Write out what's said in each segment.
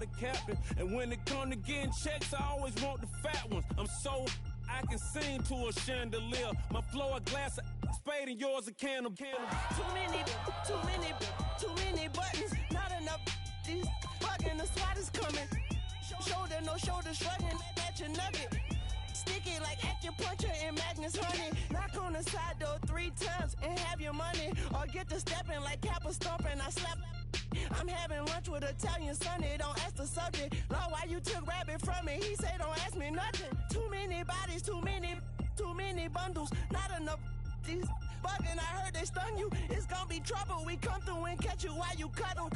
the captain. And when it come to getting checks, I always want the fat ones. I'm so I can sing to a chandelier. My flow a glass of spade and yours a can of. Too many buttons, not enough. These fucking the SWAT is coming. Shoulder, no shoulder shrugging at your nugget. Sticky like acupuncture and Magnus honey. Knock on the side door 3 times and have your money. Or get to stepping like Kappa stomping. I slap. I'm having lunch with Italian Sonny. Don't ask the subject. Lord, why you took rabbit from me? He say don't ask me nothing. Too many bodies, too many bundles. Not enough. These bugging, I heard they stun you. It's gonna be trouble. We come through and catch you while you cuddle.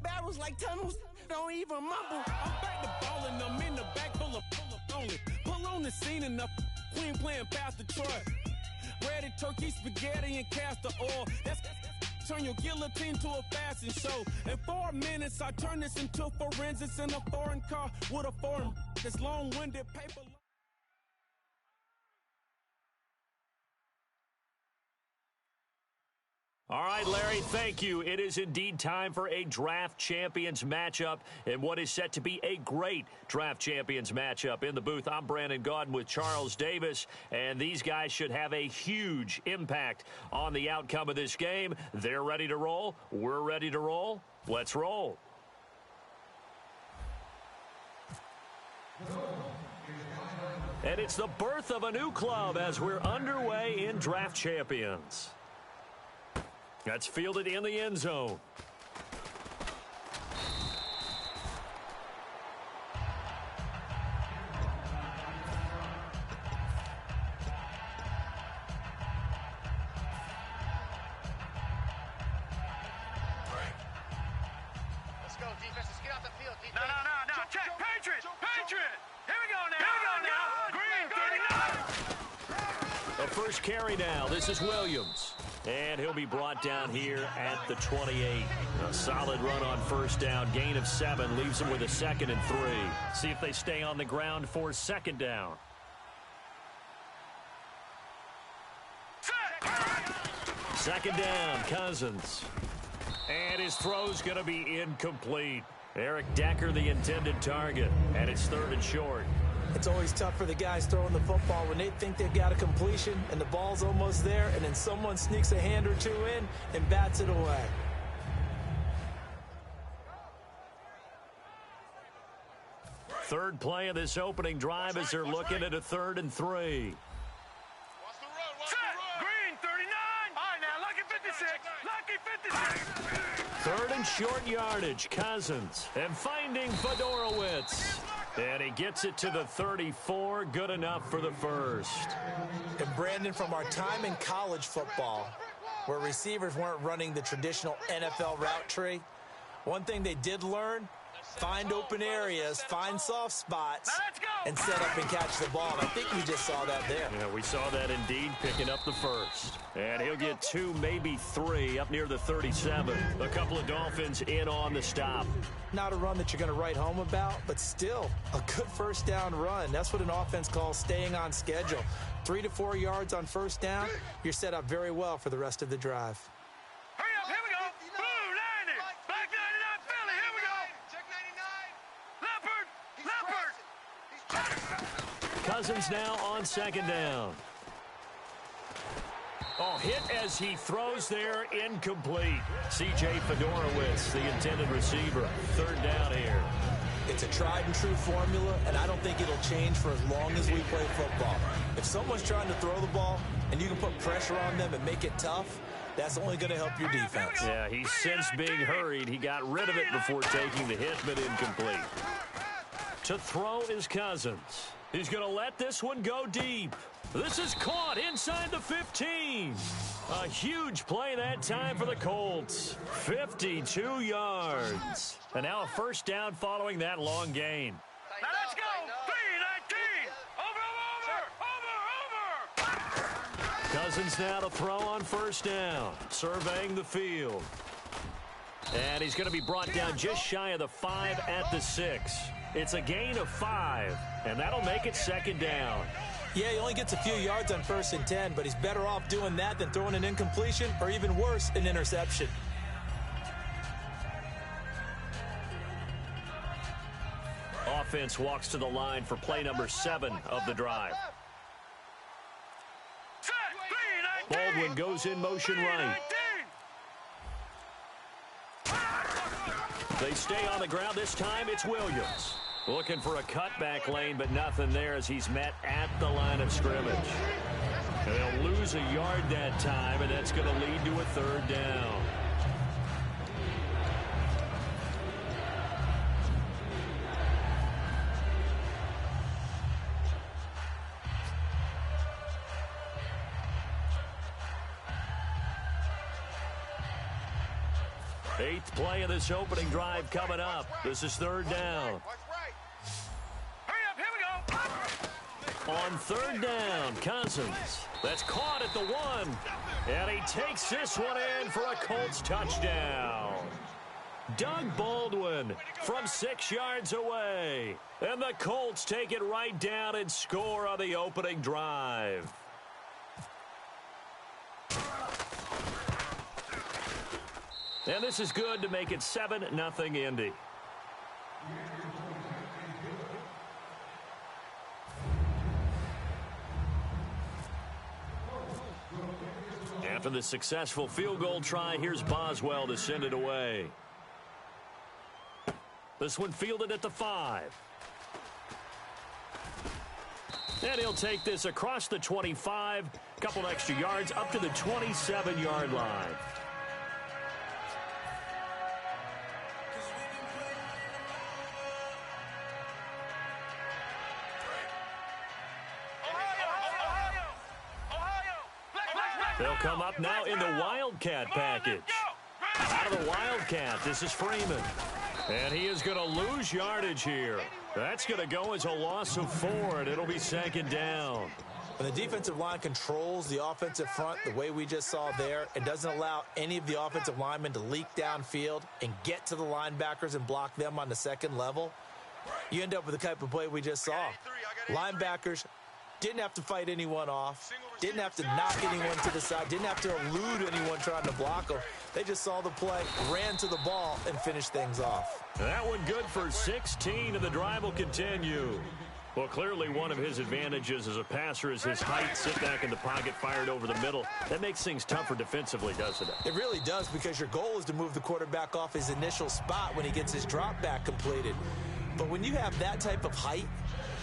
Barrels like tunnels. Don't even mumble. I'm back to ballin'. I'm in the back full of only. Pull on the scene enough. Queen playing Pastor Troy. Ready turkey, spaghetti, and castor oil. That's turn your guillotine to a fashion show. In 4 minutes, I turn this into forensics in a foreign car with a foreign that's long-winded paper. All right, Larry, thank you. It is indeed time for a Draft Champions matchup and what is set to be a great Draft Champions matchup. In the booth, I'm Brandon Gaudin with Charles Davis, and these guys should have a huge impact on the outcome of this game. They're ready to roll. We're ready to roll. Let's roll. And it's the birth of a new club as we're underway in Draft Champions. That's fielded in the end zone. Let's go, defense. Let's get off the field. Defense. No. Check. Patriot. Here we go now. Green. The first carry now. This is Williams. And he'll be brought down here at the 28. A solid run on first down. Gain of 7 leaves him with a 2nd and 3. See if they stay on the ground for 2nd down. Second down, Cousins. And his throw's going to be incomplete. Eric Decker, the intended target. And it's 3rd and short. It's always tough for the guys throwing the football when they think they've got a completion and the ball's almost there, and then someone sneaks a hand or two in and bats it away. Third play of this opening drive as they're looking at a 3rd and 3. Green, 39. All right, now, lucky 56. 3rd and short yardage, Cousins. And finding Fedorowicz. And he gets it to the 34, good enough for the first. And Brandon, from our time in college football, where receivers weren't running the traditional NFL route tree, one thing they did learn, find open areas, find soft spots, and set up and catch the ball. And I think we just saw that there. Yeah, we saw that indeed, picking up the first. And he'll get 2, maybe 3, up near the 37. A couple of Dolphins in on the stop. Not a run that you're going to write home about, but still a good first down run. That's what an offense calls staying on schedule. 3 to 4 yards on first down, you're set up very well for the rest of the drive. Hurry up, here we go. Blue 90. Black 99 Philly, here we go. Leopard. Cousins now on 2nd down. Oh, hit as he throws there, incomplete. C.J. Fedorowicz, the intended receiver. 3rd down here. It's a tried and true formula, and I don't think it'll change for as long as we play football. If someone's trying to throw the ball and you can put pressure on them and make it tough, that's only going to help your defense. Yeah, he's since being hurried. He got rid of it before taking the hit, but incomplete. To throw is Cousins. He's going to let this one go deep. This is caught inside the 15. A huge play that time for the Colts. 52 yards. And now a first down following that long gain. Now let's go. 3-19. Over. Cousins now to throw on first down. Surveying the field. And he's going to be brought down just shy of the 5 at the 6. It's a gain of 5, and that'll make it 2nd down. Yeah, he only gets a few yards on 1st and 10, but he's better off doing that than throwing an incompletion or even worse, an interception. Offense walks to the line for play number 7 of the drive. Baldwin goes in motion right. They stay on the ground. This time it's Williams. Looking for a cutback lane, but nothing there as he's met at the line of scrimmage. And they'll lose a yard that time, and that's going to lead to a 3rd down. Eighth play of this opening drive coming up. This is 3rd down. On 3rd down, Cousins. That's caught at the 1. And he takes this one in for a Colts touchdown. Doug Baldwin from 6 yards away. And the Colts take it right down and score on the opening drive. And this is good to make it 7-0 Indy. After the successful field goal try, here's Boswell to send it away. This one fielded at the 5. And he'll take this across the 25, a couple extra yards up to the 27-yard line. They'll come up now in the Wildcat package. Out of the Wildcat, this is Freeman. And he is going to lose yardage here. That's going to go as a loss of 4, and it'll be 2nd down. When the defensive line controls the offensive front the way we just saw there, it doesn't allow any of the offensive linemen to leak downfield and get to the linebackers and block them on the second level. You end up with the type of play we just saw. Linebackers didn't have to fight anyone off, didn't have to knock anyone to the side, didn't have to elude anyone trying to block them. They just saw the play, ran to the ball, and finished things off. That one good for 16, and the drive will continue. Well, clearly one of his advantages as a passer is his height, sit back in the pocket, fired over the middle. That makes things tougher defensively, doesn't it? It really does, because your goal is to move the quarterback off his initial spot when he gets his drop back completed. But when you have that type of height,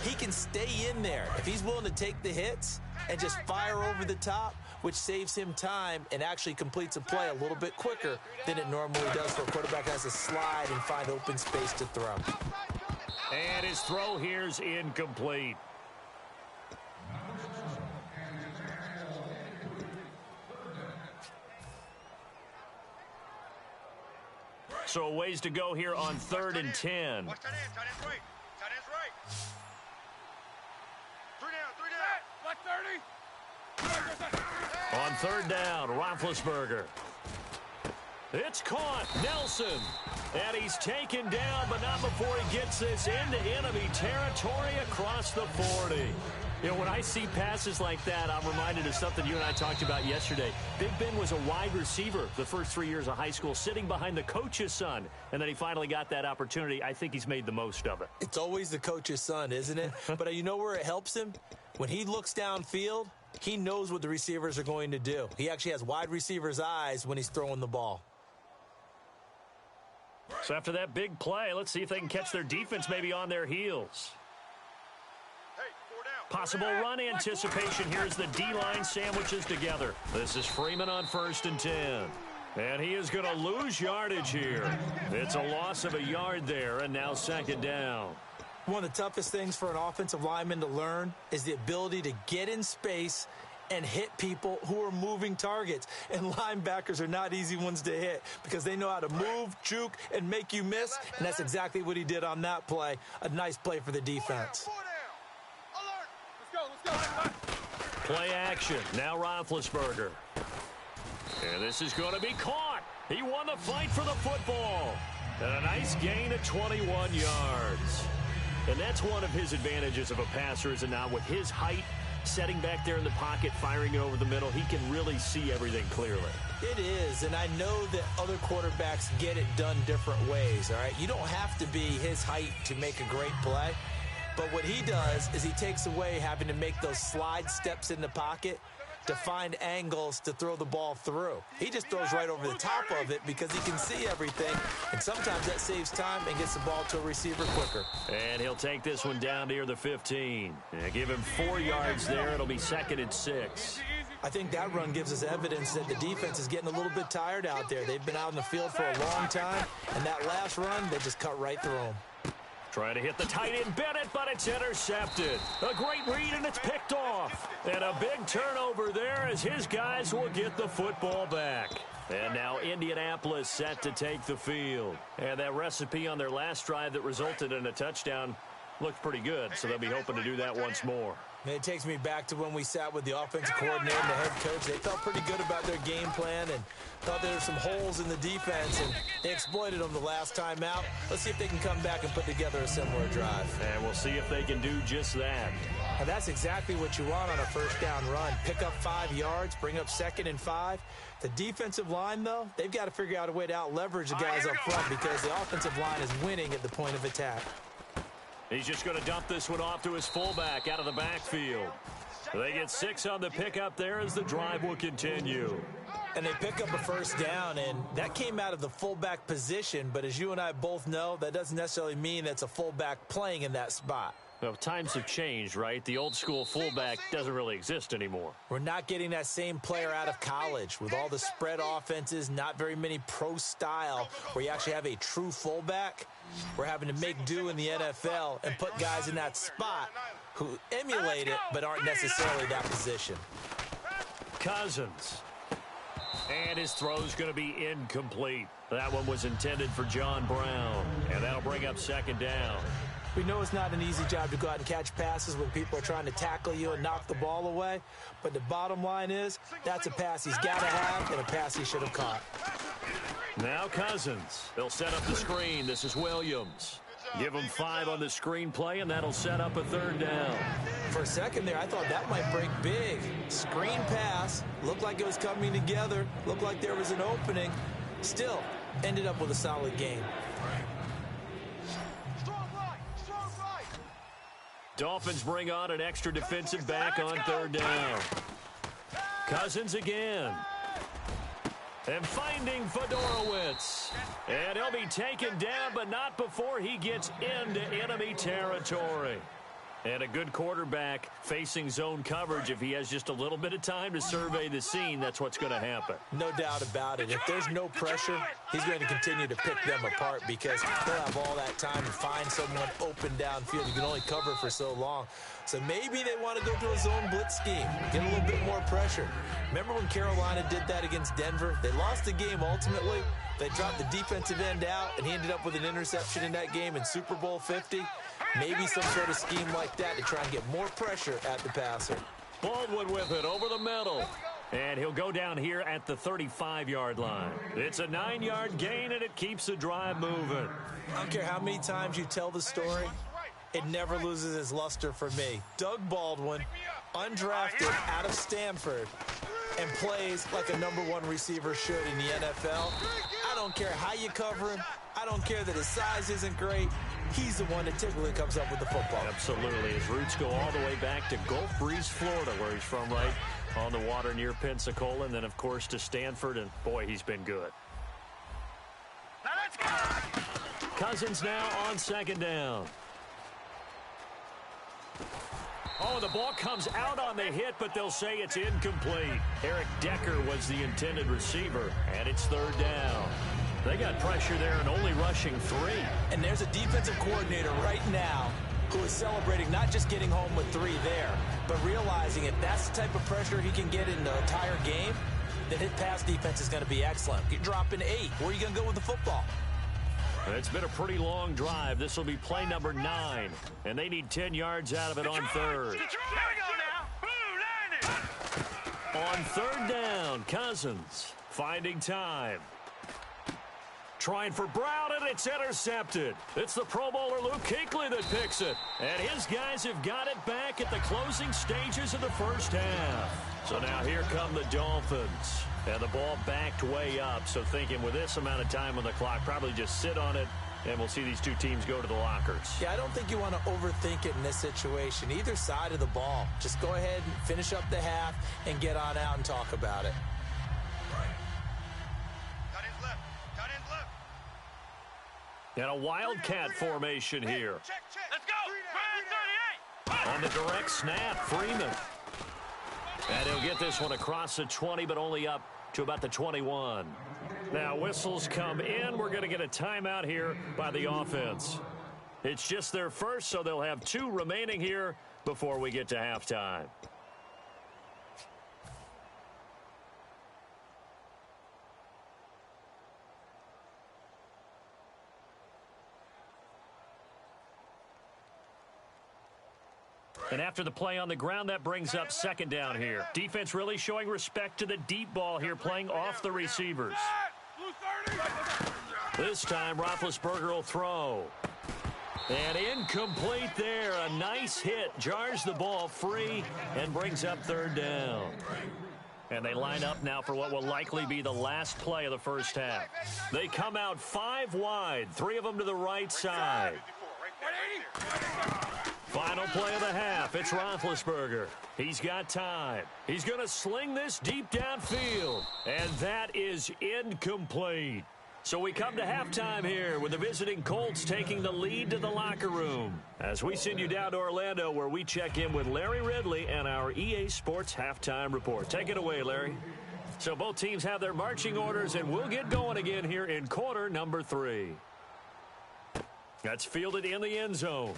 he can stay in there if he's willing to take the hits and just fire over the top, which saves him time and actually completes a play a little bit quicker than it normally does for a quarterback that has to slide and find open space to throw. And his throw here's incomplete. So a ways to go here on 3rd and 10. Watch tight end, tight end's right. Tight end's right. 3 down, 3 down. On 3rd down, Roethlisberger. It's caught. Nelson. And he's taken down, but not before he gets this into enemy territory across the 40. You know, when I see passes like that, I'm reminded of something you and I talked about yesterday. Big Ben was a wide receiver the first 3 years of high school, sitting behind the coach's son, and then he finally got that opportunity. I think he's made the most of it. It's always the coach's son, isn't it? But you know where it helps him? When he looks downfield, he knows what the receivers are going to do. He actually has wide receiver's eyes when he's throwing the ball. So after that big play, let's see if they can catch their defense maybe on their heels. Possible run anticipation. Here's the D-line sandwiches together. This is Freeman on 1st and 10. And he is going to lose yardage here. It's a loss of a yard there, and now 2nd down. One of the toughest things for an offensive lineman to learn is the ability to get in space and hit people who are moving targets. And linebackers are not easy ones to hit because they know how to move, juke, and make you miss. And that's exactly what he did on that play. A nice play for the defense. Play action. Now Roethlisberger. And this is going to be caught. He won the fight for the football. And a nice gain of 21 yards. And that's one of his advantages of a passer, is it not? With his height, setting back there in the pocket, firing it over the middle. He can really see everything clearly. It is, and I know that other quarterbacks get it done different ways, all right? You don't have to be his height to make a great play, but what he does is he takes away having to make those slide steps in the pocket to find angles to throw the ball through. He just throws right over the top of it because he can see everything, and sometimes that saves time and gets the ball to a receiver quicker. And he'll take this one down near the 15. Give him 4 yards there. It'll be 2nd and 6. I think that run gives us evidence that the defense is getting a little bit tired out there. They've been out in the field for a long time, and that last run, they just cut right through them. Trying to hit the tight end Bennett, but it's intercepted. A great read, and it's picked off. And a big turnover there as his guys will get the football back. And now Indianapolis set to take the field. And that recipe on their last drive that resulted in a touchdown looked pretty good, so they'll be hoping to do that once more. And it takes me back to when we sat with the offensive coordinator and the head coach. They felt pretty good about their game plan and thought there were some holes in the defense, and they exploited them the last time out. Let's see if they can come back and put together a similar drive. And we'll see if they can do just that. And that's exactly what you want on a first down run. Pick up 5 yards, bring up 2nd and 5. The defensive line, though, they've got to figure out a way to out-leverage the guys up front because the offensive line is winning at the point of attack. He's just going to dump this one off to his fullback out of the backfield. They get 6 on the pickup there as the drive will continue. And they pick up a first down, and that came out of the fullback position. But as you and I both know, that doesn't necessarily mean that's a fullback playing in that spot. Well, times have changed, right? The old school fullback doesn't really exist anymore. We're not getting that same player out of college with all the spread offenses, not very many pro style where you actually have a true fullback. We're having to make do in the NFL and put guys in that spot who emulate it but aren't necessarily that position. Cousins. And his throw's going to be incomplete. That one was intended for John Brown, and that'll bring up 2nd down. We know it's not an easy job to go out and catch passes when people are trying to tackle you and knock the ball away. But the bottom line is, that's a pass he's got to have and a pass he should have caught. Now Cousins. They'll set up the screen. This is Williams. Give him 5 on the screen play, and that'll set up a 3rd down. For a second there, I thought that might break big. Screen pass. Looked like it was coming together. Looked like there was an opening. Still, ended up with a solid game. Dolphins bring on an extra defensive back on 3rd down. Cousins again. And finding Fedorowicz. And he'll be taken down, but not before he gets into enemy territory. And a good quarterback facing zone coverage. If he has just a little bit of time to survey the scene, that's what's going to happen. No doubt about it. If there's no pressure, he's going to continue to pick them apart because he'll have all that time to find someone open downfield. You can only cover for so long. So maybe they want to go to a zone blitz scheme, get a little bit more pressure. Remember when Carolina did that against Denver? They lost the game ultimately. They dropped the defensive end out, and he ended up with an interception in that game in Super Bowl 50. Maybe some sort of scheme like that to try and get more pressure at the passer. Baldwin with it over the middle. And he'll go down here at the 35-yard line. It's a 9-yard gain, and it keeps the drive moving. I don't care how many times you tell the story, it never loses its luster for me. Doug Baldwin, undrafted out of Stanford, and plays like a #1 receiver should in the NFL. I don't care how you cover him. I don't care that his size isn't great. He's the one that typically comes up with the football. Absolutely. His roots go all the way back to Gulf Breeze, Florida, where he's from, right on the water near Pensacola, and then, of course, to Stanford, and, boy, he's been good. Now let's go! Cousins now on 2nd down. Oh, the ball comes out on the hit, but they'll say it's incomplete. Eric Decker was the intended receiver, and it's 3rd down. They got pressure there and only rushing 3. And there's a defensive coordinator right now who is celebrating not just getting home with 3 there, but realizing if that's the type of pressure he can get in the entire game, then his pass defense is going to be excellent. You're dropping 8. Where are you going to go with the football? It's been a pretty long drive. This will be play number 9, and they need 10 yards out of it on 3rd. Here we go now. On 3rd down, Cousins finding time. trying for Brown, and it's intercepted. It's the Pro Bowler Luke Kuechly that picks it. And his guys have got it back at the closing stages of the first half. So now here come the Dolphins. And the ball backed way up. So thinking with this amount of time on the clock, probably just sit on it, and we'll see these two teams go to the lockers. Yeah, I don't think you want to overthink it in this situation. Either side of the ball. Just go ahead and finish up the half and get on out and talk about it. And a wildcat formation here. Let's go. 38. On the direct snap, Freeman. And he'll get this one across the 20, but only up to about the 21. Now whistles come in. We're going to get a timeout here by the offense. It's just their first, so they'll have 2 remaining here before we get to halftime. And after the play on the ground, that brings up second down here. Defense really showing respect to the deep ball here, playing off the receivers. This time, Roethlisberger will throw. And incomplete there. A nice hit. Jars the ball free and brings up third down. And they line up now for what will likely be the last play of the first half. They come out 5 wide, 3 of them to the right side. Final play of the half. It's Roethlisberger. He's got time. He's going to sling this deep downfield. And that is incomplete. So we come to halftime here with the visiting Colts taking the lead to the locker room. As we send you down to Orlando where we check in with Larry Ridley and our EA Sports Halftime Report. Take it away, Larry. So both teams have their marching orders, and we'll get going again here in quarter number 3. That's fielded in the end zone.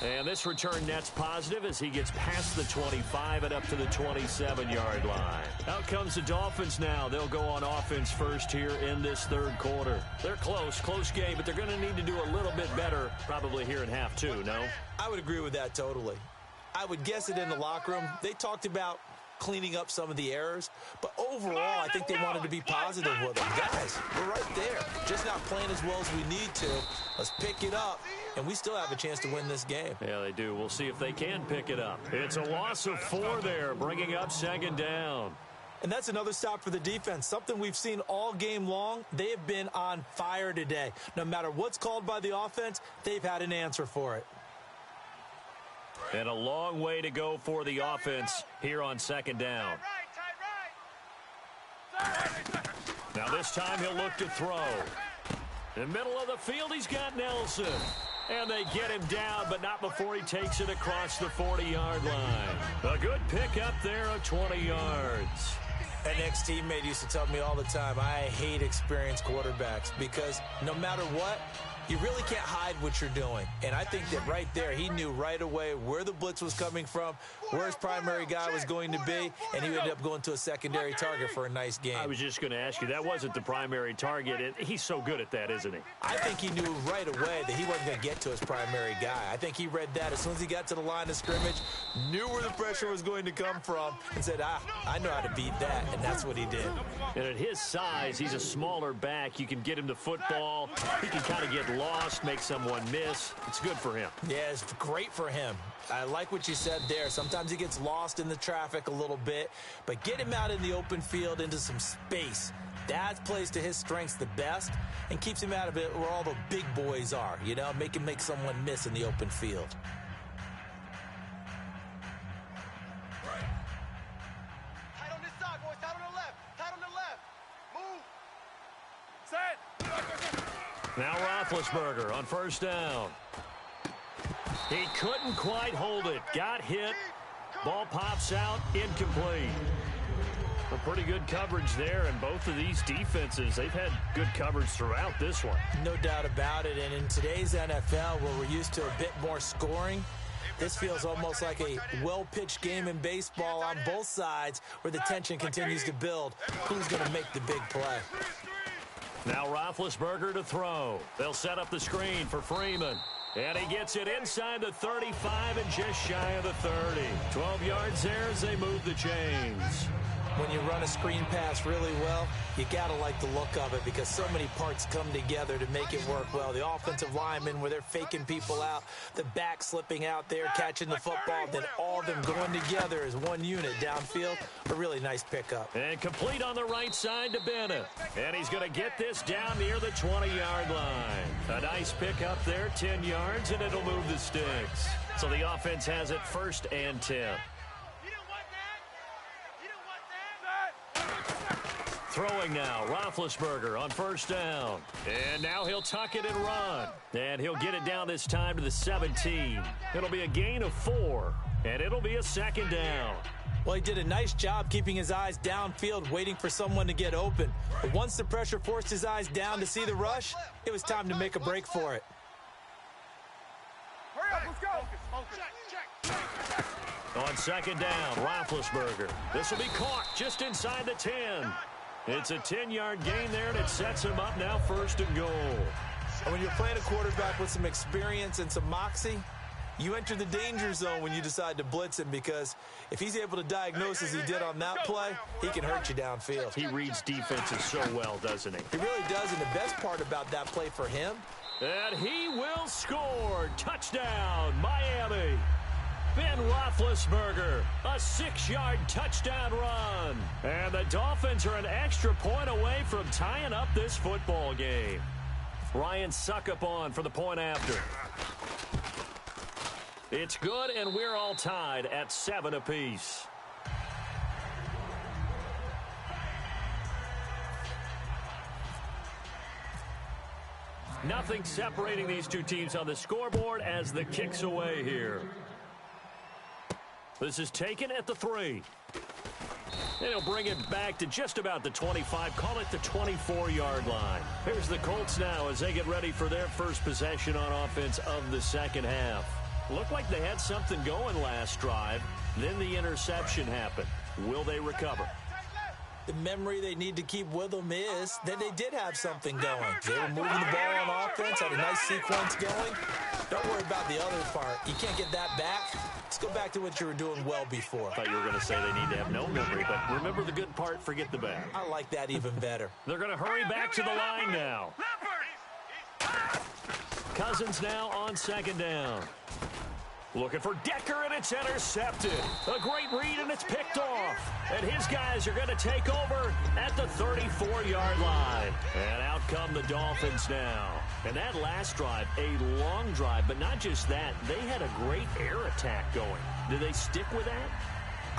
And this return net's positive as he gets past the 25 and up to the 27-yard line. Out comes the Dolphins now. They'll go on offense first here in this third quarter. They're close game, but they're going to need to do a little bit better probably here in half 2, no? I would agree with that totally. I would guess it in the locker room. They talked about cleaning up some of the errors, but overall, I think they wanted to be positive with them. Guys, we're right there. Just not playing as well as we need to. Let's pick it up, and we still have a chance to win this game. Yeah, they do. We'll see if they can pick it up. It's a loss of 4 there, bringing up second down. And that's another stop for the defense, something we've seen all game long. They have been on fire today. No matter what's called by the offense, they've had an answer for it. And a long way to go for the offense here on second down. Now this time he'll look to throw. In the middle of the field, he's got Nelson. And they get him down, but not before he takes it across the 40-yard line. A good pickup there of 20 yards. An ex-teammate used to tell me all the time, I hate experienced quarterbacks because no matter what, you really can't hide what you're doing. And I think that right there, he knew right away where the blitz was coming from, where his primary guy was going to be, and he ended up going to a secondary target for a nice game. I was just going to ask you, that wasn't the primary target. And he's so good at that, isn't he? I think he knew right away that he wasn't going to get to his primary guy. I think he read that as soon as he got to the line of scrimmage, knew where the pressure was going to come from, and said, I know how to beat that, and that's what he did. And at his size, he's a smaller back. You can get him to football. He can kind of get lost, make someone miss. It's good for him. Yeah, it's great for him. I like what you said there. Sometimes he gets lost in the traffic a little bit, but get him out in the open field into some space. That plays to his strengths the best and keeps him out of it where all the big boys are, you know, make him make someone miss in the open field. Tight on this side, boys. Tight on the left. Tight on the left. Move. Set. Now Roethlisberger on first down. He couldn't quite hold it. Got hit. Ball pops out. Incomplete. A pretty good coverage there, and both of these defenses, they've had good coverage throughout this one. No doubt about it, and in today's NFL, where we're used to a bit more scoring, this feels almost like a well-pitched game in baseball on both sides where the tension continues to build. Who's going to make the big play? Now Roethlisberger to throw. They'll set up the screen for Freeman. And he gets it inside the 35 and just shy of the 30. 12 yards there as they move the chains. when you run a screen pass really well, you got to like the look of it because so many parts come together to make it work well. The offensive linemen, where they're faking people out, the back slipping out there, catching the football, then all of them going together as one unit downfield. A really nice pickup. And complete on the right side to Bennett. And he's going to get this down near the 20-yard line. A nice pickup there, 10 yards, and it'll move the sticks. So the offense has it 1st and 10. Throwing now, Roethlisberger on 1st down. And now he'll tuck it and run. And he'll get it down this time to the 17. It'll be a gain of 4, and it'll be a 2nd down. Well, he did a nice job keeping his eyes downfield, waiting for someone to get open. But once the pressure forced his eyes down to see the rush, it was time to make a break for it. Hurry up, let's go. On 2nd down, Roethlisberger. This will be caught just inside the 10. It's a 10-yard gain there, and it sets him up now 1st and goal. And when you're playing a quarterback with some experience and some moxie, you enter the danger zone when you decide to blitz him, because if he's able to diagnose as he did on that play, he can hurt you downfield. He reads defenses so well, doesn't he? He really does, and the best part about that play for him, and he will score. Touchdown, Miami. Ben Roethlisberger, a 6-yard touchdown run. And the Dolphins are an extra point away from tying up this football game. Ryan Suckup on for the point after. It's good, and we're all tied at 7 apiece. Nothing separating these two teams on the scoreboard as the kick's away here. This is taken at the 3. And he'll bring it back to just about the 25, call it the 24-yard line. Here's the Colts now as they get ready for their first possession on offense of the second half. Looked like they had something going last drive. Then the interception happened. Will they recover? The memory they need to keep with them is that they did have something going. They were moving the ball on offense, had a nice sequence going. Don't worry about the other part. You can't get that back. Let's go back to what you were doing well before. I thought you were going to say they need to have no memory, but remember the good part, forget the bad. I like that even better. They're going to hurry back to the line now. Cousins now on 2nd down. Looking for Decker, and it's intercepted. A great read, and it's picked off. And his guys are going to take over at the 34-yard line. And out come the Dolphins now. And that last drive, a long drive, but not just that. They had a great air attack going. Do they stick with that?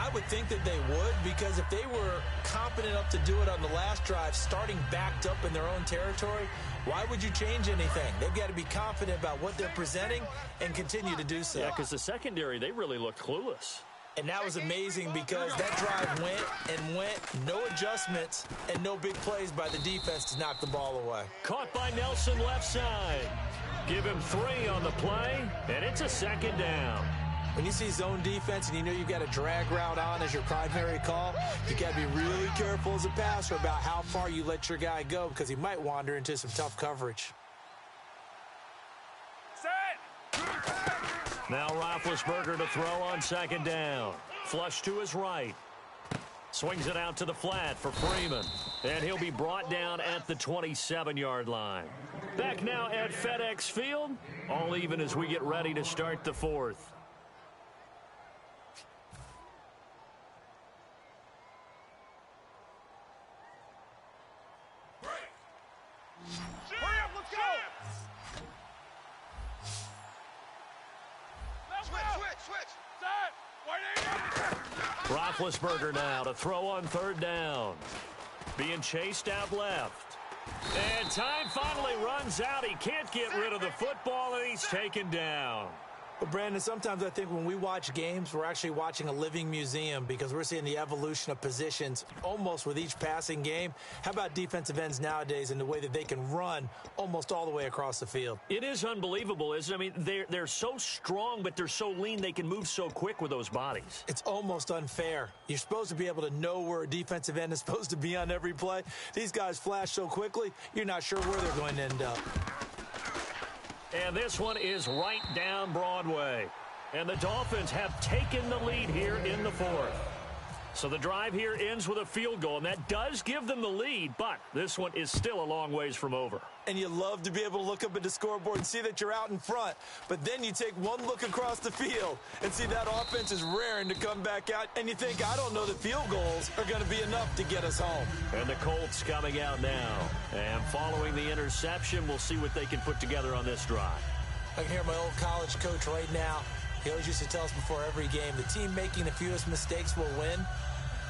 I would think that they would, because if they were competent enough to do it on the last drive, starting backed up in their own territory, why would you change anything? They've got to be confident about what they're presenting and continue to do so. Yeah, because the secondary, they really looked clueless. And that was amazing because that drive went and went, no adjustments, and no big plays by the defense to knock the ball away. Caught by Nelson left side. Give him 3 on the play, and it's a 2nd down. When you see zone defense and you know you've got a drag route on as your primary call, you got to be really careful as a passer about how far you let your guy go, because he might wander into some tough coverage. Now Roethlisberger to throw on 2nd down. Flush to his right. Swings it out to the flat for Freeman. And he'll be brought down at the 27-yard line. Back now at FedEx Field. All even as we get ready to start the 4th. Roethlisberger now to throw on 3rd down. Being chased out left. And time finally runs out. He can't get rid of the football, and he's taken down. But, Brandon, sometimes I think when we watch games, we're actually watching a living museum, because we're seeing the evolution of positions almost with each passing game. How about defensive ends nowadays and the way that they can run almost all the way across the field? It is unbelievable, isn't it? I mean, they're so strong, but they're so lean. They can move so quick with those bodies. It's almost unfair. You're supposed to be able to know where a defensive end is supposed to be on every play. These guys flash so quickly, you're not sure where they're going to end up. And this one is right down Broadway. And the Dolphins have taken the lead here in the 4th. So the drive here ends with a field goal, and that does give them the lead, but this one is still a long ways from over. And you love to be able to look up at the scoreboard and see that you're out in front. But then you take one look across the field and see that offense is raring to come back out. And you think, I don't know that field goals are going to be enough to get us home. And the Colts coming out now. And following the interception, we'll see what they can put together on this drive. I can hear my old college coach right now. He always used to tell us before every game, the team making the fewest mistakes will win.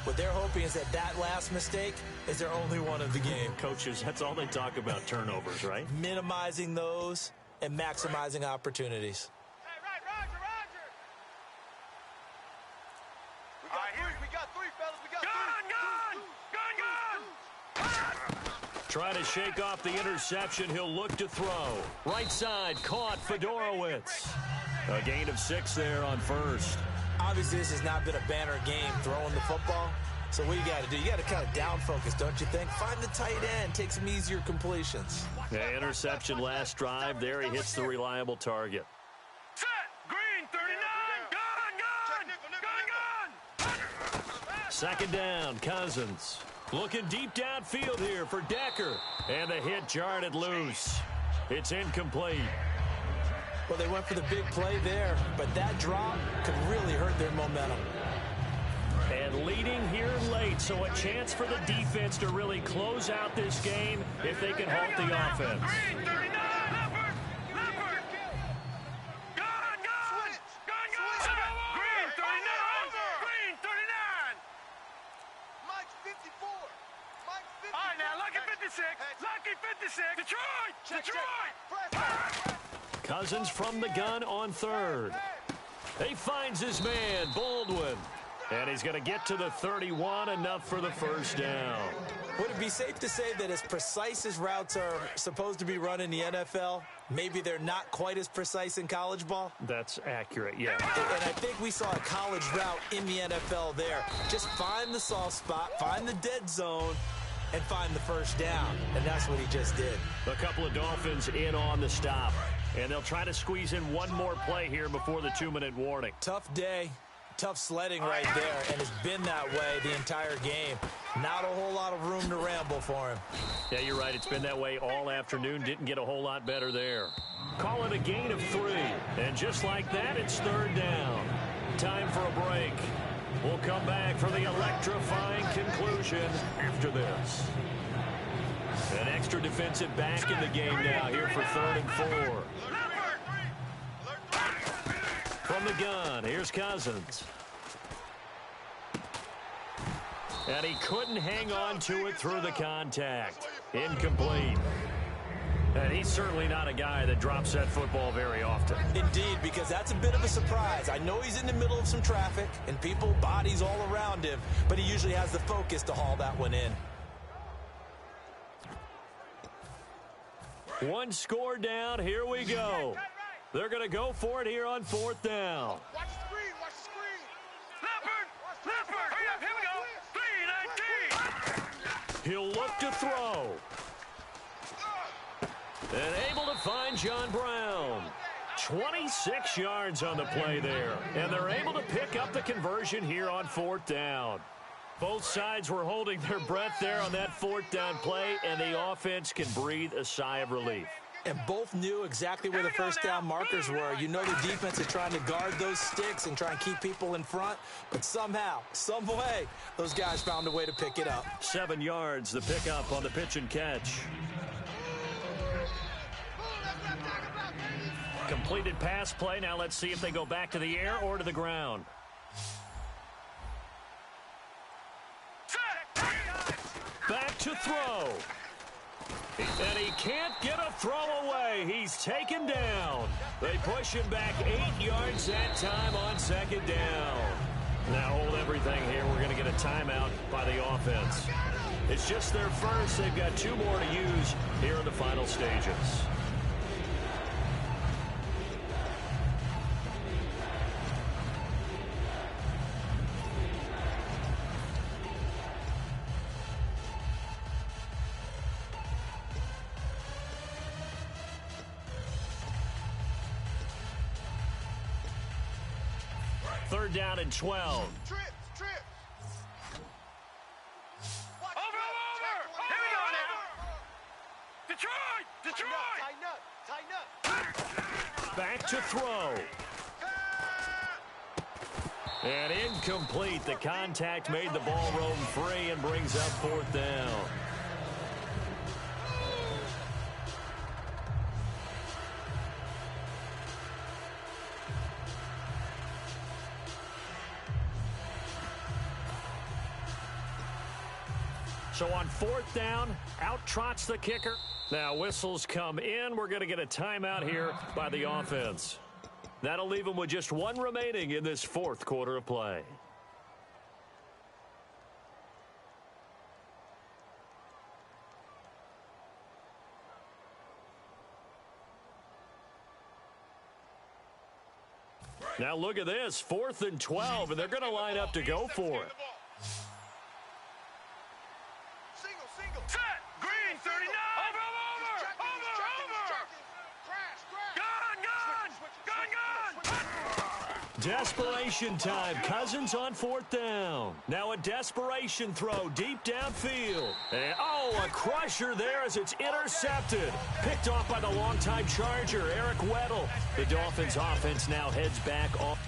What they're hoping is that last mistake is their only one of the game. Coaches, that's all they talk about, turnovers, right? Minimizing those and maximizing opportunities. Hey, Roger. We got three, fellas. We got three. Gun! Trying to shake off the interception. He'll look to throw. Right side, caught Fedorowicz. A gain of 6 there on first. Obviously, this has not been a banner game throwing the football. So what you got to do, you got to kind of down focus, don't you think? Find the tight end, take some easier completions. Yeah, interception last drive. There he hits the reliable target. Set! Green, 39! Gun! Second down, Cousins. Looking deep downfield here for Decker. And the hit jarred it loose. It's incomplete. Well, they went for the big play there, but that drop could really hurt their momentum. And leading here late, so a chance for the defense to really close out this game if they can halt the offense. Green, 39! Leopard! Gun! Green, 39! Green, 39! Mike's 54. Mike's 54. All right, now, Lucky 56. Lucky 56. Detroit! Cousins from the gun on third. He finds his man, Baldwin. And he's going to get to the 31, enough for the first down. Would it be safe to say that as precise as routes are supposed to be run in the NFL, maybe they're not quite as precise in college ball? That's accurate, yeah. And I think we saw a college route in the NFL there. Just find the soft spot, find the dead zone, and find the first down. And that's what he just did. A couple of Dolphins in on the stop. And they'll try to squeeze in one more play here before the 2-minute warning. Tough day, tough sledding right there, and it's been that way the entire game. Not a whole lot of room to ramble for him. Yeah, you're right. It's been that way all afternoon. Didn't get a whole lot better there. Call it a gain of 3. And just like that, it's third down. Time for a break. We'll come back for the electrifying conclusion after this. An extra defensive back in the game now here for 3rd and 4. From the gun, here's Cousins. And he couldn't hang on to it through the contact. Incomplete. And he's certainly not a guy that drops that football very often. Indeed, because that's a bit of a surprise. I know he's in the middle of some traffic and people, bodies all around him, but he usually has the focus to haul that one in. One score down. Here we go. They're going to go for it here on 4th down. Watch the screen. Watch the screen. Leopard! Hurry up, here we go. 3-19. He'll look to throw. And able to find John Brown. 26 yards on the play there. And they're able to pick up the conversion here on 4th down. Both sides were holding their breath there on that 4th down play, and the offense can breathe a sigh of relief. And both knew exactly where the first down markers were. You know the defense is trying to guard those sticks and try and keep people in front, but somehow, some way, those guys found a way to pick it up. 7 yards, the pickup on the pitch and catch. Completed pass play. Now let's see if they go back to the air or to the ground. Back to throw. And he can't get a throw away. He's taken down. They push him back 8 yards that time on 2nd down. Now hold everything here. We're going to get a timeout by the offense. It's just their first. They've got 2 more to use here in the final stages. Third down and 12. Trips. back to throw. And incomplete. The contact made the ball roam free and brings up 4th down. So on 4th down, out trots the kicker. Now whistles come in. We're going to get a timeout here by the offense. That'll leave them with just 1 remaining in this 4th quarter of play. Now look at this, 4th and 12, and they're going to line up to go for it. Set! Green, 39! Desperation time. Cousins on 4th down. Now a desperation throw deep downfield. And, a crusher there as it's intercepted. Picked off by the longtime Charger, Eric Weddle. The Dolphins offense now heads back off.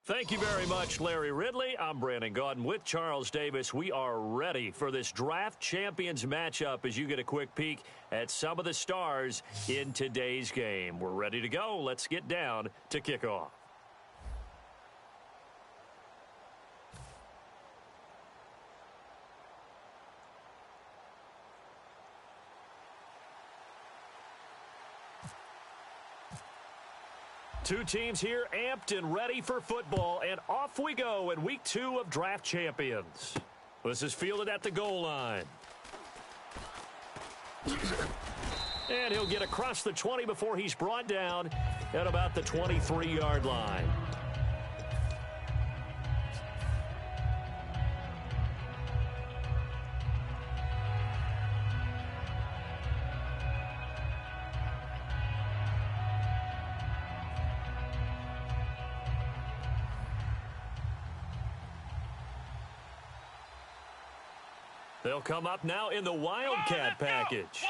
Thank you very much, Larry Ridley. I'm Brandon Gaudin with Charles Davis. We are ready for this draft champions matchup as you get a quick peek at some of the stars in today's game. We're ready to go. Let's get down to kickoff. Two teams here amped and ready for football, and off we go in week 2 of draft champions. This is fielded at the goal line. And he'll get across the 20 before he's brought down at about the 23-yard line. They'll come up now in the Wildcat package.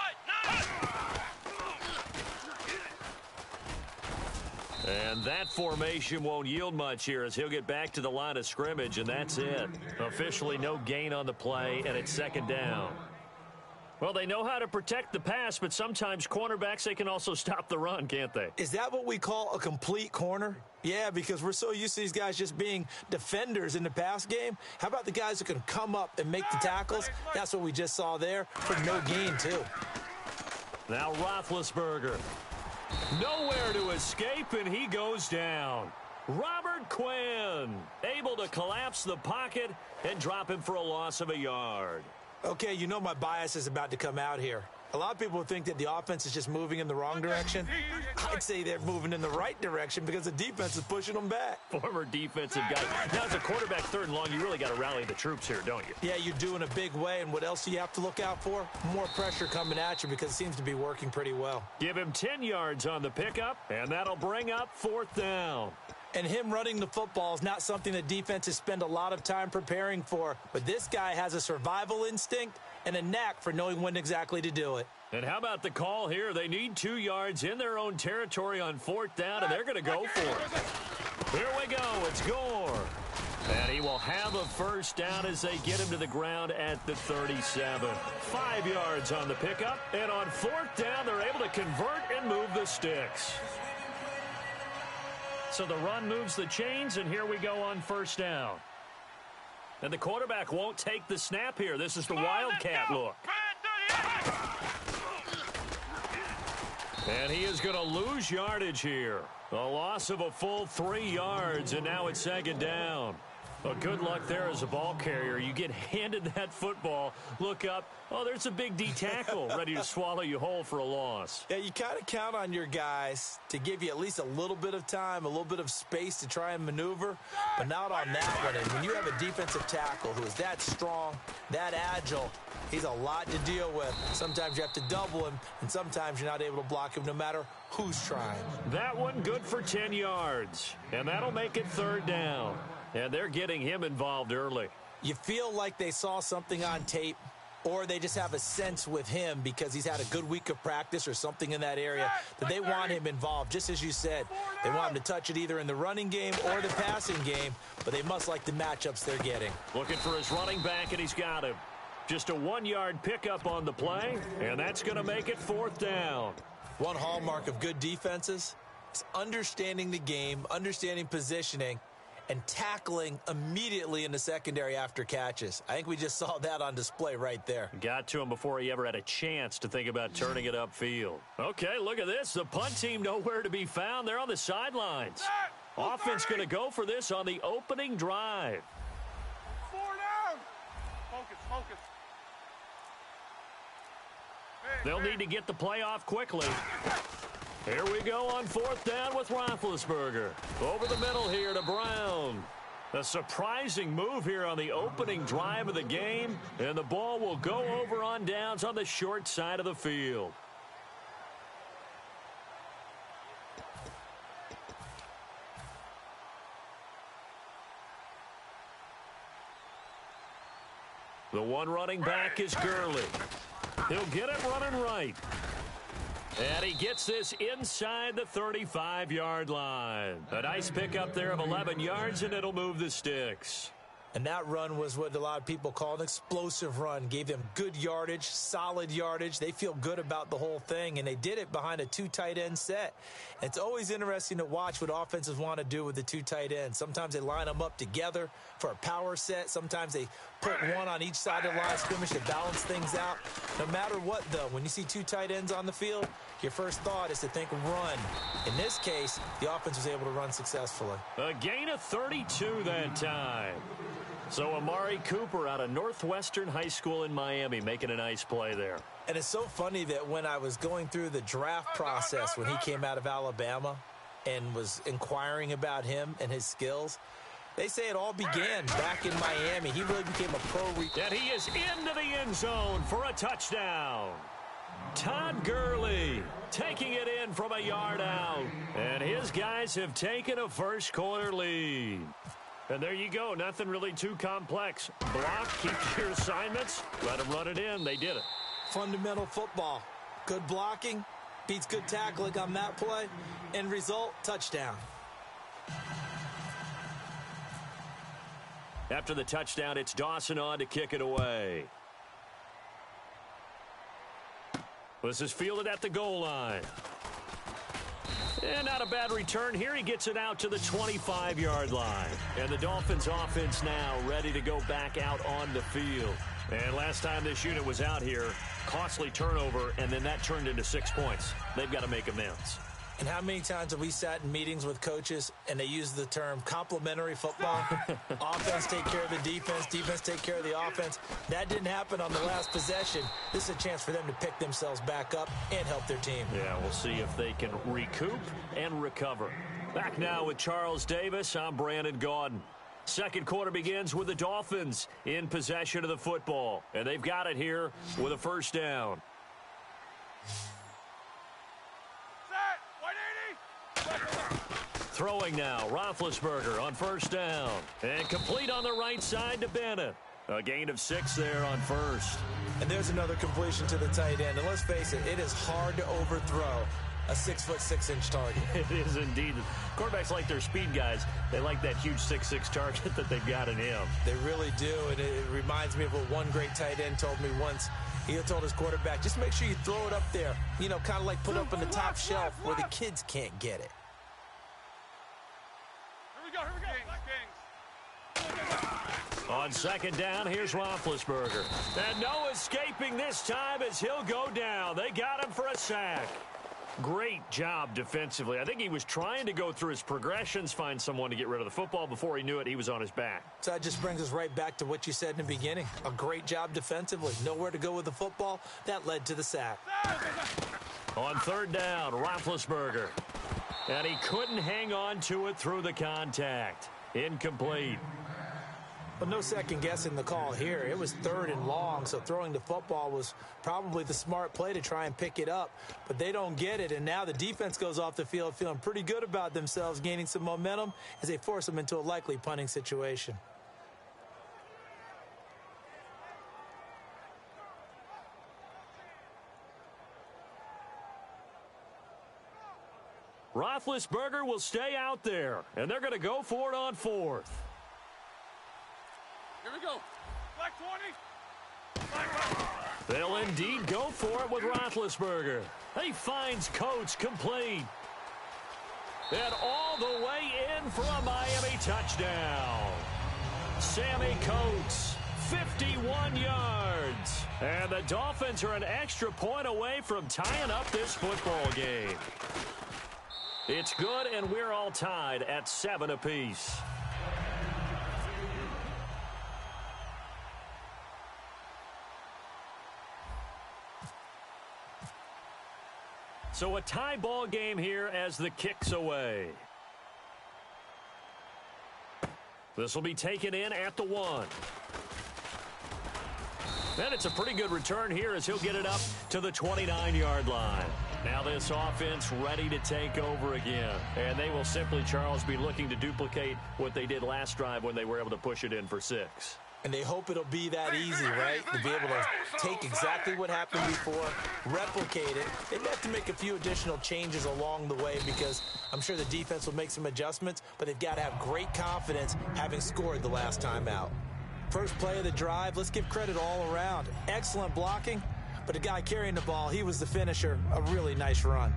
And that formation won't yield much here as he'll get back to the line of scrimmage, and that's it. Officially no gain on the play, and it's second down. Well, they know how to protect the pass, but sometimes cornerbacks, they can also stop the run, can't they? Is that what we call a complete corner? Yeah, because we're so used to these guys just being defenders in the pass game. How about the guys who can come up and make the tackles? That's what we just saw there for no gain, too. Now Roethlisberger. Nowhere to escape, and he goes down. Robert Quinn able to collapse the pocket and drop him for a loss of a yard. Okay, you know my bias is about to come out here. A lot of people think that the offense is just moving in the wrong direction. I'd say they're moving in the right direction because the defense is pushing them back. Former defensive guy. Now, as a quarterback, 3rd and long, you really got to rally the troops here, don't you? Yeah, you do in a big way. And what else do you have to look out for? More pressure coming at you because it seems to be working pretty well. Give him 10 yards on the pickup, and that'll bring up 4th down. And him running the football is not something that defenses spend a lot of time preparing for. But this guy has a survival instinct and a knack for knowing when exactly to do it. And how about the call here? They need 2 yards in their own territory on 4th down, and they're going to go for it. Here we go. It's Gore. And he will have a 1st down as they get him to the ground at the 37. 5 yards on the pickup. And on 4th down, they're able to convert and move the sticks. So the run moves the chains, and here we go on 1st down. And the quarterback won't take the snap here. This is the Wildcat look. And he is going to lose yardage here. A loss of a full 3 yards, and now it's 2nd down. Well, good luck there as a ball carrier. You get handed that football, look up, oh, there's a big D tackle ready to swallow you whole for a loss. Yeah, you kind of count on your guys to give you at least a little bit of time, a little bit of space to try and maneuver, but not on that one. And when you have a defensive tackle who is that strong, that agile, he's a lot to deal with. Sometimes you have to double him, and sometimes you're not able to block him no matter who's trying. That one good for 10 yards, and that'll make it 3rd down. And they're getting him involved early. You feel like they saw something on tape, or they just have a sense with him because he's had a good week of practice or something in that area that they want him involved. Just as you said, they want him to touch it either in the running game or the passing game, but they must like the matchups they're getting. Looking for his running back, and he's got him. Just a 1-yard pickup on the play, and that's going to make it 4th down. One hallmark of good defenses is understanding the game, understanding positioning, and tackling immediately in the secondary after catches. I think we just saw that on display right there. Got to him before he ever had a chance to think about turning it upfield. Okay, look at this. The punt team nowhere to be found. They're on the sidelines. Offense going to go for this on the opening drive. 4 down. Focus. They'll need to get the play off quickly. Here we go on 4th down with Roethlisberger. Over the middle here to Brown. A surprising move here on the opening drive of the game, and the ball will go over on downs on the short side of the field. The one running back is Gurley. He'll get it running right. And he gets this inside the 35-yard line. A nice pickup there of 11 yards, and it'll move the sticks. And that run was what a lot of people call an explosive run. Gave them good yardage, solid yardage. They feel good about the whole thing, and they did it behind a 2 tight end set. It's always interesting to watch what offenses want to do with the 2 tight ends. Sometimes they line them up together for a power set. Sometimes they put one on each side of the line of scrimmage to balance things out. No matter what, though, when you see 2 tight ends on the field, your first thought is to think run. In this case, the offense was able to run successfully. A gain of 32 that time. So Amari Cooper out of Northwestern High School in Miami making a nice play there. And it's so funny that when I was going through the draft process when he came out of Alabama and was inquiring about him and his skills, they say it all began back in Miami. He really became a pro. And he is into the end zone for a touchdown. Todd Gurley taking it in from a yard out. And his guys have taken a first quarter lead. And there you go. Nothing really too complex. Block, keep your assignments, let them run it in. They did it. Fundamental football. Good blocking beats good tackling on that play. End result, touchdown. After the touchdown, it's Dawson on to kick it away. This is fielded at the goal line. And not a bad return here. He gets it out to the 25-yard line. And the Dolphins offense now ready to go back out on the field. And last time this unit was out here, costly turnover, and then that turned into 6 points. They've got to make amends. And how many times have we sat in meetings with coaches and they use the term complementary football? Offense take care of the defense, defense take care of the offense. That didn't happen on the last possession. This is a chance for them to pick themselves back up and help their team. Yeah, we'll see if they can recoup and recover. Back now with Charles Davis, I'm Brandon Gaudin. Second quarter begins with the Dolphins in possession of the football. And they've got it here with a first down. Throwing now, Roethlisberger on first down. And complete on the right side to Bennett. A gain of 6 there on first. And there's another completion to the tight end. And let's face it is hard to overthrow a 6'6" target. It is indeed. Quarterbacks like their speed guys. They like that huge 6'6" target that they've got in him. They really do. And it reminds me of what one great tight end told me once. He told his quarterback, just make sure you throw it up there. You know, kind of like put it up on the top shelf where the kids can't get it. Here we go. On second down, here's Roethlisberger. And no escaping this time as he'll go down. They got him for a sack. Great job defensively. I think he was trying to go through his progressions, find someone to get rid of the football. Before he knew it, he was on his back. So that just brings us right back to what you said in the beginning. A great job defensively. Nowhere to go with the football. That led to the sack. On third down, Roethlisberger. And he couldn't hang on to it through the contact. Incomplete. But no second guessing the call here. It was 3rd and long, so throwing the football was probably the smart play to try and pick it up. But they don't get it, and now the defense goes off the field feeling pretty good about themselves, gaining some momentum as they force them into a likely punting situation. Roethlisberger will stay out there, and they're going to go for it on 4th. Here we go. Black 20. They'll indeed go for it with Roethlisberger. He finds Coates complete. And all the way in for a Miami touchdown. Sammy Coates, 51 yards. And the Dolphins are an extra point away from tying up this football game. It's good, and we're all tied at 7 apiece. So a tie ball game here as the kick's away. This will be taken in at the 1. And it's a pretty good return here as he'll get it up to the 29-yard line. Now this offense ready to take over again. And they will simply, Charles, be looking to duplicate what they did last drive when they were able to push it in for 6. And they hope it'll be that easy, right? To be able to take exactly what happened before, replicate it. They'd have to make a few additional changes along the way because I'm sure the defense will make some adjustments, but they've got to have great confidence having scored the last time out. First play of the drive, let's give credit all around. Excellent blocking, but the guy carrying the ball, he was the finisher. A really nice run.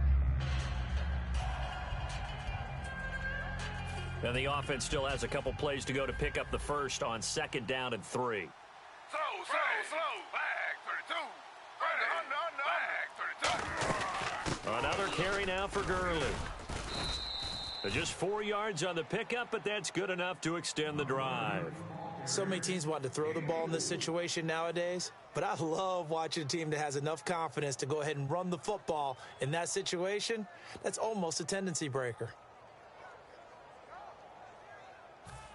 And the offense still has a couple plays to go to pick up the first on 2nd down and 3. Slow. Back 32. Another carry now for Gurley. Just 4 yards on the pickup, but that's good enough to extend the drive. So many teams want to throw the ball in this situation nowadays, but I love watching a team that has enough confidence to go ahead and run the football in that situation. That's almost a tendency breaker.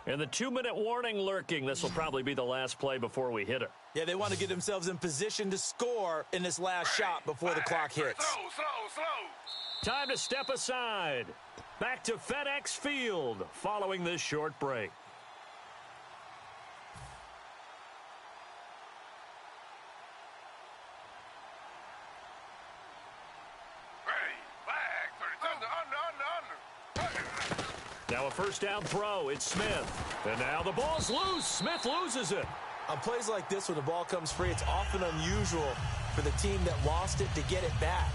And the 2-minute warning lurking. This will probably be the last play before we hit it. Yeah, they want to get themselves in position to score in this last shot before the clock hits. Slow. Time to step aside. Back to FedEx Field following this short break. Now a first down throw. It's Smith. And now the ball's loose. Smith loses it. On plays like this, when the ball comes free, it's often unusual for the team that lost it to get it back.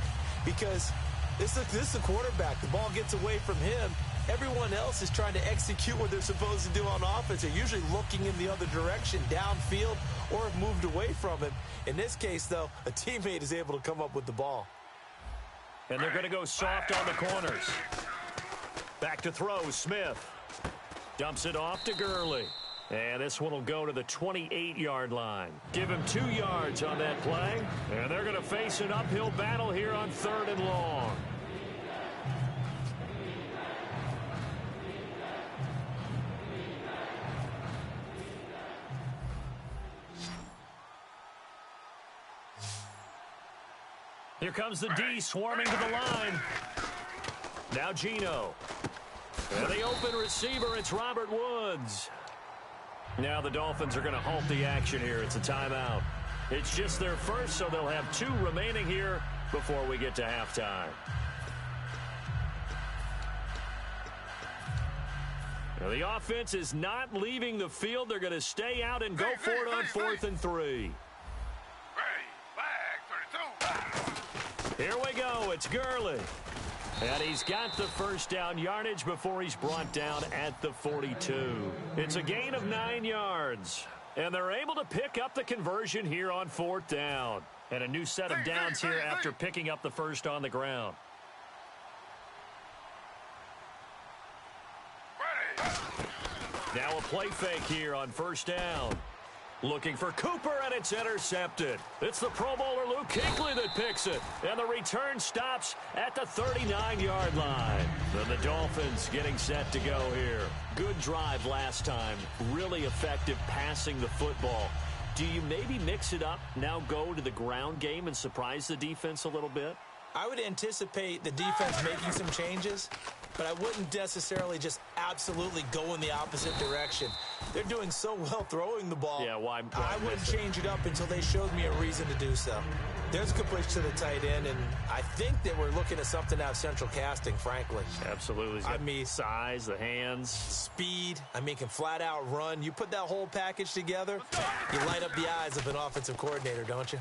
Because this is a quarterback. The ball gets away from him. Everyone else is trying to execute what they're supposed to do on offense. They're usually looking in the other direction, downfield, or have moved away from him. In this case, though, a teammate is able to come up with the ball. And they're going to go soft on the corners. Back to throw, Smith. Dumps it off to Gurley. And this one will go to the 28-yard line. Give him 2 yards on that play. And they're going to face an uphill battle here on 3rd and long. Here comes the D swarming to the line. Now Geno. And the open receiver, it's Robert Woods. Now the Dolphins are going to halt the action here. It's a timeout. It's just their first, so they'll have 2 remaining here before we get to halftime. Now the offense is not leaving the field. They're going to stay out and go for it on 4th and 3. Here we go. It's Gurley. And he's got the first down yardage before he's brought down at the 42. It's a gain of 9 yards. And they're able to pick up the conversion here on 4th down. And a new set of downs here after picking up the first on the ground. Now a play fake here on 1st down. Looking for Cooper, and it's intercepted. It's the Pro Bowler Luke Kuechly that picks it. And the return stops at the 39-yard line. Then the Dolphins getting set to go here. Good drive last time. Really effective passing the football. Do you maybe mix it up, now go to the ground game and surprise the defense a little bit? I would anticipate the defense making some changes, but I wouldn't necessarily just absolutely go in the opposite direction. They're doing so well throwing the ball. Yeah, why I wouldn't change it up until they showed me a reason to do so. There's a completion to the tight end, and I think that we're looking at something out of central casting, frankly. Absolutely. I mean, size, the hands. Speed. I mean, can flat out run. You put that whole package together, you light up the eyes of an offensive coordinator, don't you?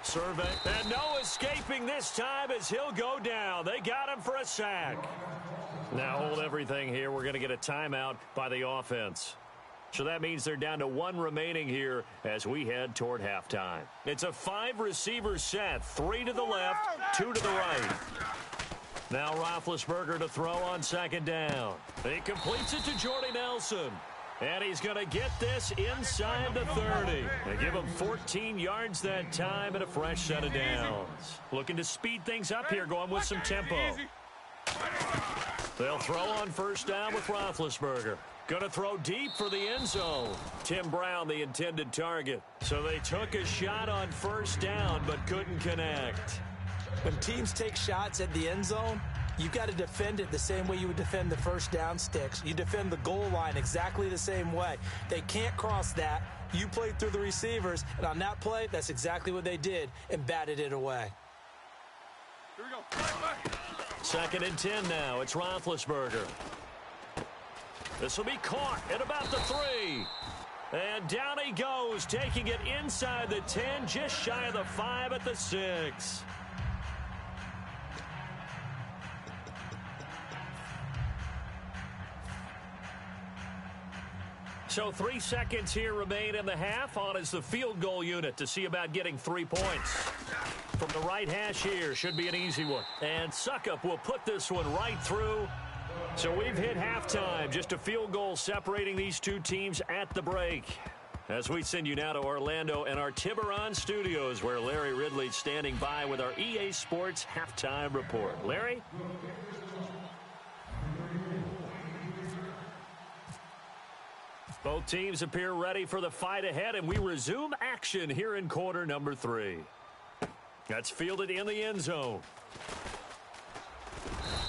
Survey. And no escaping this time as he'll go down. They got him for a sack. Now hold everything here. We're going to get a timeout by the offense. So that means they're down to 1 remaining here as we head toward halftime. It's a 5-receiver set. 3 to the left, 2 to the right. Now Roethlisberger to throw on 2nd down. He completes it to Jordy Nelson. And he's going to get this inside the 30. They give him 14 yards that time and a fresh set of downs. Looking to speed things up here, going with some tempo. They'll throw on 1st down with Roethlisberger. Going to throw deep for the end zone. Tim Brown, the intended target. So they took a shot on 1st down, but couldn't connect. When teams take shots at the end zone, you've got to defend it the same way you would defend the 1st down sticks. You defend the goal line exactly the same way. They can't cross that. You played through the receivers, and on that play, that's exactly what they did and batted it away. Here we go. 2nd and 10 now. It's Roethlisberger. This will be caught at about the 3. And down he goes, taking it inside the 10, just shy of the 5 at the 6. So 3 seconds here remain in the half. On is the field goal unit to see about getting 3 points. From the right hash here, should be an easy one. And Suckup will put this one right through. So we've hit halftime. Just a field goal separating these 2 teams at the break. As we send you now to Orlando and our Tiburon studios, where Larry Ridley's standing by with our EA Sports halftime report. Larry? Both teams appear ready for the fight ahead, and we resume action here in quarter number 3. That's fielded in the end zone.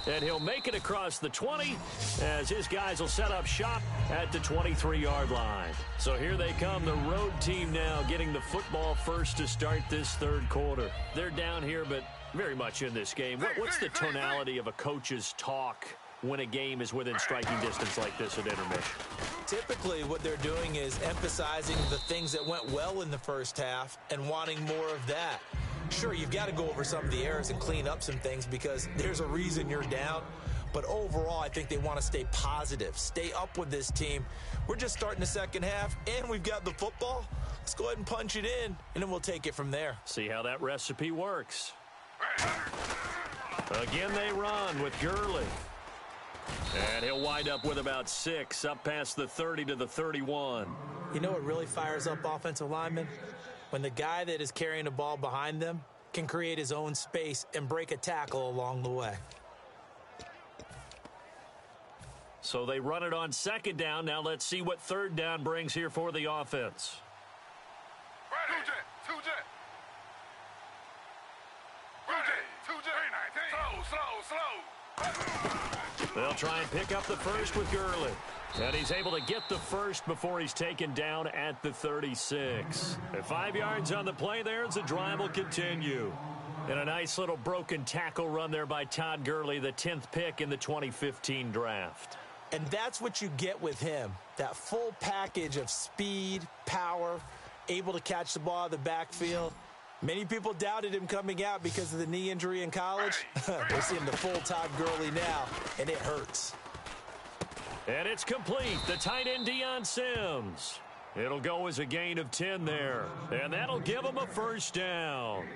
And he'll make it across the 20 as his guys will set up shop at the 23-yard line. So here they come, the road team now getting the football first to start this 3rd quarter. They're down here, but very much in this game. What's the tonality of a coach's talk when a game is within striking distance like this at intermission? Typically, what they're doing is emphasizing the things that went well in the first half and wanting more of that. Sure, you've got to go over some of the errors and clean up some things because there's a reason you're down. But overall, I think they want to stay positive, stay up with this team. We're just starting the second half, and we've got the football. Let's go ahead and punch it in, and then we'll take it from there. See how that recipe works. Again, they run with Gurley. And he'll wind up with about 6, up past the 30 to the 31. You know what really fires up offensive linemen? When the guy that is carrying the ball behind them can create his own space and break a tackle along the way. So they run it on second down. Now let's see what third down brings here for the offense. They'll try and pick up the first with Gurley. And he's able to get the first before he's taken down at the 36. And 5 yards on the play there as the drive will continue. And a nice little broken tackle run there by Todd Gurley, the 10th pick in the 2015 draft. And that's what you get with him, that full package of speed, power, able to catch the ball out of the backfield. Many people doubted him coming out because of the knee injury in college. We're seeing the full Todd Gurley now, and it hurts. And it's complete. The tight end, Deion Sims. It'll go as a gain of 10 there, and that'll give him a first down.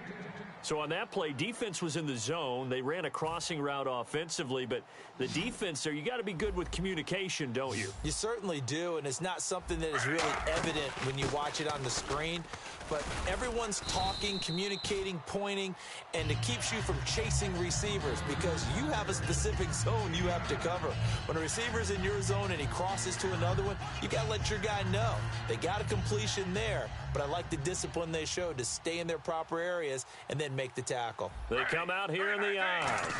So on that play, defense was in the zone. They ran a crossing route offensively, but the defense there, you got to be good with communication, don't you? You certainly do, and it's not something that is really evident when you watch it on the screen. But everyone's talking, communicating, pointing, and it keeps you from chasing receivers because you have a specific zone you have to cover. When a receiver's in your zone and he crosses to another one, you got to let your guy know. They got a completion there, but I like the discipline they showed to stay in their proper areas and then make the tackle. They come out here in the eye.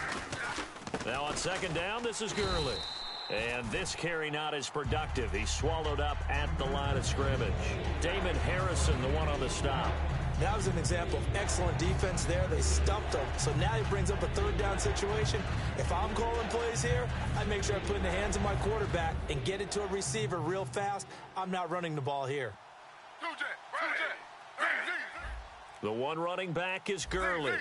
Now on second down, this is Gurley. And this carry not as productive. He's swallowed up at the line of scrimmage. Damon Harrison, the one on the stop. That was an example of excellent defense there. They stumped him. So now he brings up a third down situation. If I'm calling plays here, I make sure I put it in the hands of my quarterback and get it to a receiver real fast. I'm not running the ball here. The one running back is Gurley.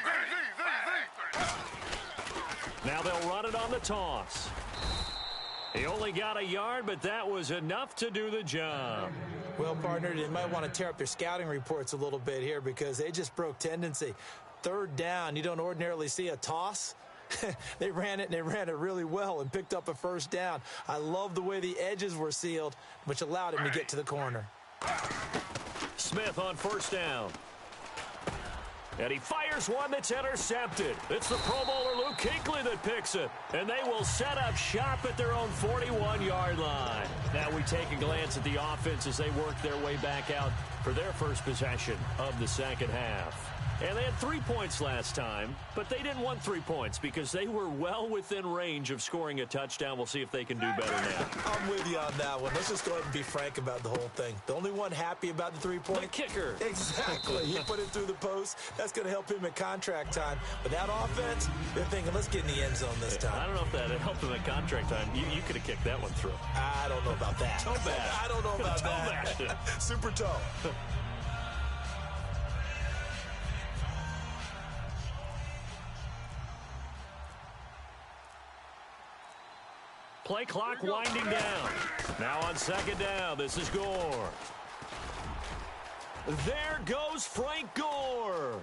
Now they'll run it on the toss. He only got a yard, but that was enough to do the job. Well, partner, they might want to tear up their scouting reports a little bit here because they just broke tendency. Third down, you don't ordinarily see a toss. They ran it, and they ran it really well and picked up a first down. I love the way the edges were sealed, which allowed him to get to the corner. Smith on first down. And he fires one that's intercepted. It's the Pro Bowler Luke Kuechly that picks it. And they will set up shop at their own 41-yard line. Now we take a glance at the offense as they work their way back out for their first possession of the second half. And they had 3 points last time, but they didn't want 3 points because they were well within range of scoring a touchdown. We'll see if they can do better now. I'm with you on that one. Let's just go ahead and be frank about the whole thing. The only one happy about the 3-point? The kicker. Exactly. He put it through the post. That's going to help him at contract time. But that offense, they're thinking, let's get in the end zone this time. I don't know if that helped him at contract time. You could have kicked that one through. I don't know about that. Toe bash. I don't know about that. Bash. Super toe. Play clock winding down. Now on second down, this is Gore. There goes Frank Gore.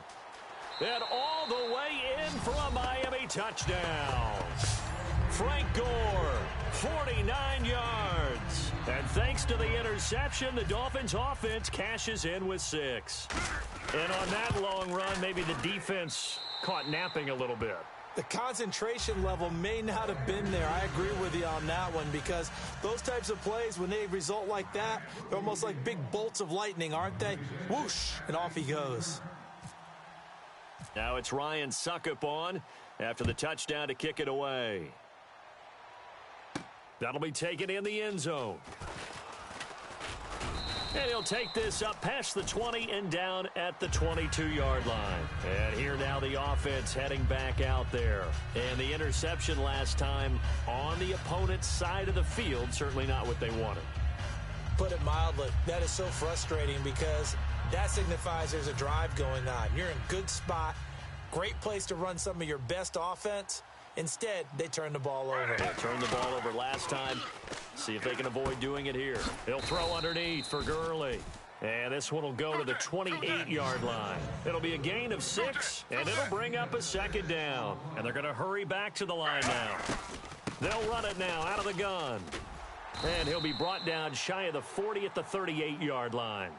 And all the way in for a Miami touchdown. Frank Gore, 49 yards. And thanks to the interception, the Dolphins offense cashes in with 6. And on that long run, maybe the defense caught napping a little bit. The concentration level may not have been there. I agree with you on that one because those types of plays, when they result like that, they're almost like big bolts of lightning, aren't they? Whoosh, and off he goes. Now it's Ryan Suckup on after the touchdown to kick it away. That'll be taken in the end zone. And he'll take this up past the 20 and down at the 22-yard line. And here now the offense heading back out there. And the interception last time on the opponent's side of the field, certainly not what they wanted. Put it mildly, that is so frustrating because that signifies there's a drive going on. You're in a good spot, great place to run some of your best offense. Instead, they turn the ball over. They turned the ball over last time. See if they can avoid doing it here. He'll throw underneath for Gurley. And this one will go to the 28-yard line. It'll be a gain of 6, and it'll bring up a second down. And they're going to hurry back to the line now. They'll run it now out of the gun. And he'll be brought down shy of the 40 at the 38-yard line.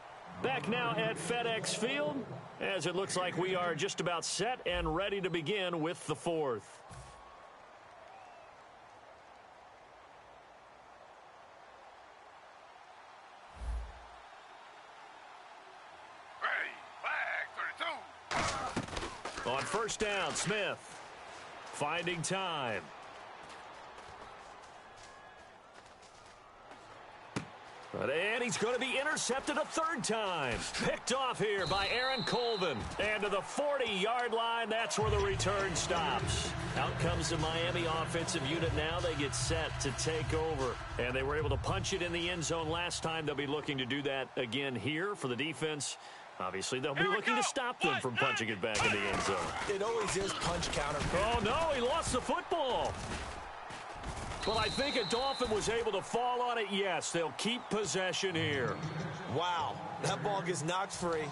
Back now at FedEx Field, as it looks like we are just about set and ready to begin with the fourth. On first down, Smith finding time. And he's going to be intercepted a third time. Picked off here by Aaron Colvin. And to the 40-yard line, that's where the return stops. Out comes the Miami offensive unit now. They get set to take over. And they were able to punch it in the end zone last time. They'll be looking to do that again here for the defense. Obviously, they'll be looking to stop them from punching it back in the end zone. It always is punch counter. Oh, no, he lost the football. But I think a Dolphin was able to fall on it. Yes, they'll keep possession here. Wow, that ball gets knocked free,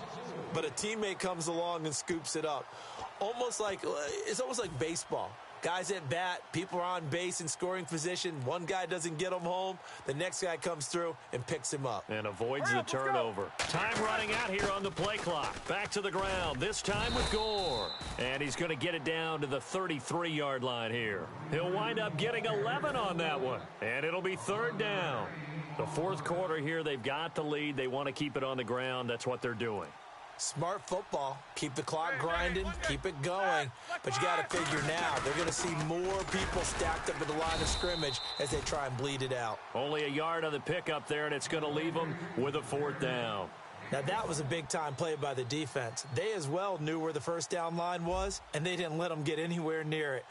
but a teammate comes along and scoops it up. It's almost like baseball. Guys at bat, people are on base in scoring position. One guy doesn't get him home. The next guy comes through and picks him up. And avoids the turnover. Time running out here on the play clock. Back to the ground, this time with Gore. And he's going to get it down to the 33-yard line here. He'll wind up getting 11 on that one. And it'll be third down. The fourth quarter here, they've got the lead. They want to keep it on the ground. That's what they're doing. Smart football. Keep the clock grinding. Keep it going. But you got to figure now, they're going to see more people stacked up at the line of scrimmage as they try and bleed it out. Only a yard on the pickup there, and it's going to leave them with a fourth down. Now, that was a big-time play by the defense. They as well knew where the first down line was, and they didn't let them get anywhere near it.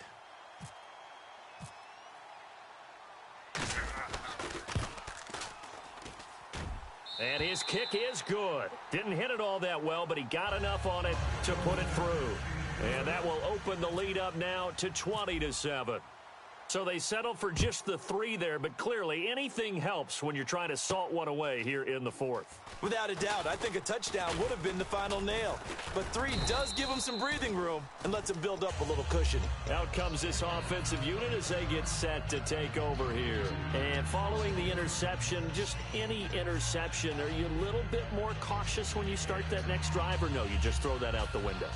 And his kick is good. Didn't hit it all that well, but he got enough on it to put it through. And that will open the lead up now to 20-7. So they settled for just the 3 there, but clearly anything helps when you're trying to salt one away here in the fourth. Without a doubt, I think a touchdown would have been the final nail. But 3 does give them some breathing room and lets them build up a little cushion. Out comes this offensive unit as they get set to take over here. And following the interception, just any interception, are you a little bit more cautious when you start that next drive, or no, you just throw that out the window?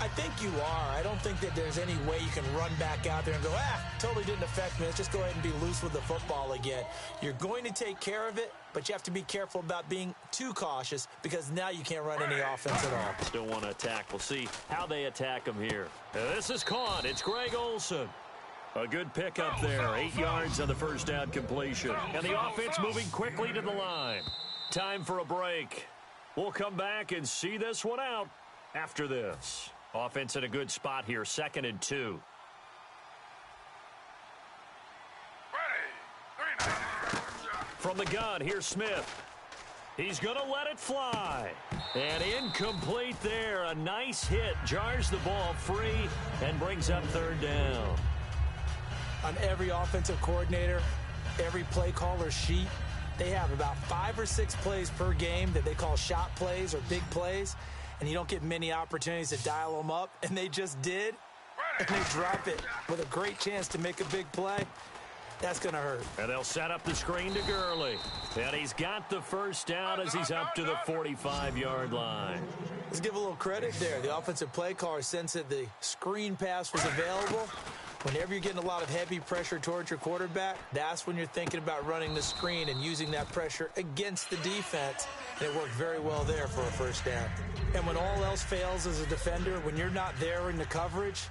I think you are. I don't think that there's any way you can run back out there and go, totally didn't affect me. Let's just go ahead and be loose with the football again. You're going to take care of it, but you have to be careful about being too cautious because now you can't run any offense at all. Still want to attack. We'll see how they attack them here. This is caught. It's Greg Olsen. A good pickup there. 8 yards on the first down completion. And the offense moving quickly to the line. Time for a break. We'll come back and see this one out after this. Offense in a good spot here, 2nd and 2. From the gun, here's Smith. He's going to let it fly. And incomplete there. A nice hit. Jars the ball free and brings up third down. On every offensive coordinator, every play caller sheet, they have about 5 or 6 plays per game that they call shot plays or big plays. And you don't get many opportunities to dial them up, and they just did, and they drop it with a great chance to make a big play. That's going to hurt. And they'll set up the screen to Gurley. And he's got the first down as he's up to the 45-yard line. Let's give a little credit there. The offensive play caller sensed that the screen pass was available. Whenever you're getting a lot of heavy pressure towards your quarterback, that's when you're thinking about running the screen and using that pressure against the defense. And it worked very well there for a first down. And when all else fails as a defender, when you're not there in the coverage,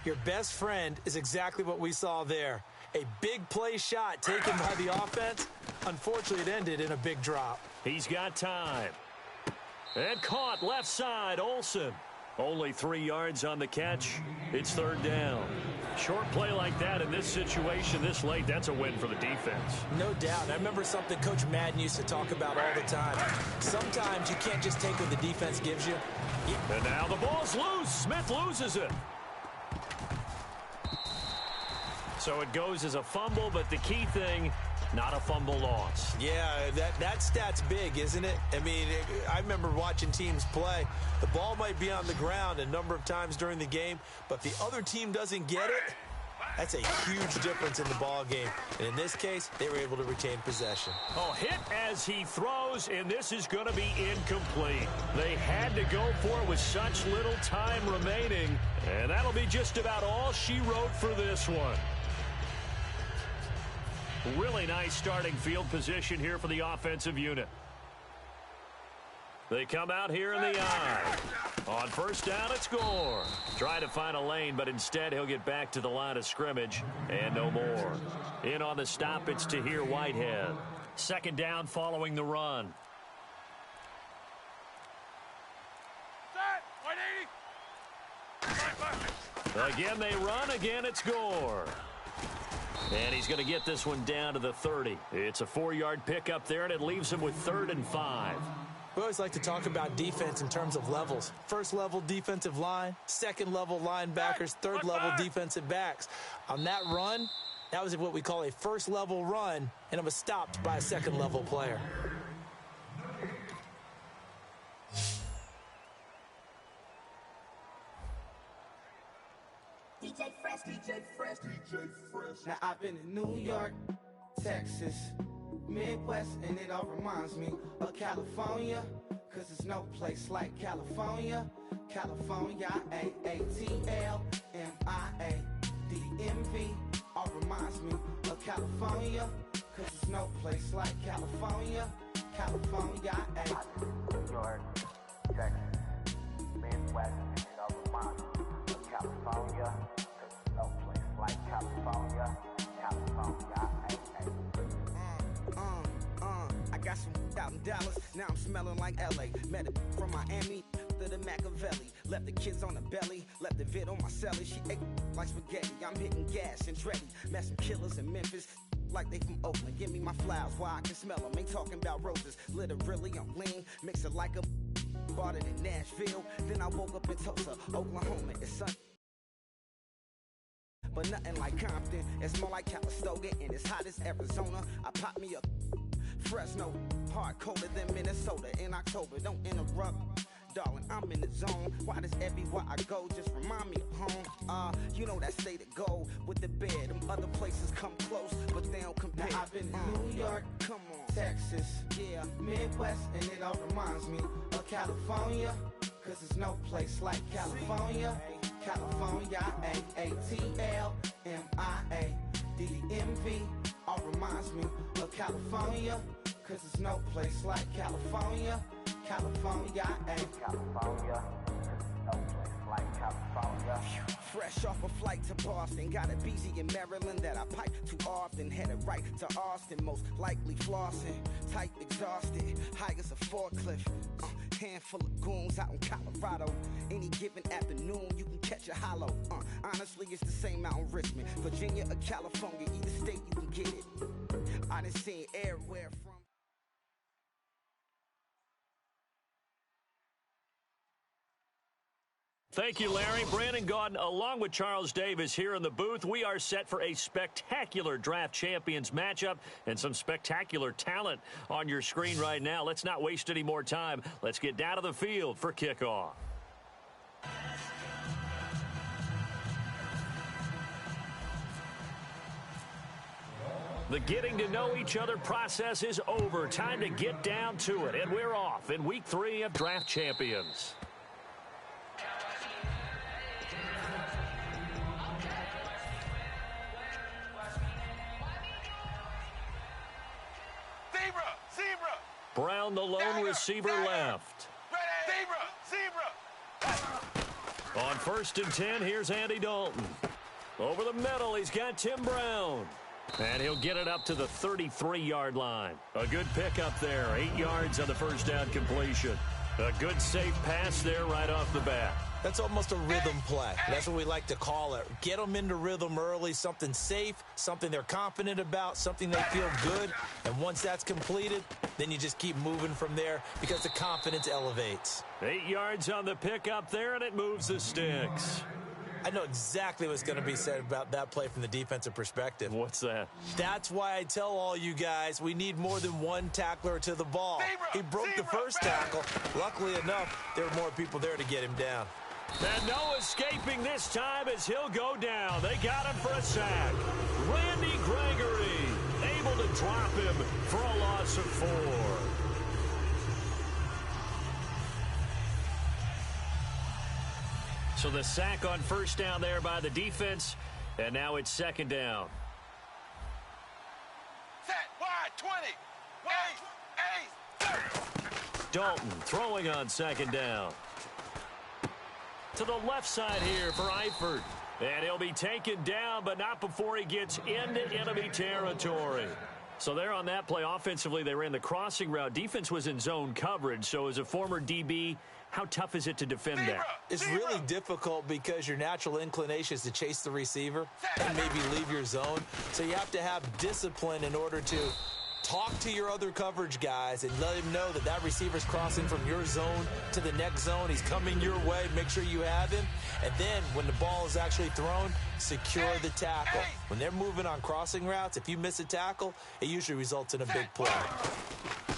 your best friend is exactly what we saw there. A big play shot taken by the offense. Unfortunately, it ended in a big drop. He's got time. And caught left side, Olsen. Only 3 yards on the catch. It's third down. Short play like that in this situation this late, that's a win for the defense. No doubt. I remember something Coach Madden used to talk about all the time. Sometimes you can't just take what the defense gives you. And now the ball's loose. Smith loses it. So it goes as a fumble, but the key thing, not a fumble loss. Yeah, that stat's big, isn't it? I mean, I remember watching teams play. The ball might be on the ground a number of times during the game, but if the other team doesn't get it, that's a huge difference in the ball game. And in this case, they were able to retain possession. Oh, hit as he throws, and this is going to be incomplete. They had to go for it with such little time remaining, and that'll be just about all she wrote for this one. Really nice starting field position here for the offensive unit. They come out here in the eye. On first down, it's Gore. Try to find a lane, but instead he'll get back to the line of scrimmage and no more. In on the stop, it's Tahir Whitehead. Second down following the run. Set, 180. Again they run, again it's Gore. And he's going to get this one down to the 30. It's a 4-yard pickup there, and it leaves him with 3rd and 5. We always like to talk about defense in terms of levels. First level defensive line, second level linebackers, third level defensive backs. On that run, that was what we call a first level run, and it was stopped by a second level player. DJ Fresh, DJ Fresh, DJ Fresh. Now I've been in New York, Texas, Midwest, and it all reminds me of California, cause there's no place like California. California, A-A-T-L-M-I-A-D-M-V, all reminds me of California, cause there's no place like California. California, New York, Texas, Midwest, and it all reminds me of California, cause there's no place like California. California, I got some out in Dallas, now I'm smelling like LA. Met it from Miami to the Machiavelli. Left the kids on the belly, left the vid on my celly. She ate like spaghetti, I'm hitting gas and Dreddy. Met some killers in Memphis, like they from Oakland. Give me my flowers while I can smell them. Ain't talking about roses, literally I'm lean. Mix it like a bought it in Nashville. Then I woke up in Tulsa, Oklahoma. It's sun, but nothing like Compton. It's more like Calistoga and it's hot as Arizona. I pop me up Fresno, hard colder than Minnesota in October. Don't interrupt, darling, I'm in the zone. Why does everywhere I go just remind me of home? You know that state of gold with the bed. Them other places come close, but they don't compare. Now I've been in New York, come on, Texas, yeah, Midwest, and it all reminds me of California, cause there's no place like California. California, A-A-T-L-M-I-A-D-M-V, all reminds me of California, cause there's no place like California. California, California, no place like California. Fresh off a flight to Boston, got a BZ in Maryland that I pipe too often. Headed right to Austin, most likely flossing. Tight, exhausted, high as a forklift. Handful of goons out in Colorado. Any given afternoon, you can catch a hollow. Honestly, it's the same out in Richmond, Virginia or California. Either state, you can get it. I done seen everywhere from. Thank you, Larry. Brandon Gaudin, along with Charles Davis here in the booth. We are set for a spectacular draft champions matchup and some spectacular talent on your screen right now. Let's not waste any more time. Let's get down to the field for kickoff. The getting to know each other process is over. Time to get down to it. And we're off in week 3 of Draft Champions. Brown, the lone receiver, left. On 1st and 10, here's Andy Dalton. Over the middle, he's got Tim Brown. And he'll get it up to the 33-yard line. A good pickup there. 8 yards on the first down completion. A good safe pass there right off the bat. That's almost a rhythm play. That's what we like to call it. Get them into rhythm early, something safe, something they're confident about, something they feel good. And once that's completed, then you just keep moving from there because the confidence elevates. 8 yards on the pickup there, and it moves the sticks. I know exactly what's going to be said about that play from the defensive perspective. What's that? That's why I tell all you guys we need more than one tackler to the ball. He broke the first tackle. Luckily enough, there were more people there to get him down. And no escaping this time as he'll go down. They got him for a sack. Randy Gregory able to drop him for a loss of 4. So the sack on first down there by the defense, and now it's second down. Set, wide, 20. Wait, Dalton throwing on second down. To the left side here for Eifert. And he'll be taken down, but not before he gets into enemy territory. So there on that play, offensively, they ran the crossing route. Defense was in zone coverage, so as a former DB, how tough is it to defend that? It's really difficult because your natural inclination is to chase the receiver and maybe leave your zone. So you have to have discipline in order to talk to your other coverage guys and let him know that that receiver's crossing from your zone to the next zone. He's coming your way. Make sure you have him. And then when the ball is actually thrown, secure the tackle. When they're moving on crossing routes, if you miss a tackle, it usually results in a big play.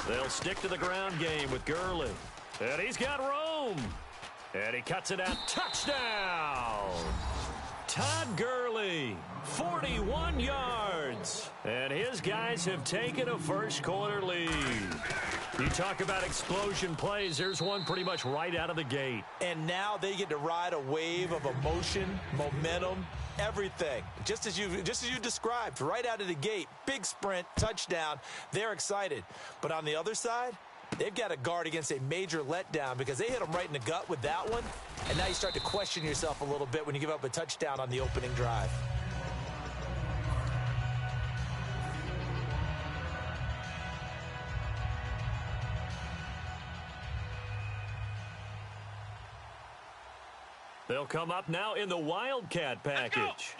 They'll stick to the ground game with Gurley. And he's got room. And he cuts it out. Touchdown! Todd Gurley, 41 yards. And his guys have taken a first-quarter lead. You talk about explosion plays. There's one pretty much right out of the gate. And now they get to ride a wave of emotion, momentum, everything. Just as you described, right out of the gate, big sprint, touchdown. They're excited. But on the other side, they've got to guard against a major letdown because they hit them right in the gut with that one. And now you start to question yourself a little bit when you give up a touchdown on the opening drive. They'll come up now in the Wildcat package.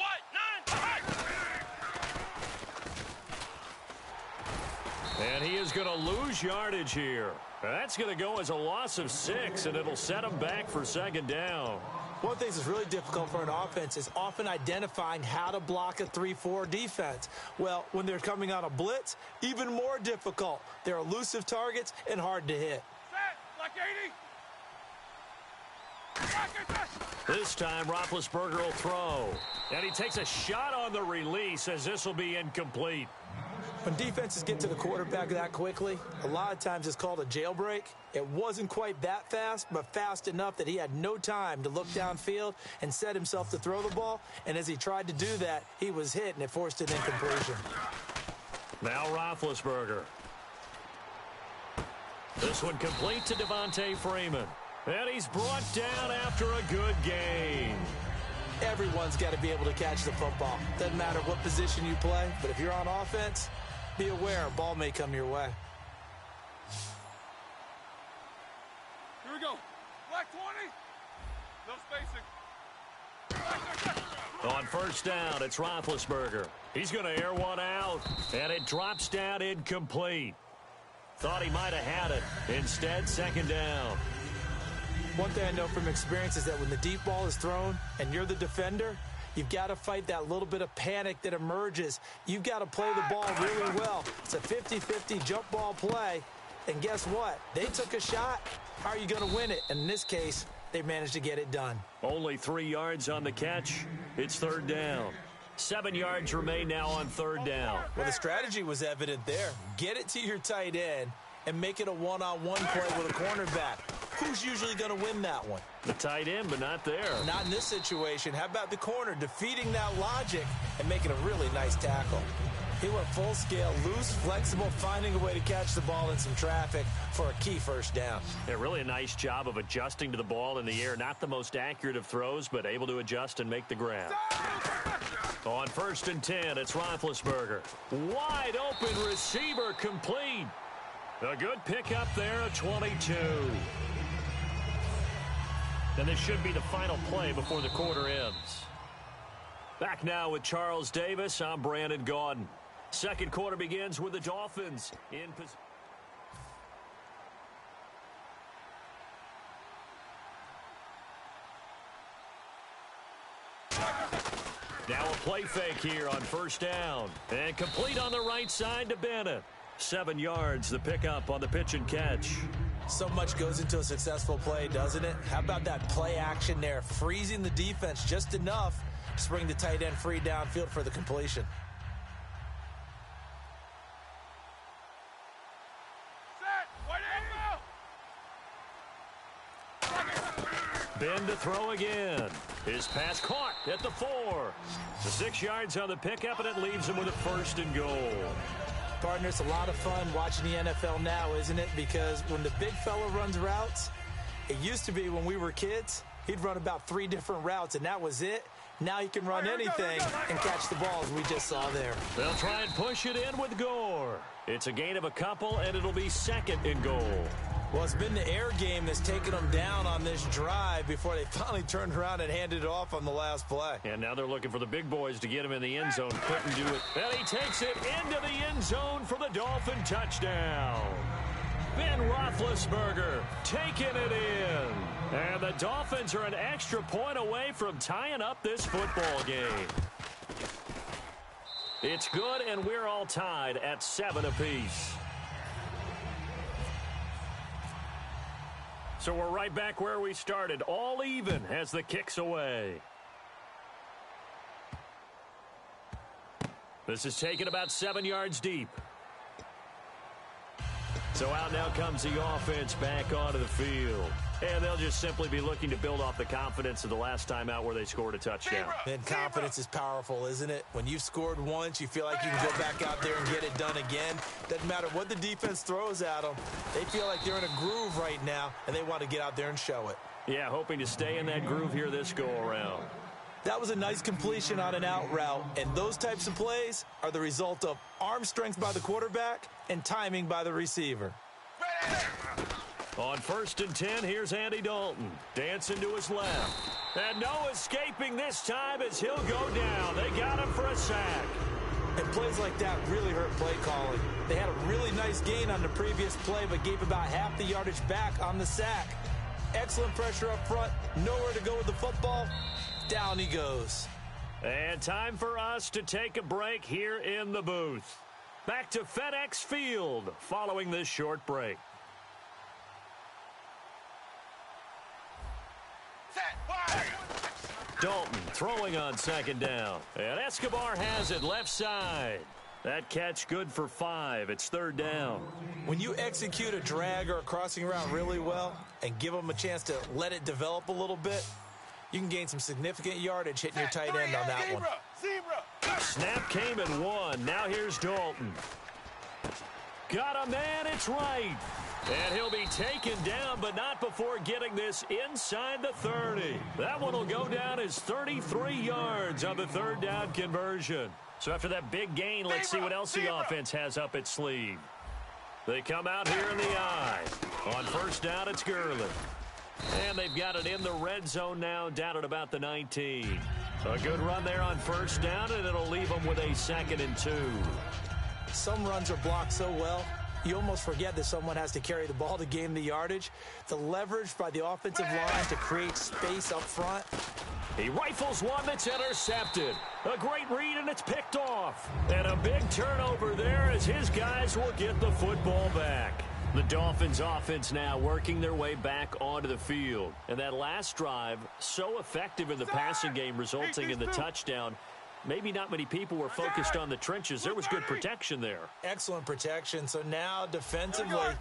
And he is going to lose yardage here. That's going to go as a loss of 6, and it'll set him back for second down. One of the things that's really difficult for an offense is often identifying how to block a 3-4 defense. Well, when they're coming on a blitz, even more difficult. They're elusive targets and hard to hit. set, like 80. This time, Roethlisberger will throw. And he takes a shot on the release as this will be incomplete. When defenses get to the quarterback that quickly, a lot of times it's called a jailbreak. It wasn't quite that fast, but fast enough that he had no time to look downfield and set himself to throw the ball. And as he tried to do that, he was hit, and it forced an incompletion. Now Roethlisberger. This one complete to Devontae Freeman. And he's brought down after a good gain. Everyone's got to be able to catch the football. Doesn't matter what position you play, but if you're on offense, be aware a ball may come your way. Here we go. Black 20. No spacing. On first down, it's Roethlisberger. He's going to air one out, and it drops down incomplete. Thought he might have had it. Instead, second down. One thing I know from experience is that when the deep ball is thrown and you're the defender, you've got to fight that little bit of panic that emerges. You've got to play the ball really well. It's a 50-50 jump ball play. And guess what? They took a shot. How are you going to win it? And in this case, they managed to get it done. Only 3 yards on the catch. It's third down. 7 yards remain now on third down. Well, the strategy was evident there. Get it to your tight end and make it a one-on-one play with a cornerback. Who's usually going to win that one? The tight end, but not there. Not in this situation. How about the corner defeating that logic and making a really nice tackle? He went full scale, loose, flexible, finding a way to catch the ball in some traffic for a key first down. Yeah, really a nice job of adjusting to the ball in the air. Not the most accurate of throws, but able to adjust and make the grab. On 1st and 10, it's Roethlisberger. Wide open receiver complete. A good pickup there at 22. And this should be the final play before the quarter ends. Back now with Charles Davis. I'm Brandon Gaudin. Second quarter begins with the Dolphins in position. Now a play fake here on 1st down. And complete on the right side to Bennett. 7 yards, the pickup on the pitch and catch. So much goes into a successful play, doesn't it? How about that play action there? Freezing the defense just enough to bring the tight end free downfield for the completion. Ben to throw again. His pass caught at the 4. The 6 yards on the pickup, and it leaves him with a 1st and goal. Partner, it's a lot of fun watching the NFL now, isn't it? Because when the big fella runs routes, it used to be when we were kids, he'd run about 3 different routes, and that was it. Now he can run anything and catch the balls we just saw there. They'll try and push it in with Gore. It's a gain of a couple, and it'll be 2nd and goal. Well, it's been the air game that's taken them down on this drive before they finally turned around and handed it off on the last play. And now they're looking for the big boys to get him in the end zone. Couldn't do it. And he takes it into the end zone for the Dolphin touchdown. Ben Roethlisberger taking it in. And the Dolphins are an extra point away from tying up this football game. It's good, and we're all tied at 7 apiece. So we're right back where we started, all even as the kick's away. This is taken about 7 yards deep. So out now comes the offense back onto the field. And they'll just simply be looking to build off the confidence of the last time out where they scored a touchdown. And confidence is powerful, isn't it? When you've scored once, you feel like you can go back out there and get it done again. Doesn't matter what the defense throws at them. They feel like they're in a groove right now, and they want to get out there and show it. Yeah, hoping to stay in that groove here this go-around. That was a nice completion on an out route, and those types of plays are the result of arm strength by the quarterback and timing by the receiver. On 1st and 10, here's Andy Dalton. Dancing to his left. And no escaping this time as he'll go down. They got him for a sack. And plays like that really hurt play calling. They had a really nice gain on the previous play, but gave about half the yardage back on the sack. Excellent pressure up front. Nowhere to go with the football. Down he goes. And time for us to take a break here in the booth. Back to FedEx Field following this short break. Dalton throwing on 2nd down. And Escobar has it left side. That catch good for 5. It's 3rd down. When you execute a drag or a crossing route really well and give them a chance to let it develop a little bit, you can gain some significant yardage hitting your tight end on that one. Snap came and 1. Now here's Dalton. Got a man, it's right. And he'll be taken down, but not before getting this inside the 30. That one will go down as 33 yards on the 3rd down conversion. So after that big gain, let's see what else the offense has up its sleeve. They come out here in the eye. On 1st down, it's Gurley. And they've got it in the red zone now, down at about the 19. A good run there on 1st down, and it'll leave them with a 2nd and 2. Some runs are blocked so well, you almost forget that someone has to carry the ball to gain the yardage. The leverage by the offensive line to create space up front. He rifles one that's intercepted. A great read, and it's picked off. And a big turnover there as his guys will get the football back. The Dolphins offense now working their way back onto the field. And that last drive, so effective in the passing game, resulting in the touchdown. Maybe not many people were focused on the trenches. There was good protection there. Excellent protection. So now defensively,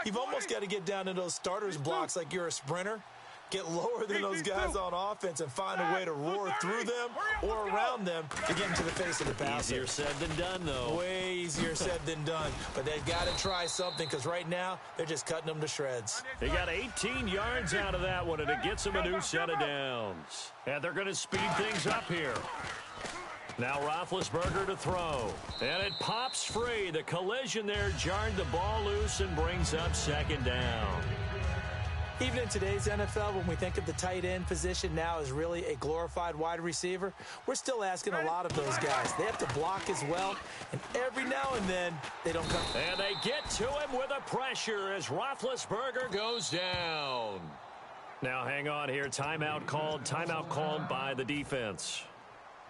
you've almost got to get down to those starters blocks like you're a sprinter. Get lower than those guys on offense and find a way to roar through them or around them to get into the face of the passer. Easier said than done, though. Way easier said than done. But they've got to try something because right now they're just cutting them to shreds. They got 18 yards out of that one, and it gets them a new set of downs. And they're going to speed things up here. Now Roethlisberger to throw. And it pops free. The collision there jarred the ball loose and brings up second down. Even in today's NFL, when we think of the tight end position now as really a glorified wide receiver, we're still asking a lot of those guys. They have to block as well, and every now and then, they don't come. And they get to him with a pressure as Roethlisberger goes down. Now hang on here. Timeout called by the defense.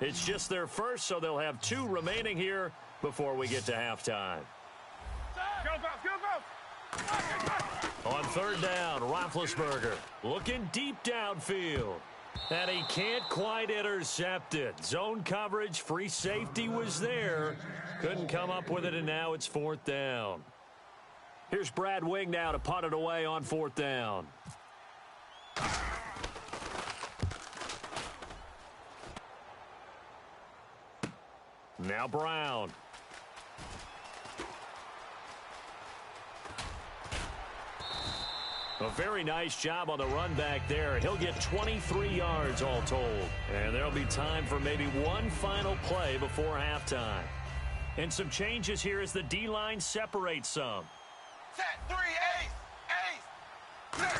It's just their first, so they'll have 2 remaining here before we get to halftime. On third down, Roethlisberger looking deep downfield. And he can't quite intercept it. Zone coverage, free safety was there. Couldn't come up with it, and now it's fourth down. Here's Brad Wing now to punt it away on fourth down. Now Brown. A very nice job on the run back there. He'll get 23 yards all told. And there'll be time for maybe one final play before halftime. And some changes here as the D-line separates some. Set 3, ace.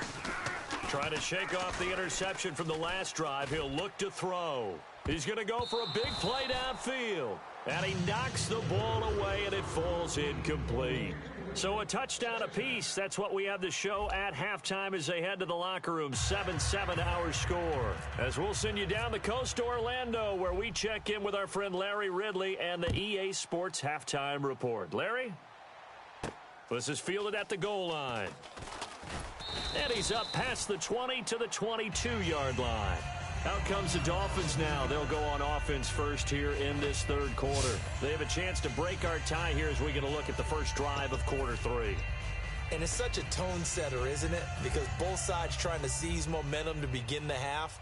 Trying to shake off the interception from the last drive. He'll look to throw. He's going to go for a big play downfield. And he knocks the ball away, and it falls incomplete. So a touchdown apiece. That's what we have to show at halftime as they head to the locker room. 7-7 our score. As we'll send you down the coast to Orlando, where we check in with our friend Larry Ridley and the EA Sports Halftime Report. Larry? This is fielded at the goal line. And he's up past the 20 to the 22-yard line. Out comes the Dolphins now. They'll go on offense first here in this third quarter. They have a chance to break our tie here as we get a look at the first drive of quarter 3. And it's such a tone setter, isn't it? Because both sides trying to seize momentum to begin the half.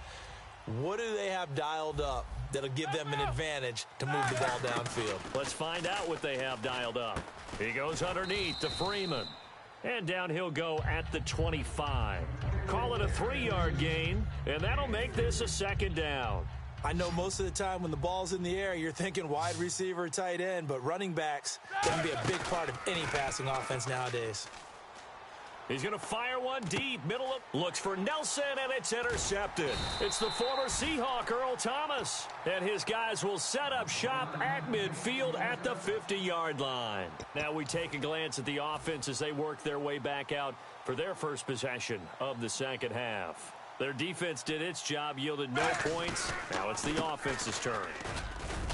What do they have dialed up that'll give them an advantage to move the ball downfield? Let's find out what they have dialed up. He goes underneath to Freeman. And down he'll go at the 25. Call it a 3-yard gain, and that'll make this a second down. I know most of the time when the ball's in the air, you're thinking wide receiver, tight end, but running backs can be a big part of any passing offense nowadays. He's going to fire one deep. Middle of, looks for Nelson, and it's intercepted. It's the former Seahawk, Earl Thomas. And his guys will set up shop at midfield at the 50-yard line. Now we take a glance at the offense as they work their way back out for their first possession of the second half. Their defense did its job, yielded no points. Now it's the offense's turn.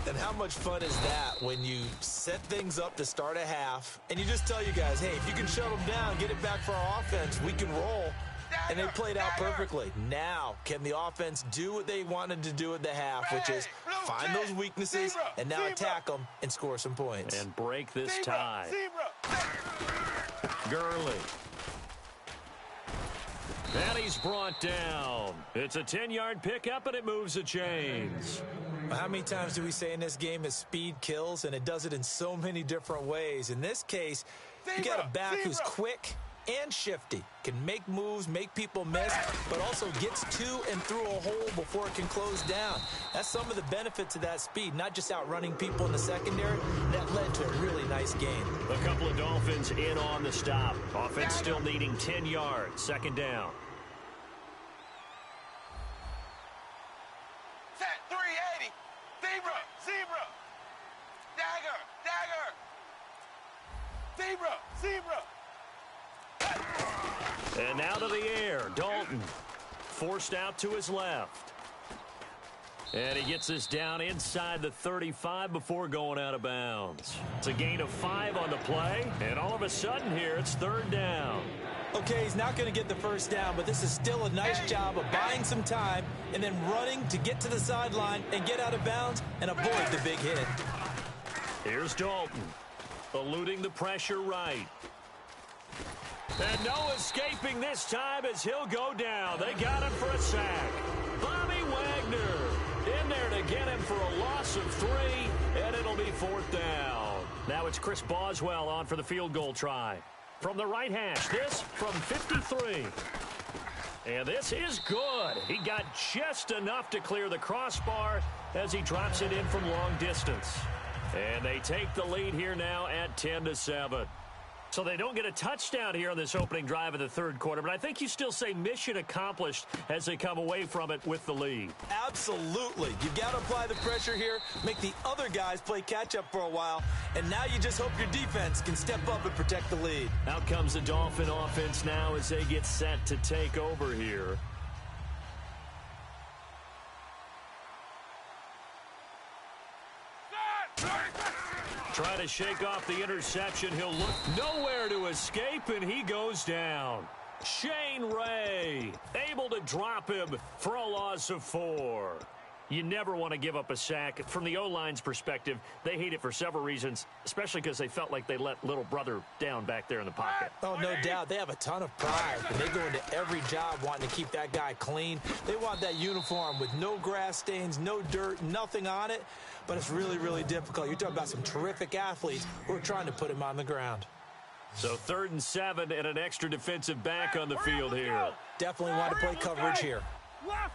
And how much fun is that when you set things up to start a half and you just tell you guys, hey, if you can shut them down, get it back for our offense, we can roll. And they played out perfectly. Now, can the offense do what they wanted to do at the half, which is find those weaknesses and now attack them and score some points. And break this tie. Gurley. And he's brought down. It's a 10-yard pickup, and it moves the chains. How many times do we say in this game that speed kills, and it does it in so many different ways? In this case, you got a back who's quick and shifty, can make moves, make people miss, but also gets to and through a hole before it can close down. That's some of the benefits of that speed, not just outrunning people in the secondary. That led to a really nice game. A couple of Dolphins in on the stop. Offense still needing 10 yards. Second down. Set 380. Zebra. Dagger. Zebra. And now to the air. Dalton forced out to his left. And he gets this down inside the 35 before going out of bounds. It's a gain of 5 on the play. And all of a sudden here, it's third down. Okay, he's not going to get the first down, but this is still a nice job of buying some time and then running to get to the sideline and get out of bounds and avoid the big hit. Here's Dalton, eluding the pressure right. And no escaping this time as he'll go down. They got him for a sack. Bobby Wagner in there to get him for a loss of 3, and it'll be fourth down. Now it's Chris Boswell on for the field goal try. From the right hash, this from 53. And this is good. He got just enough to clear the crossbar as he drops it in from long distance. And they take the lead here now at 10-7. So they don't get a touchdown here on this opening drive of the third quarter, but I think you still say mission accomplished as they come away from it with the lead. Absolutely. You got to apply the pressure here, make the other guys play catch-up for a while, and now you just hope your defense can step up and protect the lead. Out comes the Dolphin offense now as they get set to take over here. Try to shake off the interception. He'll look nowhere to escape, and he goes down. Shane Ray able to drop him for a loss of 4. You never want to give up a sack. From the O-line's perspective, they hate it for several reasons, especially because they felt like they let little brother down back there in the pocket. Oh, no doubt. They have a ton of pride, and they go into every job wanting to keep that guy clean. They want that uniform with no grass stains, no dirt, nothing on it, but it's really, really difficult. You're talking about some terrific athletes who are trying to put him on the ground. So 3rd and 7 and an extra defensive back on the field here. Definitely want to play coverage here. Left.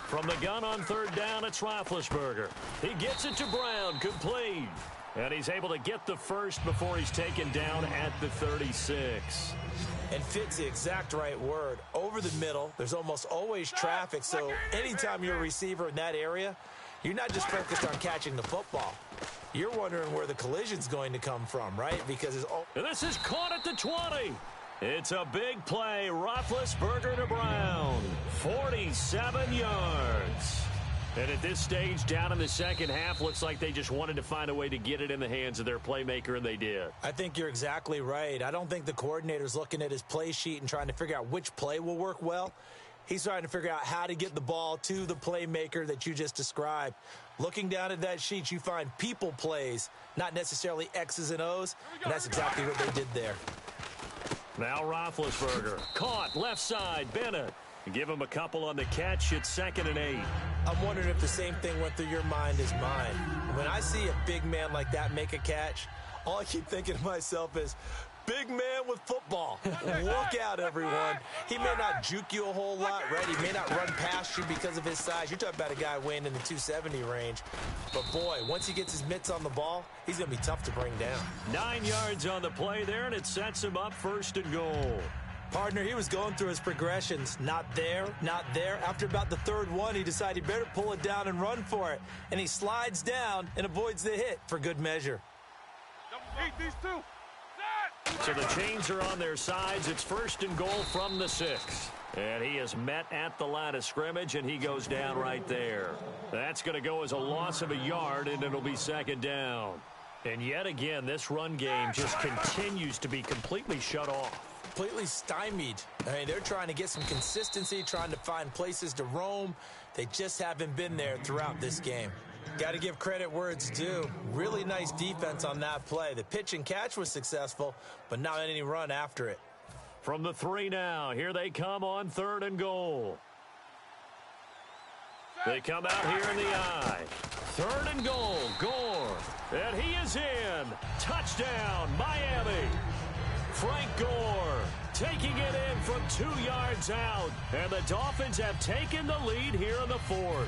From the gun on 3rd down, it's Roethlisberger. He gets it to Brown, complete. And he's able to get the first before he's taken down at the 36. And fit's the exact right word. Over the middle, there's almost always traffic, so anytime you're a receiver in that area, you're not just focused on catching the football. You're wondering where the collision's going to come from, right? Because it's and this is caught at the 20. It's a big play. Roethlisberger to Brown. 47 yards. And at this stage, down in the second half, looks like they just wanted to find a way to get it in the hands of their playmaker, and they did. I think you're exactly right. I don't think the coordinator's looking at his play sheet and trying to figure out which play will work well. He's trying to figure out how to get the ball to the playmaker that you just described. Looking down at that sheet, you find people plays, not necessarily X's and O's, and that's exactly what they did there. Now Roethlisberger, caught, left side, Bennett. Give him a couple on the catch. It's 2nd and 8. I'm wondering if the same thing went through your mind as mine. When I see a big man like that make a catch, all I keep thinking to myself is, big man with football. Look out, everyone. He may not juke you a whole lot, right? He may not run past you because of his size. You're talking about a guy weighing in the 270 range. But, boy, once he gets his mitts on the ball, he's going to be tough to bring down. 9 yards on the play there, and it sets him up 1st and goal. Partner, he was going through his progressions. Not there, not there. After about the 3rd one, he decided he better pull it down and run for it. And he slides down and avoids the hit for good measure. Beat these two. So the chains are on their sides. It's 1st and goal from the 6. And he is met at the line of scrimmage, and he goes down right there. That's going to go as a loss of a yard, and it'll be 2nd down. And yet again, this run game just continues to be completely shut off. Completely stymied. I mean, they're trying to get some consistency, trying to find places to roam. They just haven't been there throughout this game. Got to give credit where it's due. Really nice defense on that play. The pitch and catch was successful, but not any run after it. From the 3 now, here they come on 3rd and goal. They come out here in the I. 3rd and goal, Gore. And he is in. Touchdown, Miami. Frank Gore taking it in from 2 yards out. And the Dolphins have taken the lead here in the 4th.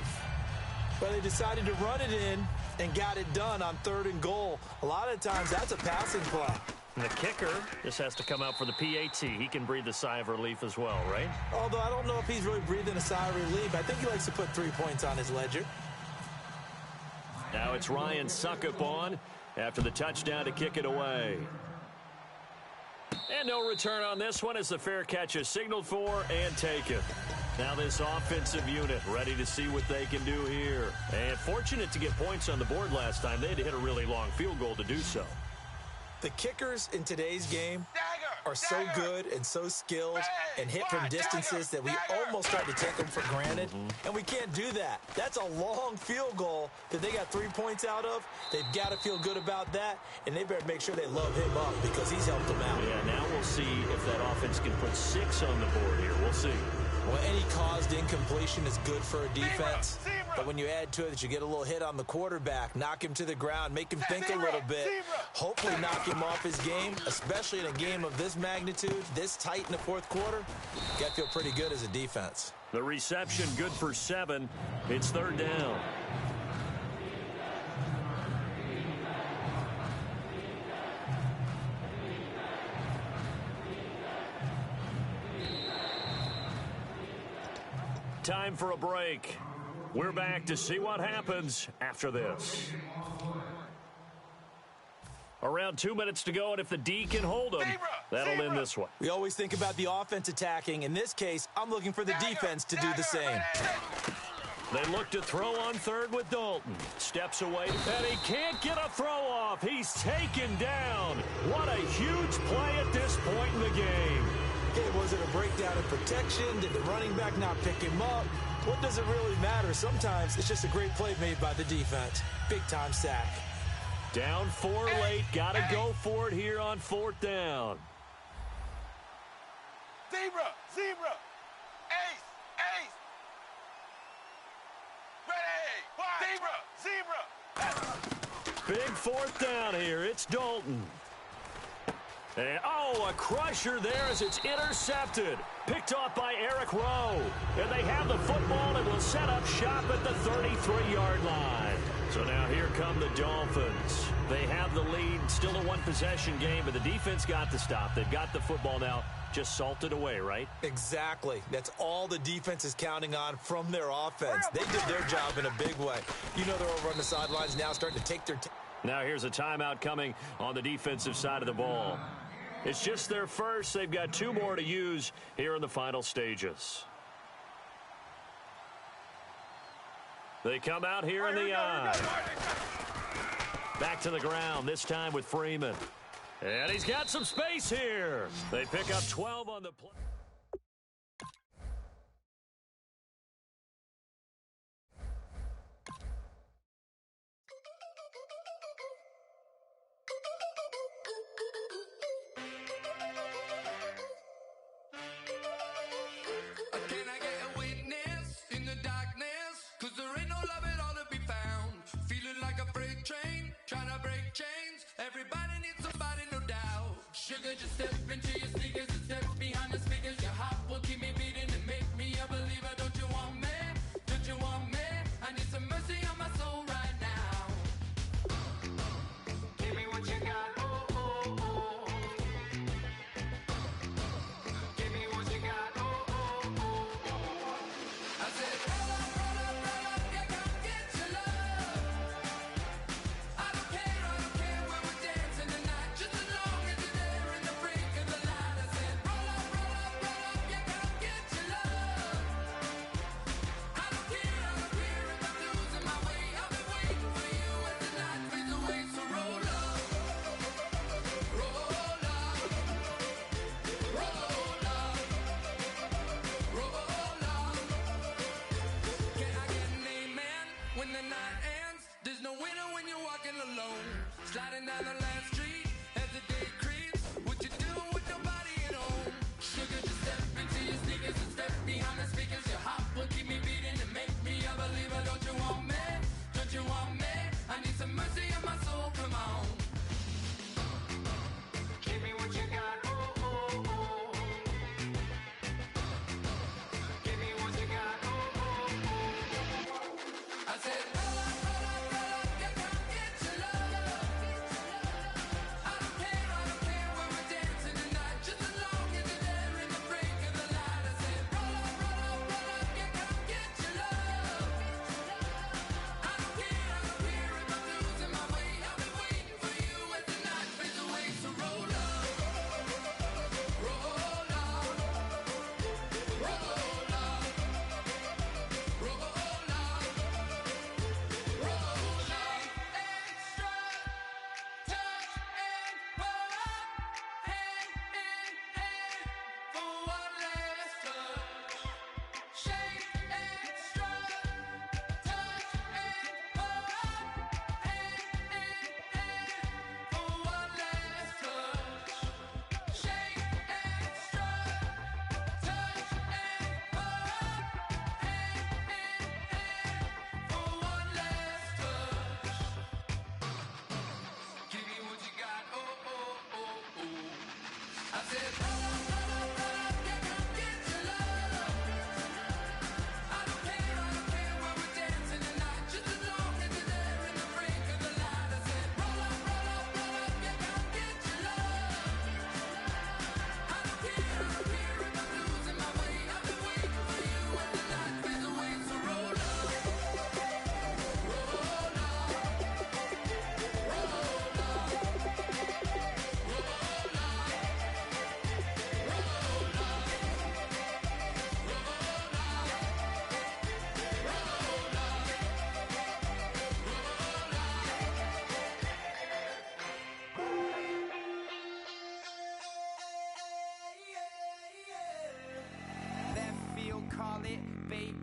But they decided to run it in and got it done on 3rd and goal. A lot of times that's a passing play. And the kicker just has to come out for the PAT. He can breathe a sigh of relief as well, right? Although I don't know if he's really breathing a sigh of relief. I think he likes to put 3 points on his ledger. Now it's Ryan Suckup on after the touchdown to kick it away. And no return on this one as the fair catch is signaled for and taken. Now this offensive unit ready to see what they can do here. And fortunate to get points on the board last time. They had to hit a really long field goal to do so. The kickers in today's game are so good and so skilled and hit from distances that we almost start to take them for granted. And we can't do that. That's a long field goal that they got 3 points out of. They've got to feel good about that, and they better make sure they love him up because he's helped them out. Yeah, now we'll see if that offense can put 6 on the board here. We'll see. Well, any caused incompletion is good for a defense. But when you add to it that you get a little hit on the quarterback, knock him to the ground, make him think a little bit, hopefully knock him off his game, especially in a game of this magnitude, this tight in the fourth quarter, you got to feel pretty good as a defense. The reception good for 7. It's third down. Time for a break. We're back to see what happens after this. Around 2 minutes to go, and if the D can hold them, that'll end this one. We always think about the offense attacking. In this case, I'm looking for the defense to do the same. They look to throw on third with Dalton. Steps away, and he can't get a throw off. He's taken down. What a huge play at this point in the game. Okay, was it a breakdown in protection? Did the running back not pick him up? What does it really matter? Sometimes it's just a great play made by the defense. Big-time sack. Down 4 late. Got to go for it here on 4th down. Zebra! Zebra! Ace! Ace! Ready! Zebra! Zebra! Big 4th down here. It's Dalton. And, a crusher there as it's intercepted. Picked off by Eric Rowe. And they have the football and will set up shop at the 33-yard line. So now here come the Dolphins. They have the lead. Still a one-possession game, but the defense got to stop. They've got the football now. Just salted away, right? Exactly. That's all the defense is counting on from their offense. They did their job in a big way. You know they're over on the sidelines now starting to take their... Now here's a timeout coming on the defensive side of the ball. It's just their first. They've got 2 more to use here in the final stages. They come out here in the eye. Back to the ground, this time with Freeman. And he's got some space here. They pick up 12 on the play. Sugar, just step into your sneakers and step behind the speakers. Your heart will keep me beating and make me a believer. Don't you want me? Don't you want me? I need some mercy on my soul right now. Give me what you got. Oh, oh, oh. Give me what you got. Oh, oh, oh. I said, roll up, yeah, come get your love. I don't care where we're dancing tonight. Just as long as you're there. Sliding down the last street as the day creeps. What you doing with nobody at home? Sugar, just step into your sneakers and step behind the speakers. Your heart will keep me beating and make me a believer. Don't you want me? Don't you want me? I need some mercy on my soul. Come on. Give me what you got. Oh, oh, oh. Give me what you got. Oh, oh, oh. I said, roll up, yeah, come get your love.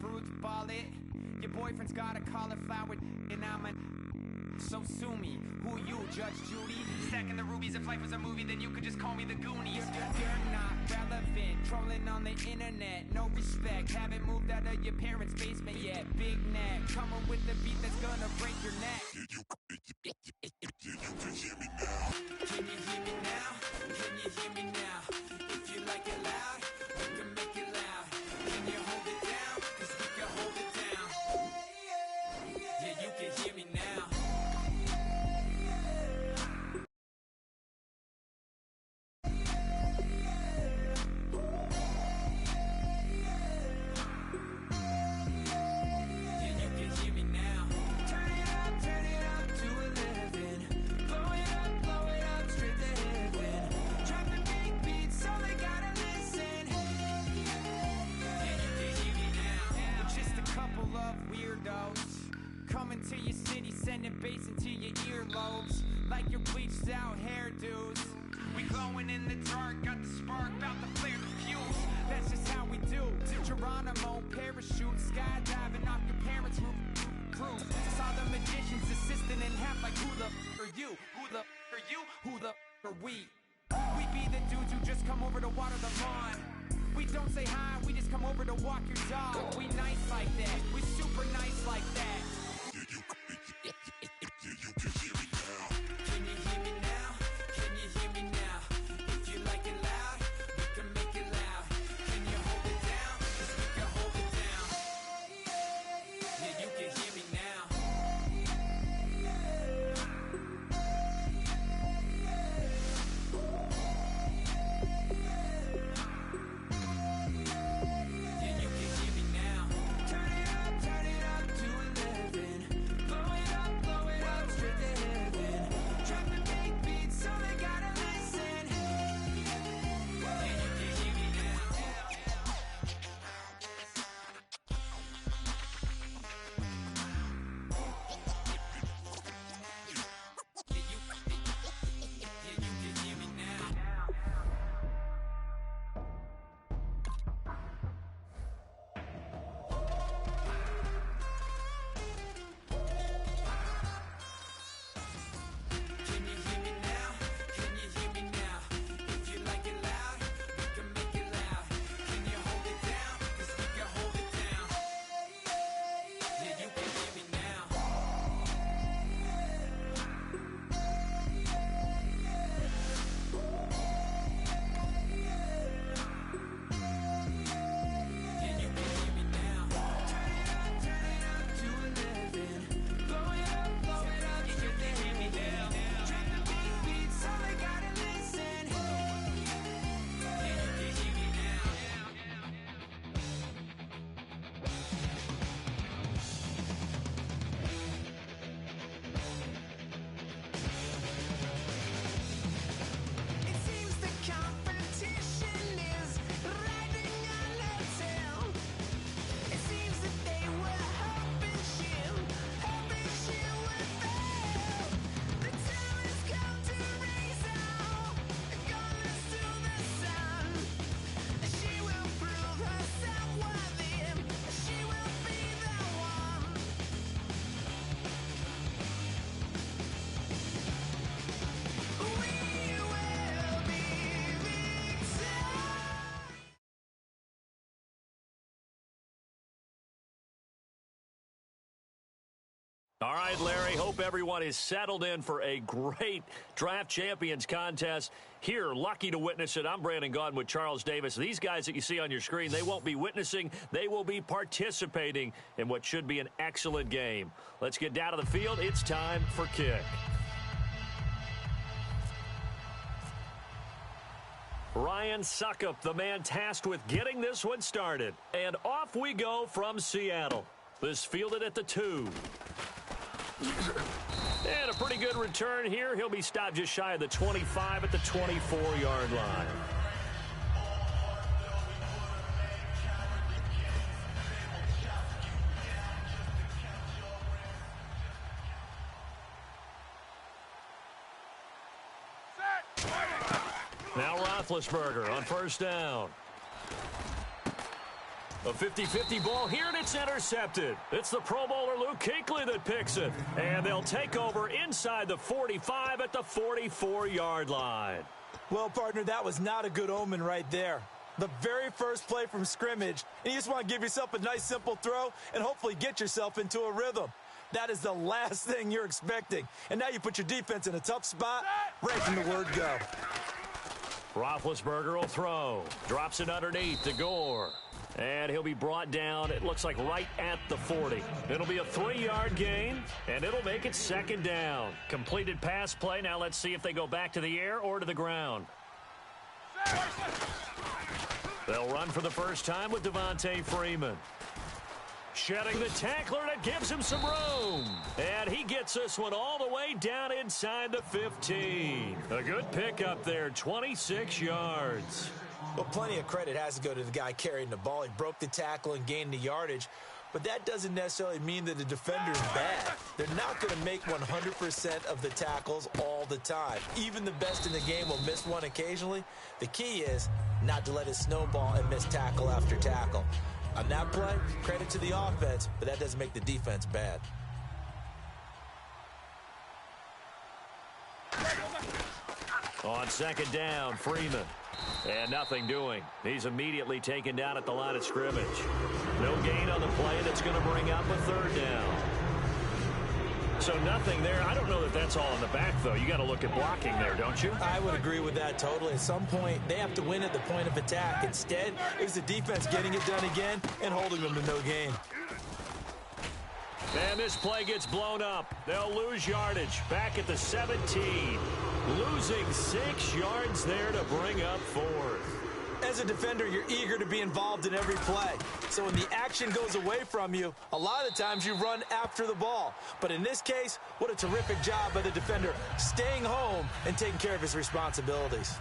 fruits, ball it. Your boyfriend's got a cauliflower, and I'm a... So sue me, who you, Judge Judy? Stacking the rubies, if life was a movie, then you could just call me the Goonies. You're not relevant, trolling on the internet, no respect. Haven't moved out of your parents' basement yet. Big neck, coming with the beat that's gonna break your neck. You can hear me now. Can you hear me now? Can you hear me now? If you like it loud, we can make it loud. Can you hold it down? 'Cause we can hold it down. Yeah, you can hear me now. Coming to your city, sending bass into your earlobes, like your bleached out hairdos. We glowing in the dark, got the spark, about to flare the fuse. That's just how we do. To Geronimo, parachute, skydiving off your parents' roof. Saw the magician's assistant in half, like who the are you? Who the are you? Who the are we? We be the dudes who just come over to water the lawn. We don't say hi, we just come over to walk your dog. We nice like that, we super nice like that. You can hear me now. Can you hear me now? Can you hear me now? If you like it loud, we can make it loud. Can you hold it down? 'Cause we can hold it down. Yeah, you can hear me now. Yeah, you can hear me now. Turn it up to 11. Blow it up straight to heaven. Drop the big beats so they gotta listen. Yeah, you can hear me now. Can you hear me now? Can you hear me now? If you like it loud, we can make it loud. Can you hold it down? 'Cause we can hold it down. Yeah, you can hear me now. Yeah, you can hear me now. Turn it up to 11. Blow it up straight to heaven. Drop the big beats so they gotta listen. Yeah, you can hear me now. It seems the competition is riding on the tail. It seems that they were hoping she would fail. The time has come to raise all guns to the sun. She will prove herself worthy. She will be the one. We will be victorious. All right, Larry, hope everyone is settled in for a great Draft Champions contest. Here, lucky to witness it. I'm Brandon Gaudin with Charles Davis. These guys that you see on your screen, they won't be witnessing. They will be participating in what should be an excellent game. Let's get down to the field. It's time for kick. Ryan Suckup, the man tasked with getting this one started. And off we go from Seattle. This fielded at the 2. And a pretty good return here. He'll be stopped just shy of the 25 at the 24-yard line. Now Roethlisberger on first down. A 50-50 ball here, and it's intercepted. It's the Pro Bowler Luke Kuechly that picks it. And they'll take over inside the 45 at the 44-yard line. Well, partner, that was not a good omen right there. The very first play from scrimmage, and you just want to give yourself a nice, simple throw and hopefully get yourself into a rhythm. That is the last thing you're expecting. And now you put your defense in a tough spot right from the word go. Roethlisberger will throw. Drops it underneath to Gore. And he'll be brought down, it looks like right at the 40. It'll be a 3-yard gain, and it'll make it second down. Completed pass play. Now let's see if they go back to the air or to the ground. They'll run for the first time with Devontae Freeman. Shedding the tackler, and it gives him some room. And he gets this one all the way down inside the 15. A good pickup there, 26 yards. Well, plenty of credit has to go to the guy carrying the ball. He broke the tackle and gained the yardage. But that doesn't necessarily mean that the defender is bad. They're not going to make 100% of the tackles all the time. Even the best in the game will miss one occasionally. The key is not to let it snowball and miss tackle after tackle. On that play, credit to the offense, but that doesn't make the defense bad. On second down, Freeman. And nothing doing. He's immediately taken down at the line of scrimmage. No gain on the play, and it's going to bring up a third down. So nothing there. I don't know that that's all in the back, though. You got to look at blocking there, don't you? I would agree with that totally. At some point, they have to win at the point of attack. Instead, it was the defense getting it done again and holding them to no gain. And this play gets blown up. They'll lose yardage back at the 17. Losing 6 yards there to bring up fourth. As a defender, you're eager to be involved in every play. So when the action goes away from you, a lot of times you run after the ball. But in this case, what a terrific job by the defender staying home and taking care of his responsibilities.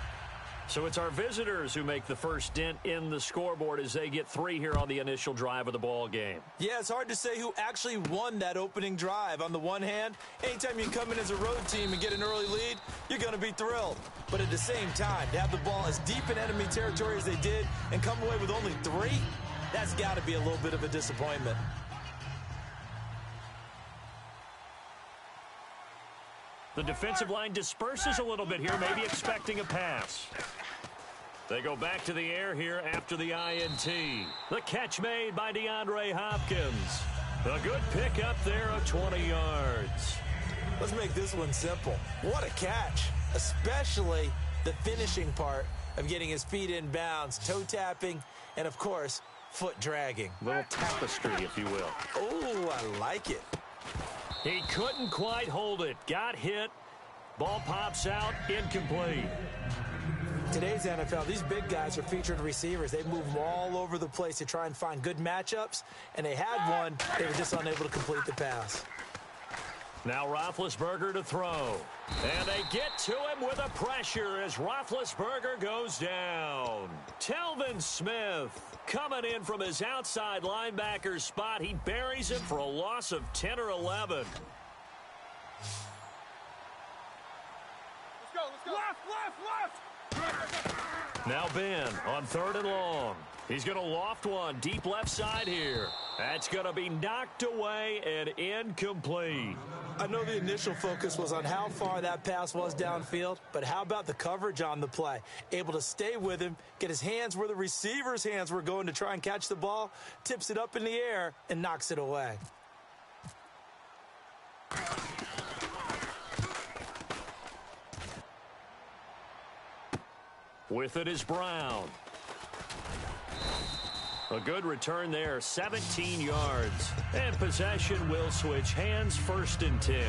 So it's our visitors who make the first dent in the scoreboard as they get 3 here on the initial drive of the ball game. Yeah, it's hard to say who actually won that opening drive. On the one hand, anytime you come in as a road team and get an early lead, you're going to be thrilled. But at the same time, to have the ball as deep in enemy territory as they did and come away with only 3, that's got to be a little bit of a disappointment. The defensive line disperses a little bit here, maybe expecting a pass. They go back to the air here after the INT. The catch made by DeAndre Hopkins. A good pickup there of 20 yards. Let's make this one simple. What a catch, especially the finishing part of getting his feet in bounds, toe tapping, and of course, foot dragging. Little tapestry, if you will. Oh, I like it. He couldn't quite hold it. Got hit. Ball pops out. Incomplete. Today's NFL, these big guys are featured receivers. They move them all over the place to try and find good matchups, and they had one. They were just unable to complete the pass. Now Roethlisberger to throw. And they get to him with a pressure as Roethlisberger goes down. Telvin Smith coming in from his outside linebacker spot. He buries him for a loss of 10 or 11. Let's go. Left. Now Ben on 3rd and long. He's going to loft one deep left side here. That's going to be knocked away and incomplete. I know the initial focus was on how far that pass was downfield, but how about the coverage on the play? Able to stay with him, get his hands where the receiver's hands were going to try and catch the ball, tips it up in the air, and knocks it away. With it is Brown. A good return there, 17 yards. And possession will switch hands, 1st and 10.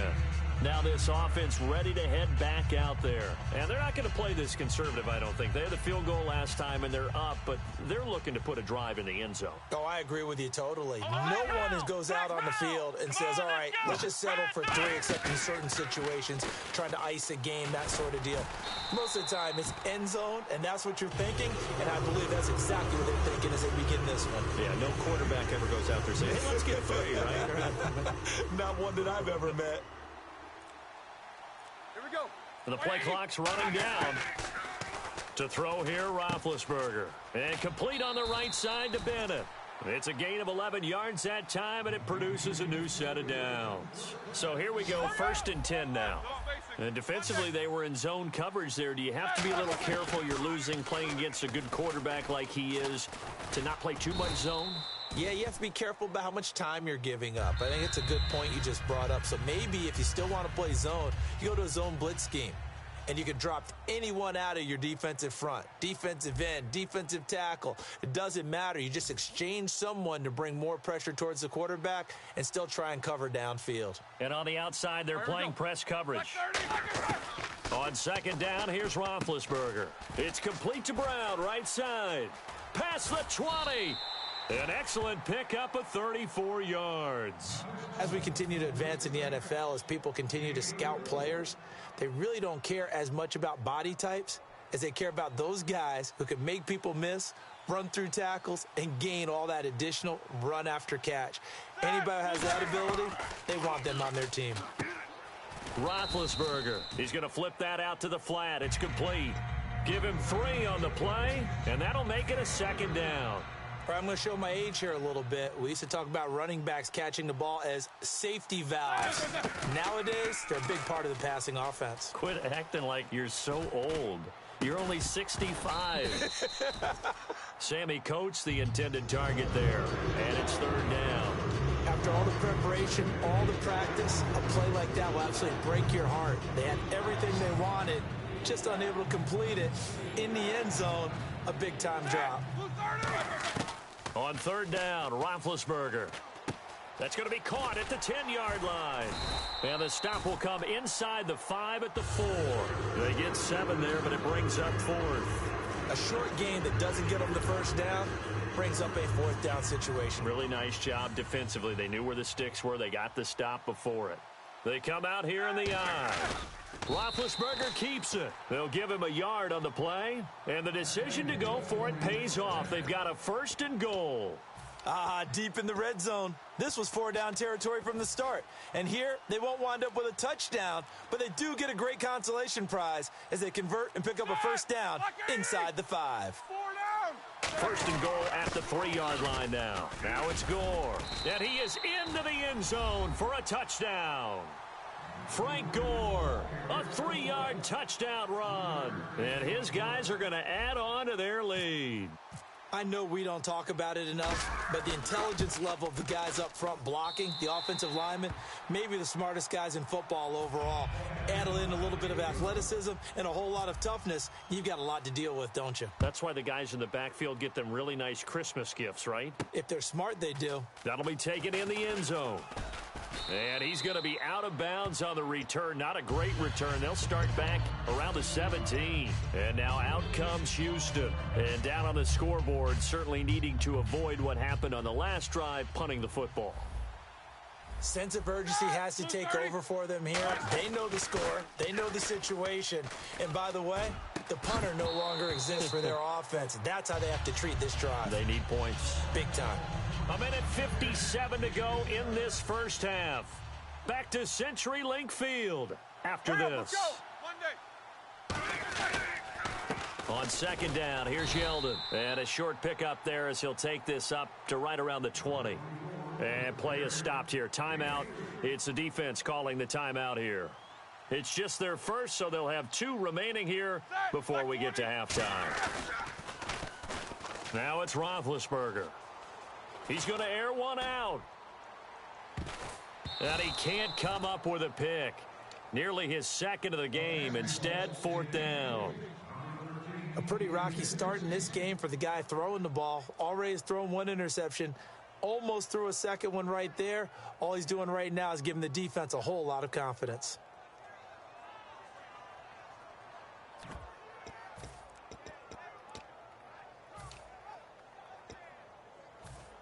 Now this offense ready to head back out there. And they're not going to play this conservative, I don't think. They had the field goal last time, and they're up, but they're looking to put a drive in the end zone. Oh, I agree with you totally. No one goes out on the field and says, all right, let's just settle for 3, except in certain situations, trying to ice a game, that sort of deal. Most of the time, it's end zone, and that's what you're thinking, and I believe that's exactly what they're thinking as they begin this one. Yeah, no quarterback ever goes out there saying, hey, let's get a footy, right? Not one that I've ever met. Go. The play clock's running down. To throw here, Roethlisberger. And complete on the right side to Bennett. It's a gain of 11 yards that time, and it produces a new set of downs. So here we go, 1st and 10 now. And defensively, they were in zone coverage there. Do you have to be a little careful? You're losing, playing against a good quarterback like he is, to not play too much zone? Yeah, you have to be careful about how much time you're giving up. I think it's a good point you just brought up. So maybe if you still want to play zone, you go to a zone blitz scheme. And you can drop anyone out of your defensive front, defensive end, defensive tackle. It doesn't matter. You just exchange someone to bring more pressure towards the quarterback and still try and cover downfield. And on the outside, they're playing press coverage. On 2nd down, here's Roethlisberger. It's complete to Brown, right side. Past the 20. An excellent pickup of 34 yards. As we continue to advance in the NFL, as people continue to scout players, they really don't care as much about body types as they care about those guys who can make people miss, run through tackles, and gain all that additional run after catch. Anybody who has that ability, they want them on their team. Roethlisberger, he's going to flip that out to the flat. It's complete. Give him 3 on the play, and that'll make it a 2nd down. All right, I'm going to show my age here a little bit. We used to talk about running backs catching the ball as safety valves. Nowadays, they're a big part of the passing offense. Quit acting like you're so old. You're only 65. Sammy Coates, the intended target there, and it's 3rd down. After all the preparation, all the practice, a play like that will absolutely break your heart. They had everything they wanted, just unable to complete it. In the end zone, a big-time drop. On 3rd down, Roethlisberger. That's going to be caught at the 10-yard line. And the stop will come inside the 5 at the 4. They get 7 there, but it brings up 4th. A short gain that doesn't get them the 1st down brings up a 4th down situation. Really nice job defensively. They knew where the sticks were. They got the stop before it. They come out here in the eye. Roethlisberger keeps it. They'll give him a yard on the play, and the decision to go for it pays off. They've got a 1st and goal. Deep in the red zone. This was 4-down territory from the start. And here, they won't wind up with a touchdown, but they do get a great consolation prize as they convert and pick up a 1st down inside the 5. 1st and goal at the 3-yard line now. Now it's Gore. And he is into the end zone for a touchdown. Frank Gore, a 3-yard touchdown run. And his guys are going to add on to their lead. I know we don't talk about it enough, but the intelligence level of the guys up front blocking, the offensive linemen, maybe the smartest guys in football overall. Add in a little bit of athleticism and a whole lot of toughness, you've got a lot to deal with, don't you? That's why the guys in the backfield get them really nice Christmas gifts, right? If they're smart, they do. That'll be taken in the end zone. And he's going to be out of bounds on the return. Not a great return. They'll start back around the 17. And now out comes Houston. And down on the scoreboard, certainly needing to avoid what happened on the last drive, punting the football. Sense of urgency has to take over for them here. They know the score. They know the situation. And by the way, the punter no longer exists for their offense. That's how they have to treat this drive. They need points. Big time. A minute 57 to go in this 1st half. Back to CenturyLink Field after this. On 2nd down, here's Yeldon. And a short pickup there as he'll take this up to right around the 20. And play is stopped here. Timeout. It's the defense calling the timeout here. It's just their 1st, so they'll have 2 remaining here before we get to halftime. Now it's Roethlisberger. He's going to air one out. And he can't come up with a pick. Nearly his 2nd of the game. Instead, 4th down. A pretty rocky start in this game for the guy throwing the ball. Already has thrown 1 interception. Almost threw a 2nd one right there. All he's doing right now is giving the defense a whole lot of confidence.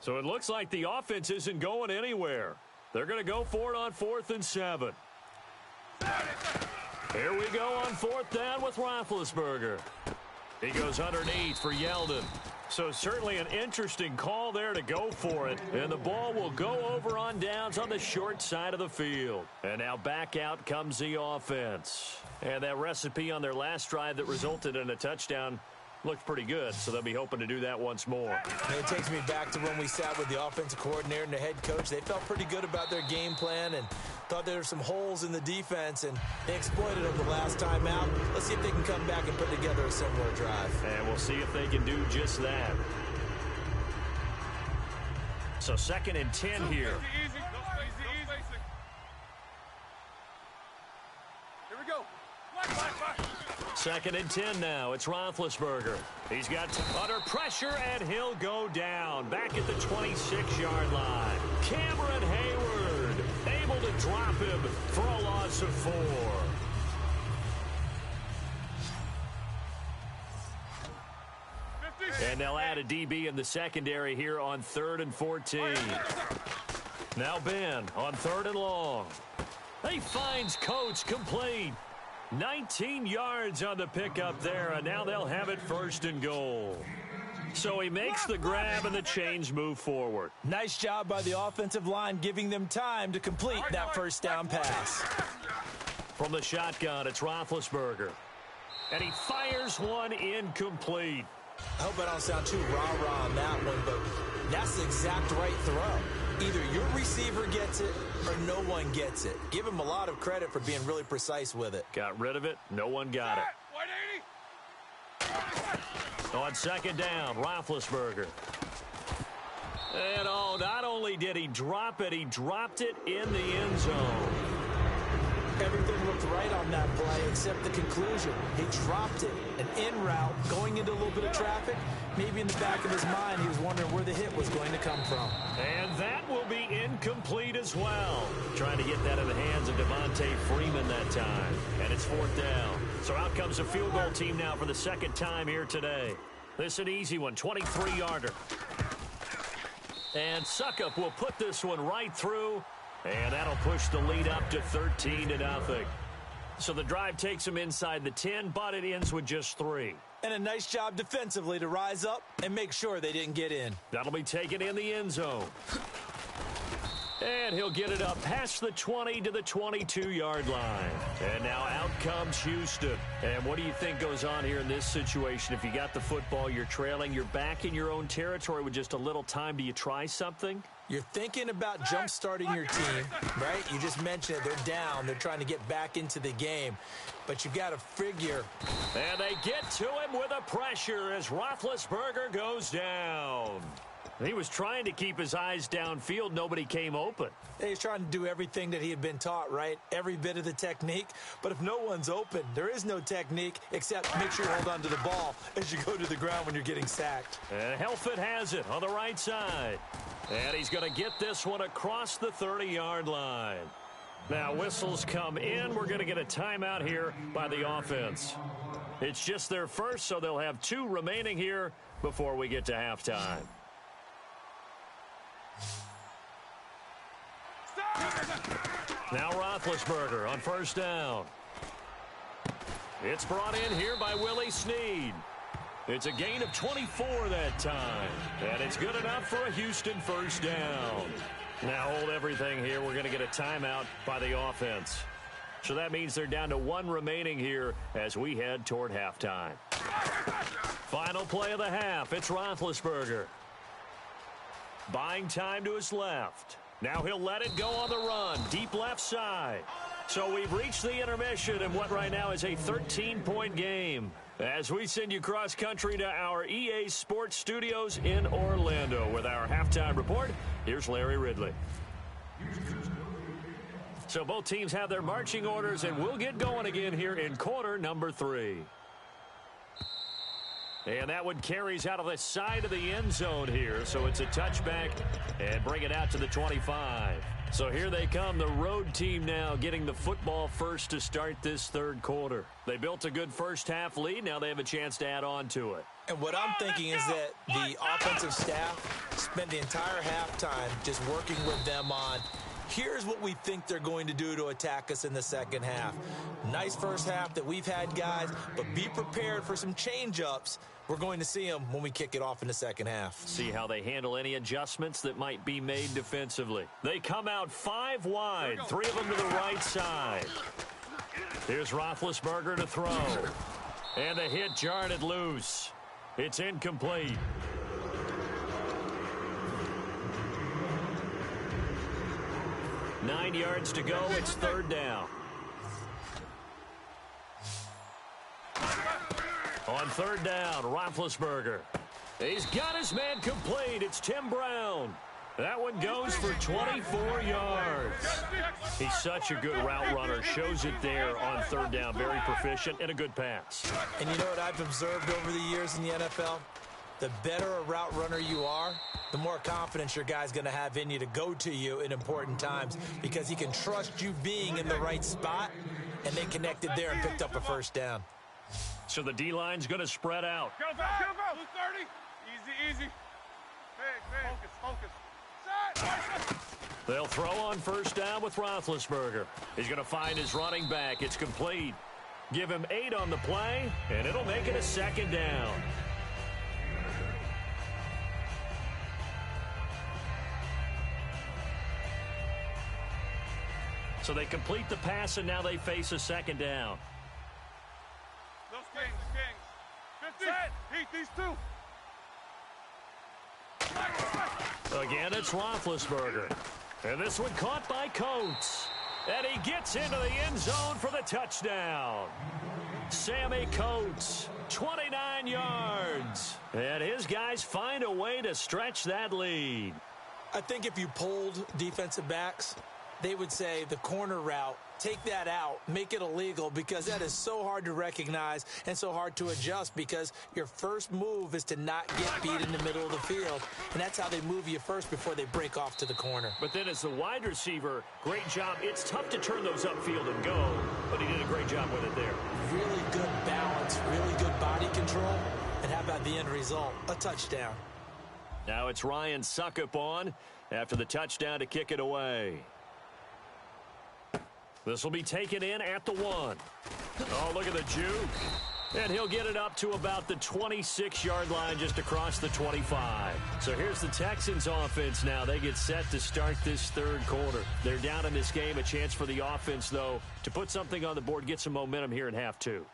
So it looks like the offense isn't going anywhere. They're going to go for it on 4th and 7. Here we go on 4th down with Roethlisberger. He goes underneath for Yeldon. So certainly an interesting call there to go for it. And the ball will go over on downs on the short side of the field. And now back out comes the offense. And that recipe on their last drive that resulted in a touchdown Looks pretty good, so they'll be hoping to do that once more. And it takes me back to when we sat with the offensive coordinator and the head coach. They felt pretty good about their game plan and thought there were some holes in the defense, and they exploited them the last time out. Let's see if they can come back and put together a similar drive. And we'll see if they can do just that. So 2nd and 10 here. Easy. Here we go. Black. 2nd and 10 now. It's Roethlisberger. He's got under pressure, and he'll go down. Back at the 26-yard line. Cameron Hayward able to drop him for a loss of 4. And they'll add a DB in the secondary here on 3rd and 14. Now Ben on 3rd and long. He finds Coates complete. 19 yards on the pickup there, and now they'll have it 1st and goal. So he makes the grab, and the chains move forward. Nice job by the offensive line giving them time to complete that first down pass. From the shotgun, it's Roethlisberger. And he fires one incomplete. I hope I don't sound too rah-rah on that one, but that's the exact right throw. Either your receiver gets it or no one gets it. Give him a lot of credit for being really precise with it. Got rid of it. No one got it. 180. On 2nd down, Roethlisberger. And not only did he drop it, he dropped it in the end zone. Everything looked right on that play except the conclusion. He dropped it. An in route, going into a little bit of traffic. Maybe in the back of his mind, he was wondering where the hit was going to come from. And that will be incomplete as well. Trying to get that in the hands of Devontae Freeman that time. And it's 4th down. So out comes a field goal team now for the 2nd time here today. This is an easy one, 23-yarder. And Suckup will put this one right through. And that'll push the lead up to 13-0. So the drive takes them inside the 10, but it ends with just 3. And a nice job defensively to rise up and make sure they didn't get in. That'll be taken in the end zone. And he'll get it up past the 20 to the 22-yard line. And now out comes Houston. And what do you think goes on here in this situation? If you got the football, you're trailing, you're back in your own territory with just a little time. Do you try something? You're thinking about jump-starting your team, right? You just mentioned it. They're down. They're trying to get back into the game. But you've got to figure. And they get to him with a pressure as Roethlisberger goes down. He was trying to keep his eyes downfield. Nobody came open. He's trying to do everything that he had been taught, right? Every bit of the technique. But if no one's open, there is no technique except make sure you hold on to the ball as you go to the ground when you're getting sacked. And Helfet has it on the right side. And he's going to get this one across the 30-yard line. Now whistles come in. We're going to get a timeout here by the offense. It's just their first, so they'll have 2 remaining here before we get to halftime. Now Roethlisberger on 1st down. It's brought in here by Willie Snead. It's a gain of 24 that time. And it's good enough for a Houston 1st down. Now hold everything here. We're going to get a timeout by the offense. So that means they're down to 1 remaining here as we head toward halftime. Final play of the half. It's Roethlisberger. Buying time to his left. Now he'll let it go on the run. Deep left side. So we've reached the intermission in what right now is a 13-point game. As we send you cross-country to our EA Sports Studios in Orlando with our halftime report, here's Larry Ridley. So both teams have their marching orders, and we'll get going again here in quarter number 3. And that one carries out of the side of the end zone here. So it's a touchback and bring it out to the 25. So here they come, the road team now getting the football first to start this 3rd quarter. They built a good first half lead. Now they have a chance to add on to it. And what I'm thinking is that the offensive staff spent the entire halftime just working with them on here's what we think they're going to do to attack us in the second half. Nice first half that we've had, guys, but be prepared for some change-ups. We're going to see them when we kick it off in the second half. See how they handle any adjustments that might be made defensively. They come out 5 wide, 3 of them to the right side. Here's Roethlisberger to throw. And the hit jarred it loose. It's incomplete. Nine yards to go. It's third down. On third down, Roethlisberger. He's got his man complete. It's Tim Brown. That one goes for 24 yards. He's such a good route runner. Shows it there on third down. Very proficient and a good pass. And you know what I've observed over the years in the NFL? The better a route runner you are, the more confidence your guy's going to have in you to go to you in important times because he can trust you being in the right spot, and they connected there and picked up a first down. So the D-line's going to spread out. Go, 230. Easy. Big. Focus. They'll throw on first down with Roethlisberger. He's going to find his running back. It's complete. Give him 8 on the play, and it'll make it a second down. So they complete the pass, and now they face a second down. Those Kings. 50. Heat these two. Again, it's Roethlisberger. And this one caught by Coates. And he gets into the end zone for the touchdown. Sammy Coates, 29 yards. And his guys find a way to stretch that lead. I think if you polled defensive backs, they would say the corner route, take that out, make it illegal, because that is so hard to recognize and so hard to adjust because your first move is to not get beat in the middle of the field, and that's how they move you first before they break off to the corner. But then as the wide receiver, great job. It's tough to turn those upfield and go, but he did a great job with it there. Really good balance, really good body control, and how about the end result? A touchdown. Now it's Ryan Suckup on after the touchdown to kick it away. This will be taken in at the 1. Oh, look at the juke. And he'll get it up to about the 26-yard line just across the 25. So here's the Texans offense now. They get set to start this third quarter. They're down in this game. A chance for the offense, though, to put something on the board, get some momentum here in half 2.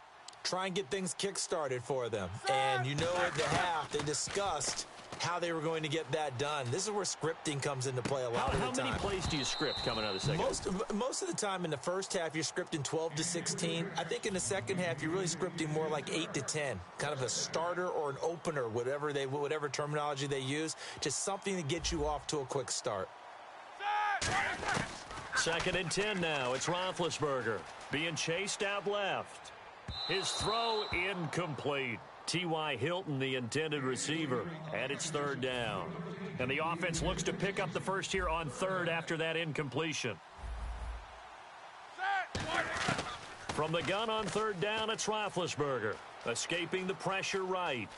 Try and get things kick-started for them. And you know at the half, they discussed how they were going to get that done. This is where scripting comes into play a lot of the time. How many plays do you script coming out of the second? Most of the time in the first half, you're scripting 12 to 16. I think in the second half, you're really scripting more like 8 to 10. Kind of a starter or an opener, whatever terminology they use. Just something to get you off to a quick start. Second and 10 now. It's Roethlisberger being chased out left. His throw incomplete. T.Y. Hilton, the intended receiver, and it's third down. And the offense looks to pick up the first here on third after that incompletion. From the gun on third down, it's Roethlisberger, escaping the pressure right.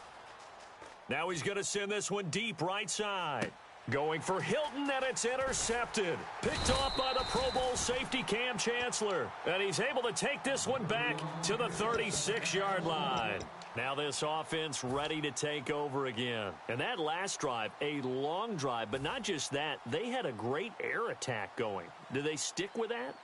Now he's going to send this one deep right side. Going for Hilton, and it's intercepted. Picked off by the Pro Bowl safety Cam Chancellor. And he's able to take this one back to the 36-yard line. Now this offense ready to take over again. And that last drive, a long drive, but not just that. They had a great air attack going. Do they stick with that?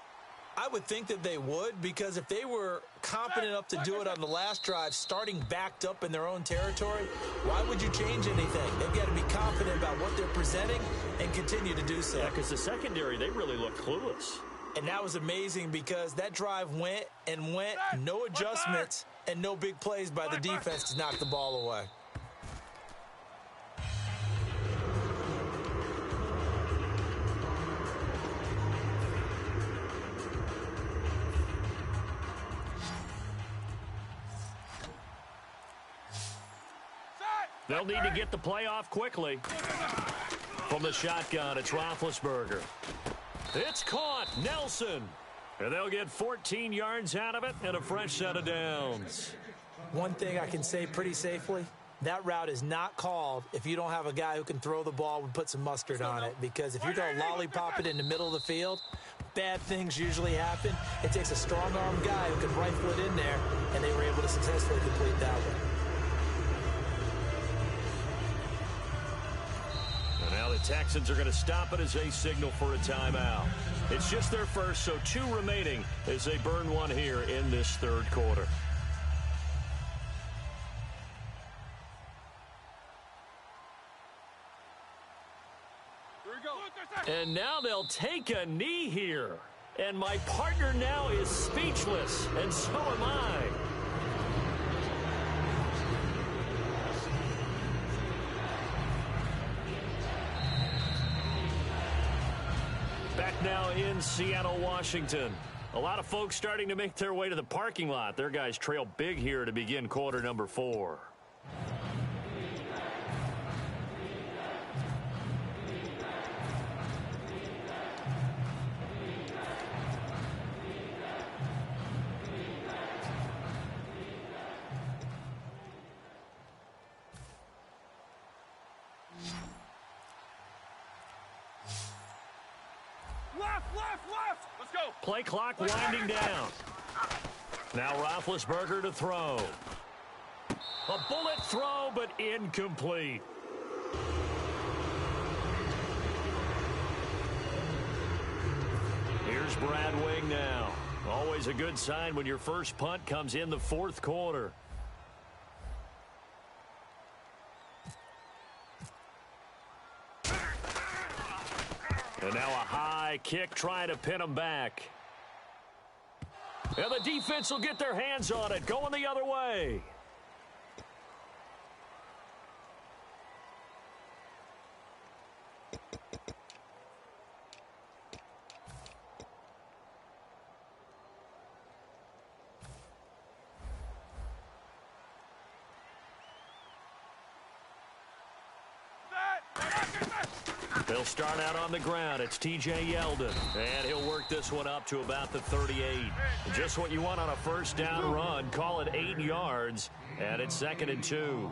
I would think that they would, because if they were confident enough to do it on the last drive, starting backed up in their own territory, why would you change anything? They've got to be confident about what they're presenting and continue to do so. Yeah, because the secondary, they really look clueless. And that was amazing because that drive went, no adjustments, and no big plays by the defense to knock the ball away. They'll need to get the play off quickly. From the shotgun, it's Roethlisberger. It's caught. Nelson. And they'll get 14 yards out of it and a fresh set of downs. One thing I can say pretty safely, that route is not called if you don't have a guy who can throw the ball and put some mustard on it. Because if you're going to lollipop it in the middle of the field, bad things usually happen. It takes a strong-armed guy who can rifle it in there, and they were able to successfully complete that one. And now the Texans are going to stop it as they signal for a timeout. It's just their first, so 2 remaining as they burn one here in this third quarter. And now they'll take a knee here. And my partner now is speechless, and so am I. Back now in Seattle, Washington. A lot of folks starting to make their way to the parking lot. Their guys trail big here to begin quarter number 4. Left! Let's go! Play clock winding down. Now Roethlisberger to throw. A bullet throw, but incomplete. Here's Brad Wing now. Always a good sign when your first punt comes in the fourth quarter. And now a high kick trying to pin him back. And the defense will get their hands on it, going the other way. They'll start out on the ground. It's T.J. Yeldon, and he'll work this one up to about the 38. Just what you want on a first down run. Call it 8 yards, and it's 2nd and 2.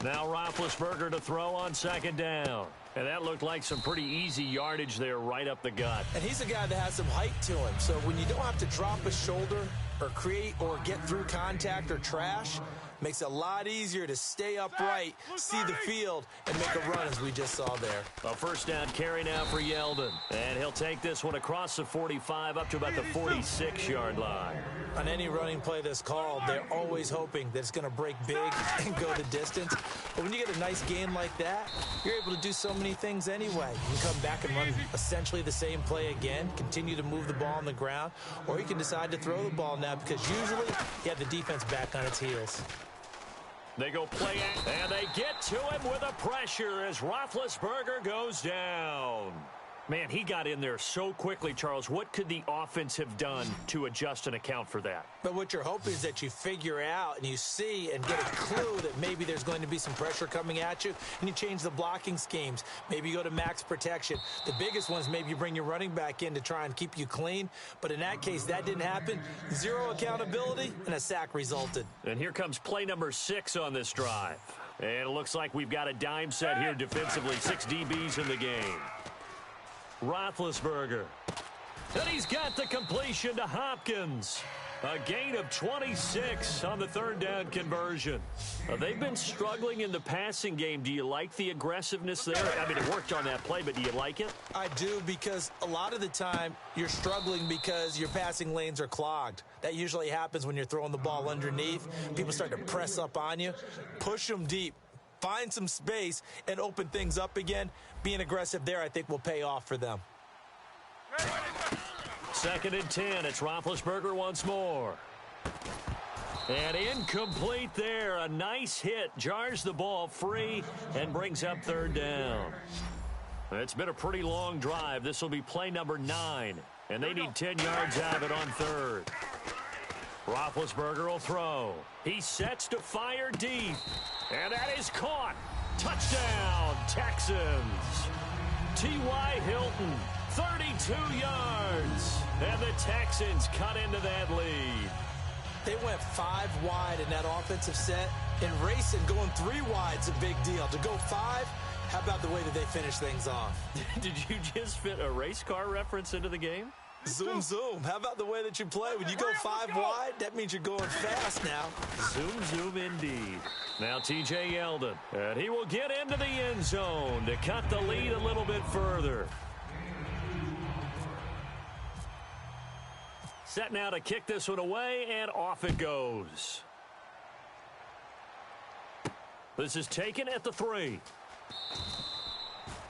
Now Roethlisberger to throw on 2nd down. And that looked like some pretty easy yardage there right up the gut. And he's a guy that has some height to him, so when you don't have to drop a shoulder or create or get through contact or trash, makes it a lot easier to stay upright, see the field, and make a run as we just saw there. A first down carry now for Yeldon. And he'll take this one across the 45 up to about the 46-yard line. On any running play that's called, they're always hoping that it's going to break big and go the distance. But when you get a nice gain like that, you're able to do so many things anyway. You can come back and run essentially the same play again, continue to move the ball on the ground, or you can decide to throw the ball now because usually you have the defense back on its heels. They go play, and they get to him with a pressure as Roethlisberger goes down. Man, he got in there so quickly, Charles. What could the offense have done to adjust and account for that? But what you're hoping is that you figure out and you see and get a clue that maybe there's going to be some pressure coming at you, and you change the blocking schemes. Maybe you go to max protection. The biggest one is maybe you bring your running back in to try and keep you clean. But in that case, that didn't happen. Zero accountability, and a sack resulted. And here comes play number 6 on this drive. And it looks like we've got a dime set here defensively. 6 DBs in the game. Roethlisberger. And he's got the completion to Hopkins. A gain of 26 on the third down conversion. They've been struggling in the passing game. Do you like the aggressiveness there? I mean, it worked on that play, but do you like it? I do, because a lot of the time you're struggling because your passing lanes are clogged. That usually happens when you're throwing the ball underneath. People start to press up on you. Push them deep. Find some space and open things up again. Being aggressive there, I think, will pay off for them. 2nd and 10. It's Roethlisberger once more. And incomplete there. A nice hit. Jars the ball free and brings up third down. It's been a pretty long drive. This will be play number 9. And they need 10 yards out of it on third. Roethlisberger will throw. He sets to fire deep. And that is caught. Touchdown, Texans. T.Y. Hilton, 32 yards. And the Texans cut into that lead. They went 5 wide in that offensive set. And racing, going 3 wide is a big deal. To go 5, how about the way that they finish things off? Did you just fit a race car reference into the game? Zoom, zoom. How about the way that you play? When you go 5 wide, that means you're going fast now. Zoom, zoom indeed. Now T.J. Yeldon, and he will get into the end zone to cut the lead a little bit further. Set now to kick this one away, and off it goes. This is taken at the 3.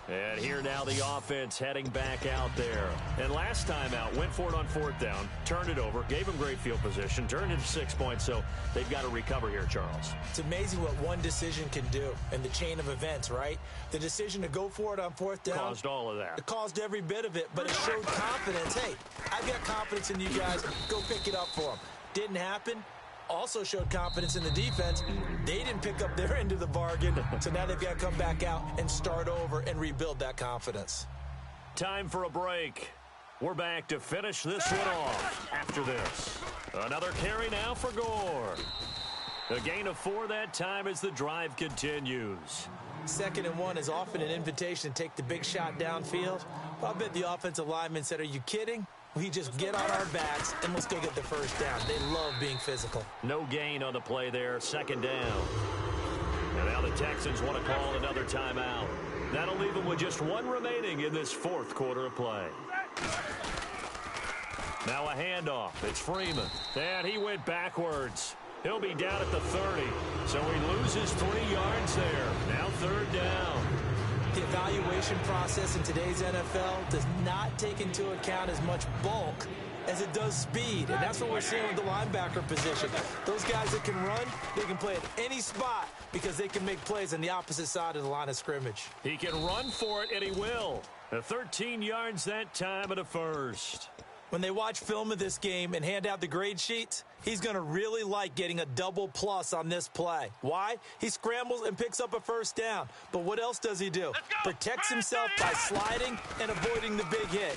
And here now the offense heading back out there. And last time out, went for it on 4th down, turned it over, gave them great field position, turned it to 6 points, so they've got to recover here, Charles. It's amazing what one decision can do in the chain of events, right? The decision to go for it on 4th down. Caused all of that. It caused every bit of it, but it showed confidence. Hey, I've got confidence in you guys. Go pick it up for them. Didn't happen. Also showed confidence in the defense. They didn't pick up their end of the bargain, so now they've got to come back out and start over and rebuild that confidence. Time for a break. We're back to finish this one off after this. Another carry now for Gore. A gain of 4 that time as the drive continues. 2nd and 1 is often an invitation to take the big shot downfield. I bet the offensive lineman said, are you kidding? We just get on our backs and let's go get the first down. They love being physical. No gain on the play there, 2nd down. And now the Texans want to call another timeout. That'll leave them with just 1 remaining in this 4th quarter of play. Now a handoff. It's Freeman. And he went backwards. He'll be down at the 30. So he loses 3 yards there. Now 3rd down. The evaluation process in today's NFL does not take into account as much bulk as it does speed. And that's what we're seeing with the linebacker position. Those guys that can run, they can play at any spot because they can make plays on the opposite side of the line of scrimmage. He can run for it, and he will. 13 yards that time at a 1st. When they watch film of this game and hand out the grade sheets, he's going to really like getting a double plus on this play. Why? He scrambles and picks up a 1st down. But what else does he do? Protects himself by sliding and avoiding the big hit.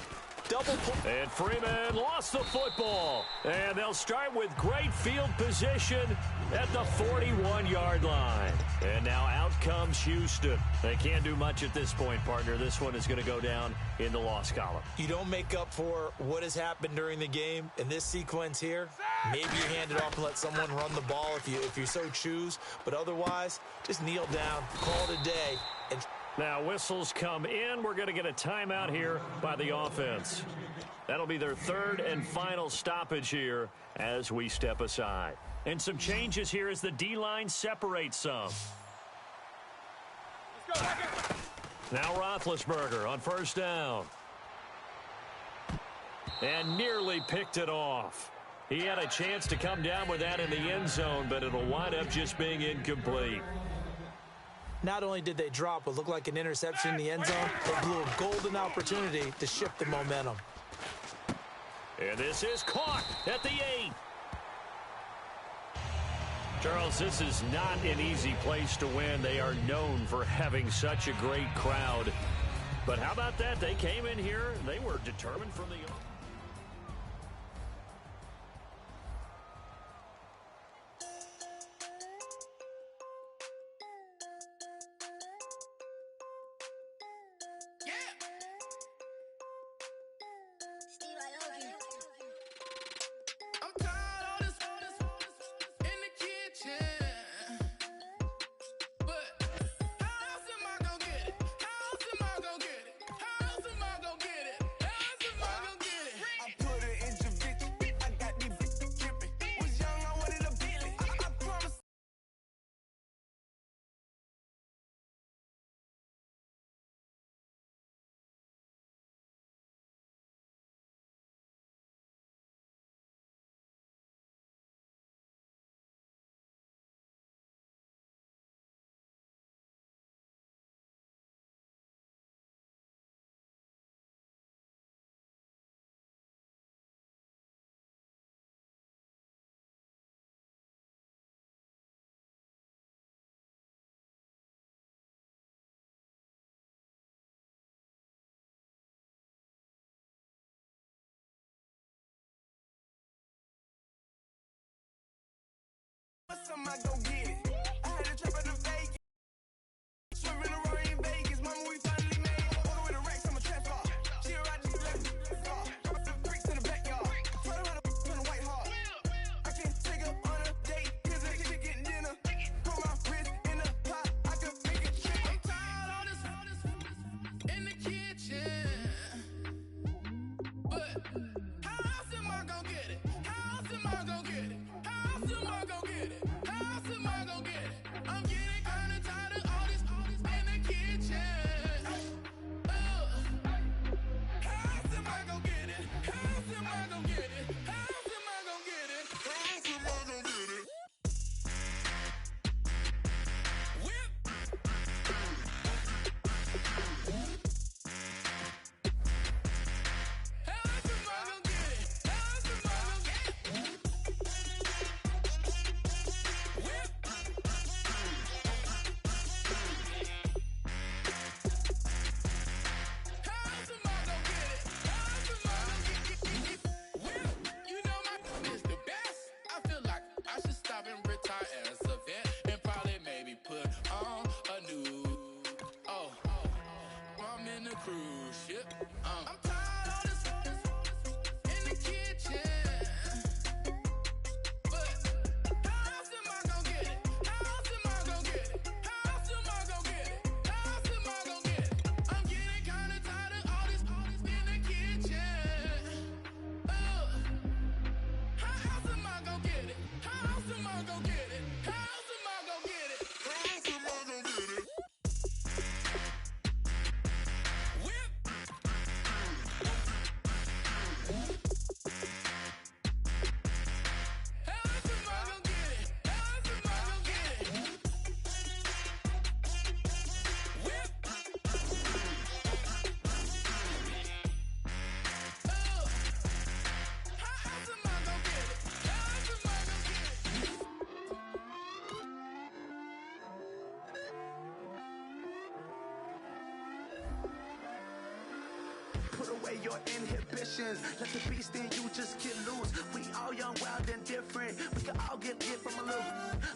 And Freeman lost the football. And they'll start with great field position at the 41-yard line. And now out comes Houston. They can't do much at this point, partner. This one is going to go down in the loss column. You don't make up for what has happened during the game in this sequence here. Maybe you hand it off and let someone run the ball if you so choose. But otherwise, just kneel down, call it a day, and now whistles come in. We're going to get a timeout here by the offense. That'll be their 3rd and final stoppage here as we step aside. And some changes here as the D-line separates some. Now Roethlisberger on 1st down. And nearly picked it off. He had a chance to come down with that in the end zone, but it'll wind up just being incomplete. Not only did they drop what looked like an interception in the end zone, they blew a golden opportunity to shift the momentum. And this is caught at the 8. Charles, this is not an easy place to win. They are known for having such a great crowd. But how about that? They came in here. They were determined from the I go get it. I had a trip at the Vegas. Swerving a Rory in Vegas. Mama, we finally made it. Walking with the racks, I'm a trap car. She a ride, just left the car. The bricks in the backyard. Tell her how to turn the white heart. I can take her on a date. Here's a chicken dinner. Put my wrist in the pot. I can make it trip. I'm tired of this in the kitchen. But how else am I gonna get it? How else am I gonna get it? How else am I gonna get it? How else am I your inhibitions. Let the beast in you just get loose. We all young, wild, and different. We can all get hit from a little.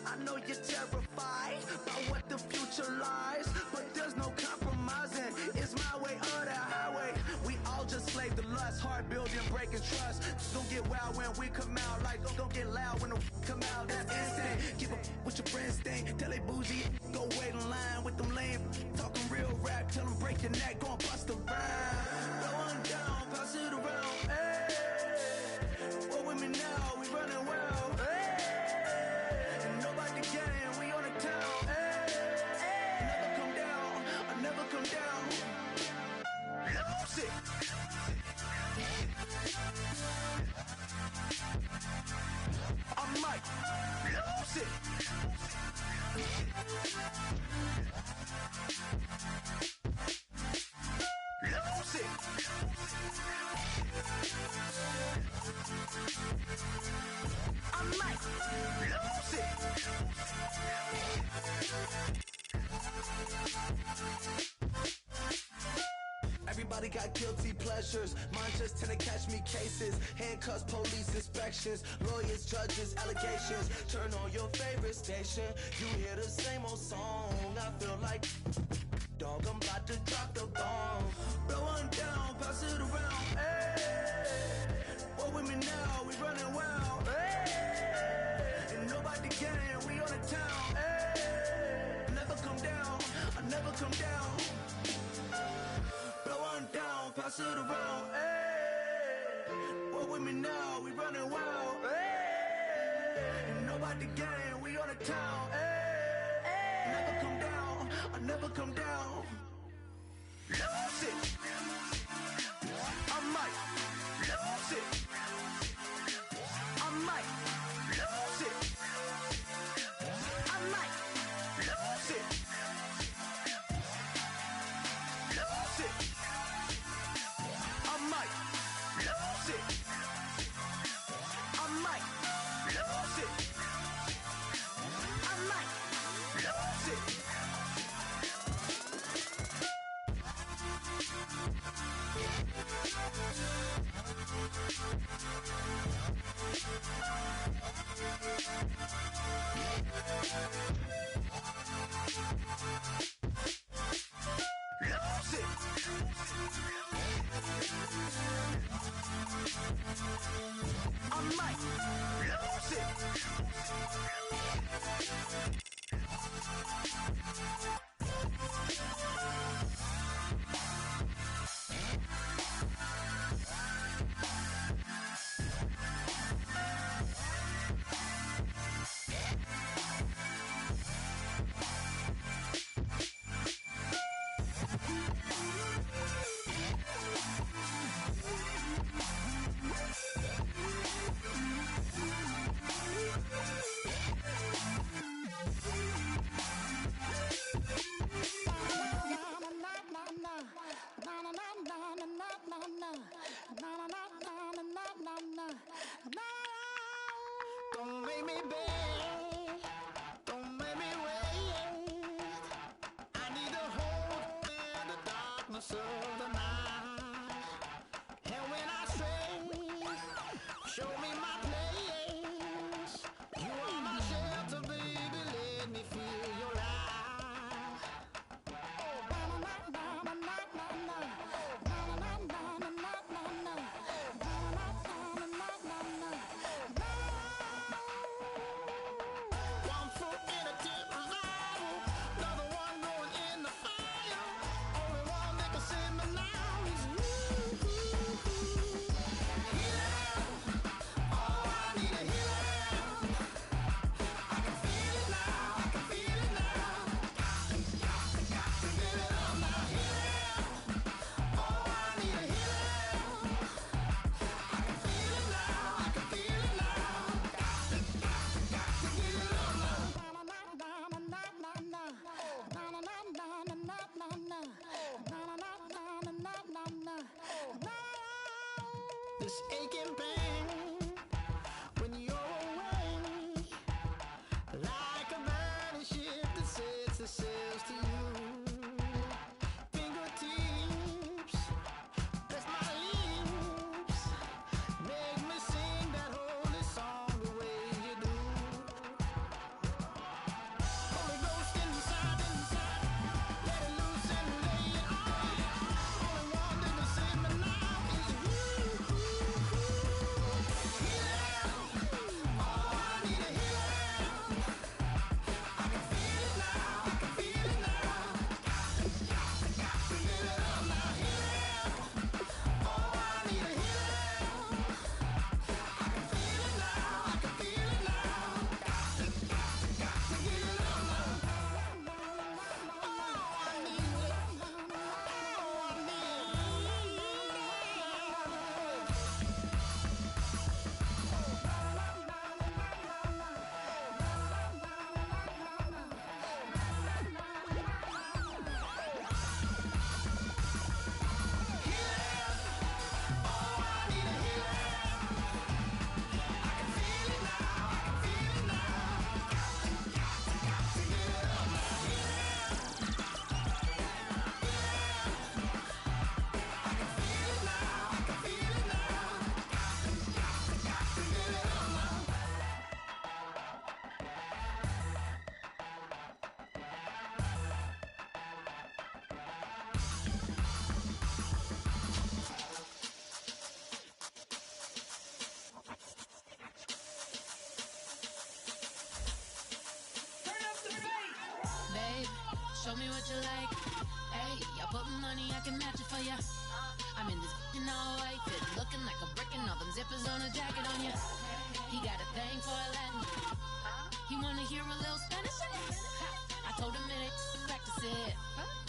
I know you're terrified about what the future lies, but there's no compromising. It's my way or the highway. We all just slave to lust, heart building, breaking trust. Don't get wild when we come out, like don't get loud when the come out. That's instant. Keep up with your friends, stay. Tell they bougie, go wait in line with them lame. Talking real rap, tell them break your neck, go and bust a rhyme. Going down, pass it around. Hey, what with me now? We running wild. Hey, nobody getting, we on the town. Hey, never come down, I never come down. Lose it. I'm Mike. Lose it. Lose it. I'm Mike. Lose it. Everybody got guilty pleasures. Mine just tend to catch me cases. Handcuffs, police inspections, lawyers, judges, allegations. Turn on your favorite station. You hear the same old song. I feel like, dog, I'm about to drop the bomb. Blow one down, pass it around. Hey, what with me now? We running wild. Hey, and nobody getting, we on the town. Hey, never come down, I never come down. Down, pass it around, hey. What with me now? We running wild, hey. And nobody gang, we on the town, hey. Never come down, I never come down. Lose it. I might lose it. I might lose it. I might lose it. Lose it. I might lose it. I might lose it. I might lose it. Lose it. I might lose it. Don't make me beg, don't make me wait. I need a hope in the darkness of the night. And when I stray, show me my place. You are my shelter, baby, let me feel your light. One foot in a deep revival, another one going in the fire. Only one that can save me now is you. Healing, oh, I need a healing. I can feel it now, I can feel it now. Got to get it up now. Healing, oh, I need a healing. I can feel it now, I can feel it now. Got to get it up now. This aching pain when you're away, like a burning ship that sets the sails to you. Fingertips, press my lips. show me what you like. Hey, y'all put money, I can match it for ya. I'm in this all white fit, looking like a brick and all them zippers on a jacket on ya. He got a thing for a Latin. He wanna hear a little Spanish? I told him it ain't practice it.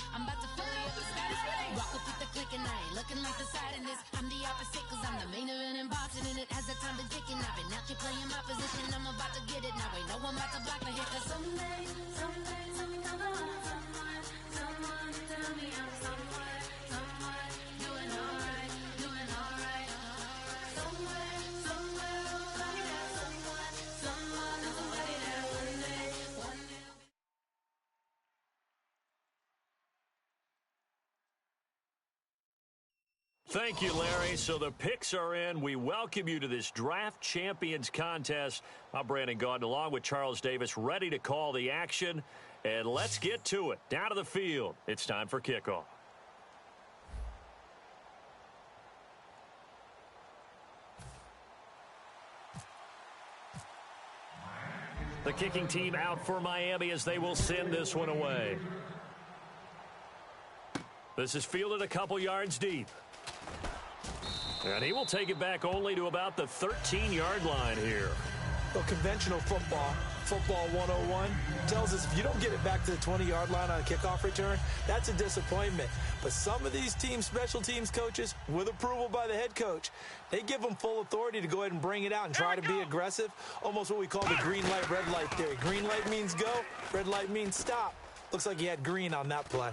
I'm about to fill you up with status. Rock with the click and I ain't looking like the side in this. I'm the opposite cause I'm the main event in boxing and it has the time been ticking. I've been out here playing my position. I'm about to get it now. Ain't no one about to block the hit cause someday come on, someone tell me I'm someone doing alright. Somewhere, somebody that somebody that one day. Thank you, Larry. So the picks are in. We welcome you to this Draft Champions contest. I'm Brandon Gaudin along with Charles Davis, ready to call the action. And let's get to it. Down to the field. It's time for kickoff. The kicking team out for Miami as they will send this one away. This is fielded a couple yards deep. And he will take it back only to about the 13-yard line here. Well, conventional football 101, tells us if you don't get it back to the 20-yard line on a kickoff return, that's a disappointment. But some of these teams, special teams coaches, with approval by the head coach, they give them full authority to go ahead and bring it out and try to be aggressive, almost what we call the green light, red light theory. Green light means go, red light means stop. Looks like he had green on that play.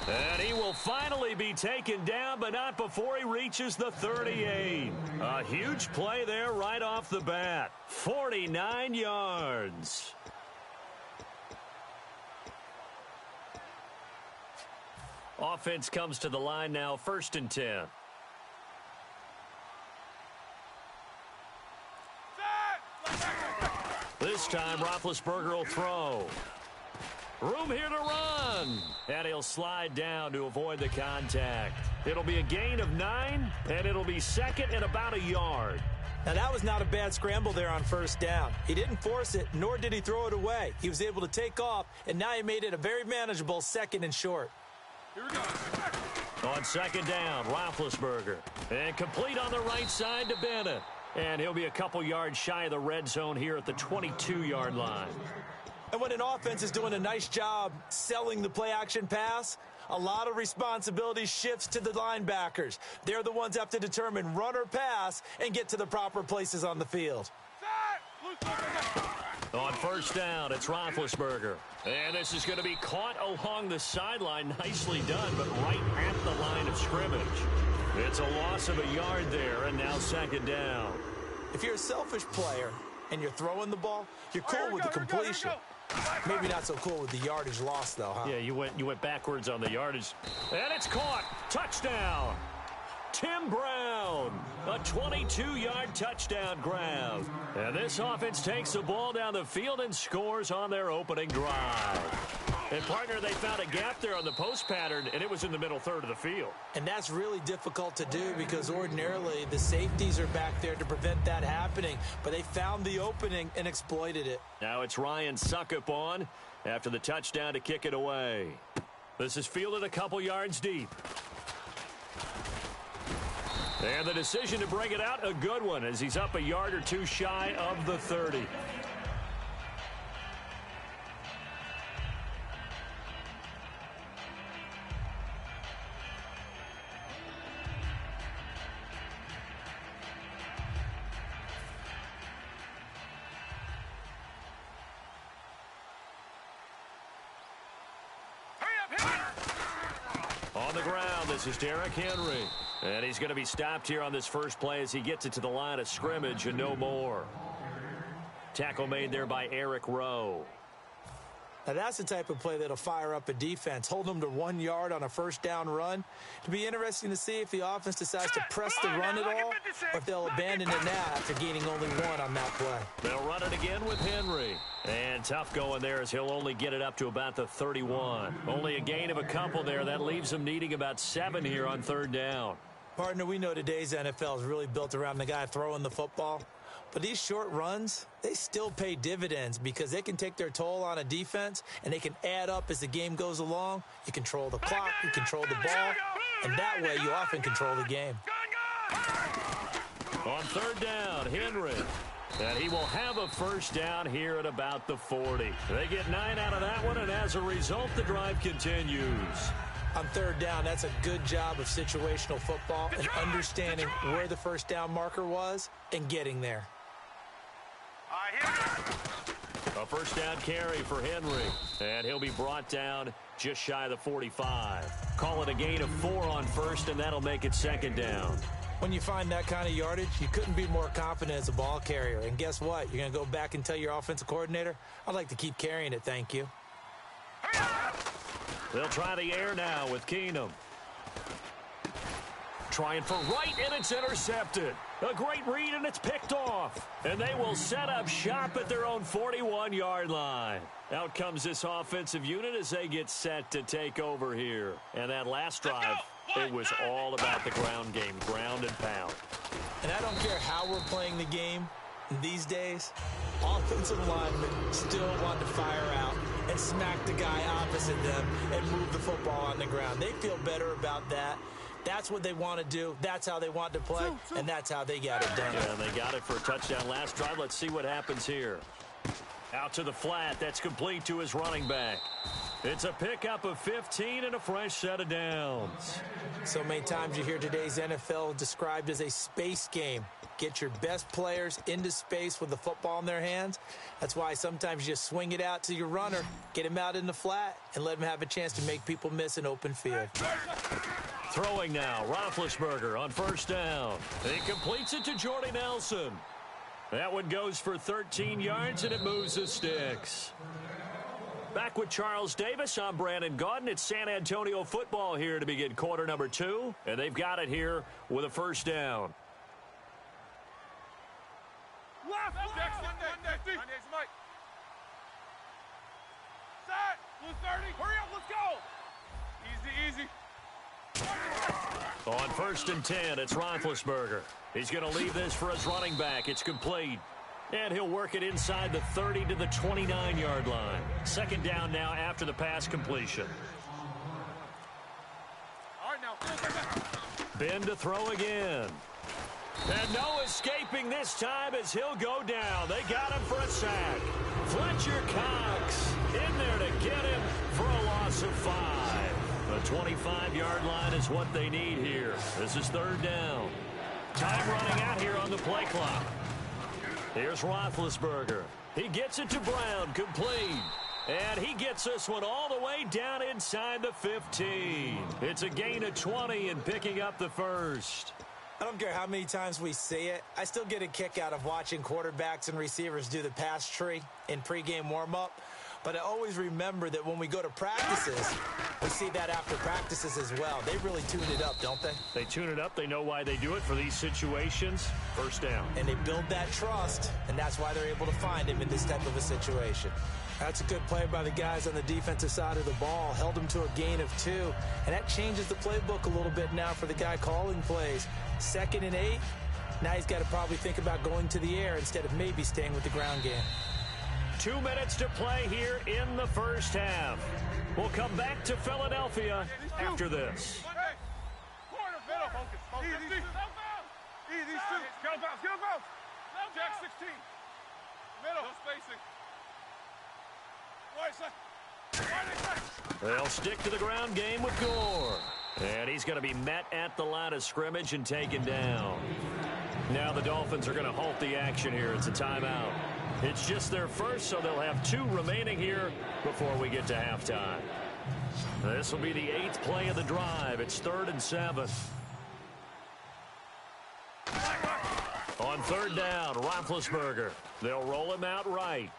And he will finally be taken down, but not before he reaches the 38. A huge play there right off the bat. 49 yards. Offense comes to the line now, 1st and 10. This time, Roethlisberger will throw. Room here to run. And he'll slide down to avoid the contact. It'll be a gain of 9, and it'll be 2nd and about a yard. Now, that was not a bad scramble there on 1st down. He didn't force it, nor did he throw it away. He was able to take off, and now he made it a very manageable 2nd and short. Here we go. On 2nd down, Roethlisberger. And complete on the right side to Bennett. And he'll be a couple yards shy of the red zone here at the 22-yard line. And when an offense is doing a nice job selling the play-action pass, a lot of responsibility shifts to the linebackers. They're the ones that have to determine run or pass and get to the proper places on the field. On 1st down, it's Roethlisberger. And this is going to be caught along the sideline. Nicely done, but right at the line of scrimmage. It's a loss of a yard there, and now 2nd down. If you're a selfish player and you're throwing the ball, you're cool with the completion. Maybe not so cool with the yardage loss, though, huh? Yeah, you went backwards on the yardage. And it's caught. Touchdown. Tim Brown. A 22-yard touchdown grab. And this offense takes the ball down the field and scores on their opening drive. And, partner, they found a gap there on the post pattern, and it was in the middle third of the field. And that's really difficult to do because ordinarily the safeties are back there to prevent that happening. But they found the opening and exploited it. Now it's Ryan Suckup on after the touchdown to kick it away. This is fielded a couple yards deep. And the decision to bring it out, a good one, as he's up a yard or two shy of the 30. On the ground, this is Derrick Henry. And he's going to be stopped here on this first play as he gets it to the line of scrimmage and no more. Tackle made there by Eric Rowe. Now, that's the type of play that'll fire up a defense. Hold them to 1 yard on a 1st down run. It'll be interesting to see if the offense decides to press the run at all, or if they'll abandon it now after gaining only 1 on that play. They'll run it again with Henry. And tough going there as he'll only get it up to about the 31. Only a gain of a couple there. That leaves him needing about 7 here on 3rd down. Partner, we know today's NFL is really built around the guy throwing the football. But these short runs, they still pay dividends because they can take their toll on a defense, and they can add up as the game goes along. You control the clock, you control the ball, and that way you often control the game. On third down, Henry. And he will have a first down here at about the 40. They get 9 out of that one, and as a result, the drive continues. On third down, that's a good job of situational football and understanding where the first down marker was and getting there. A first down carry for Henry, and he'll be brought down just shy of the 45. Call it a gain of 4 on first, and that'll make it second down. When you find that kind of yardage, you couldn't be more confident as a ball carrier. And guess what? You're going to go back and tell your offensive coordinator, I'd like to keep carrying it, thank you. They'll try the air now with Keenum. Trying for right, and it's intercepted. A great read, and it's picked off. And they will set up shop at their own 41-yard line. Out comes this offensive unit as they get set to take over here. And that last drive, it was all about the ground game, ground and pound. And I don't care how we're playing the game these days, offensive linemen still want to fire out and smack the guy opposite them and move the football on the ground. They feel better about that. That's what they want to do. That's how they want to play, and that's how they got it done. Yeah, and they got it for a touchdown last drive. Let's see what happens here. Out to the flat. That's complete to his running back. It's a pickup of 15 and a fresh set of downs. So many times you hear today's NFL described as a space game. Get your best players into space with the football in their hands. That's why sometimes you just swing it out to your runner, get him out in the flat, and let him have a chance to make people miss an open field. Throwing now, Roethlisberger on first down. He completes it to Jordy Nelson. That one goes for 13 yards, and it moves the sticks. Back with Charles Davis, I'm Brandon Gaudin. It's San Antonio football here to begin quarter number 2, and they've got it here with a first down. Left, Monday, Mike. Set, blue 30, hurry up, let's go. Easy. On first and 10, it's Roethlisberger. He's going to leave this for his running back. It's complete. And he'll work it inside the 30 to the 29-yard line. Second down now after the pass completion. All right, now. Ben to throw again. And no escaping this time as he'll go down. They got him for a sack. Fletcher Cox in there to get him for a loss of 5. The 25-yard line is what they need here. This is third down. Time running out here on the play clock. Here's Roethlisberger. He gets it to Brown, complete. And he gets this one all the way down inside the 15. It's a gain of 20 and picking up the first. I don't care how many times we see it. I still get a kick out of watching quarterbacks and receivers do the pass tree in pregame warm-up. But I always remember that when we go to practices, we see that after practices as well. They really tune it up, don't they? They tune it up. They know why they do it for these situations. First down. And they build that trust, and that's why they're able to find him in this type of a situation. That's a good play by the guys on the defensive side of the ball. Held him to a gain of 2. And that changes the playbook a little bit now for the guy calling plays. 2nd and 8. Now he's got to probably think about going to the air instead of maybe staying with the ground game. 2 minutes to play here in the first half. We'll come back to Philadelphia after this. Corner, middle, focus. Easy. These two. Get him out. Jack 16. Middle. No spacing. Right side. They'll stick to the ground game with Gore. And he's going to be met at the line of scrimmage and taken down. Now the Dolphins are going to halt the action here. It's a timeout. It's just their first, so they'll have 2 remaining here before we get to halftime. This will be the 8th play of the drive. It's 3rd and 7. On third down, Roethlisberger. They'll roll him out right.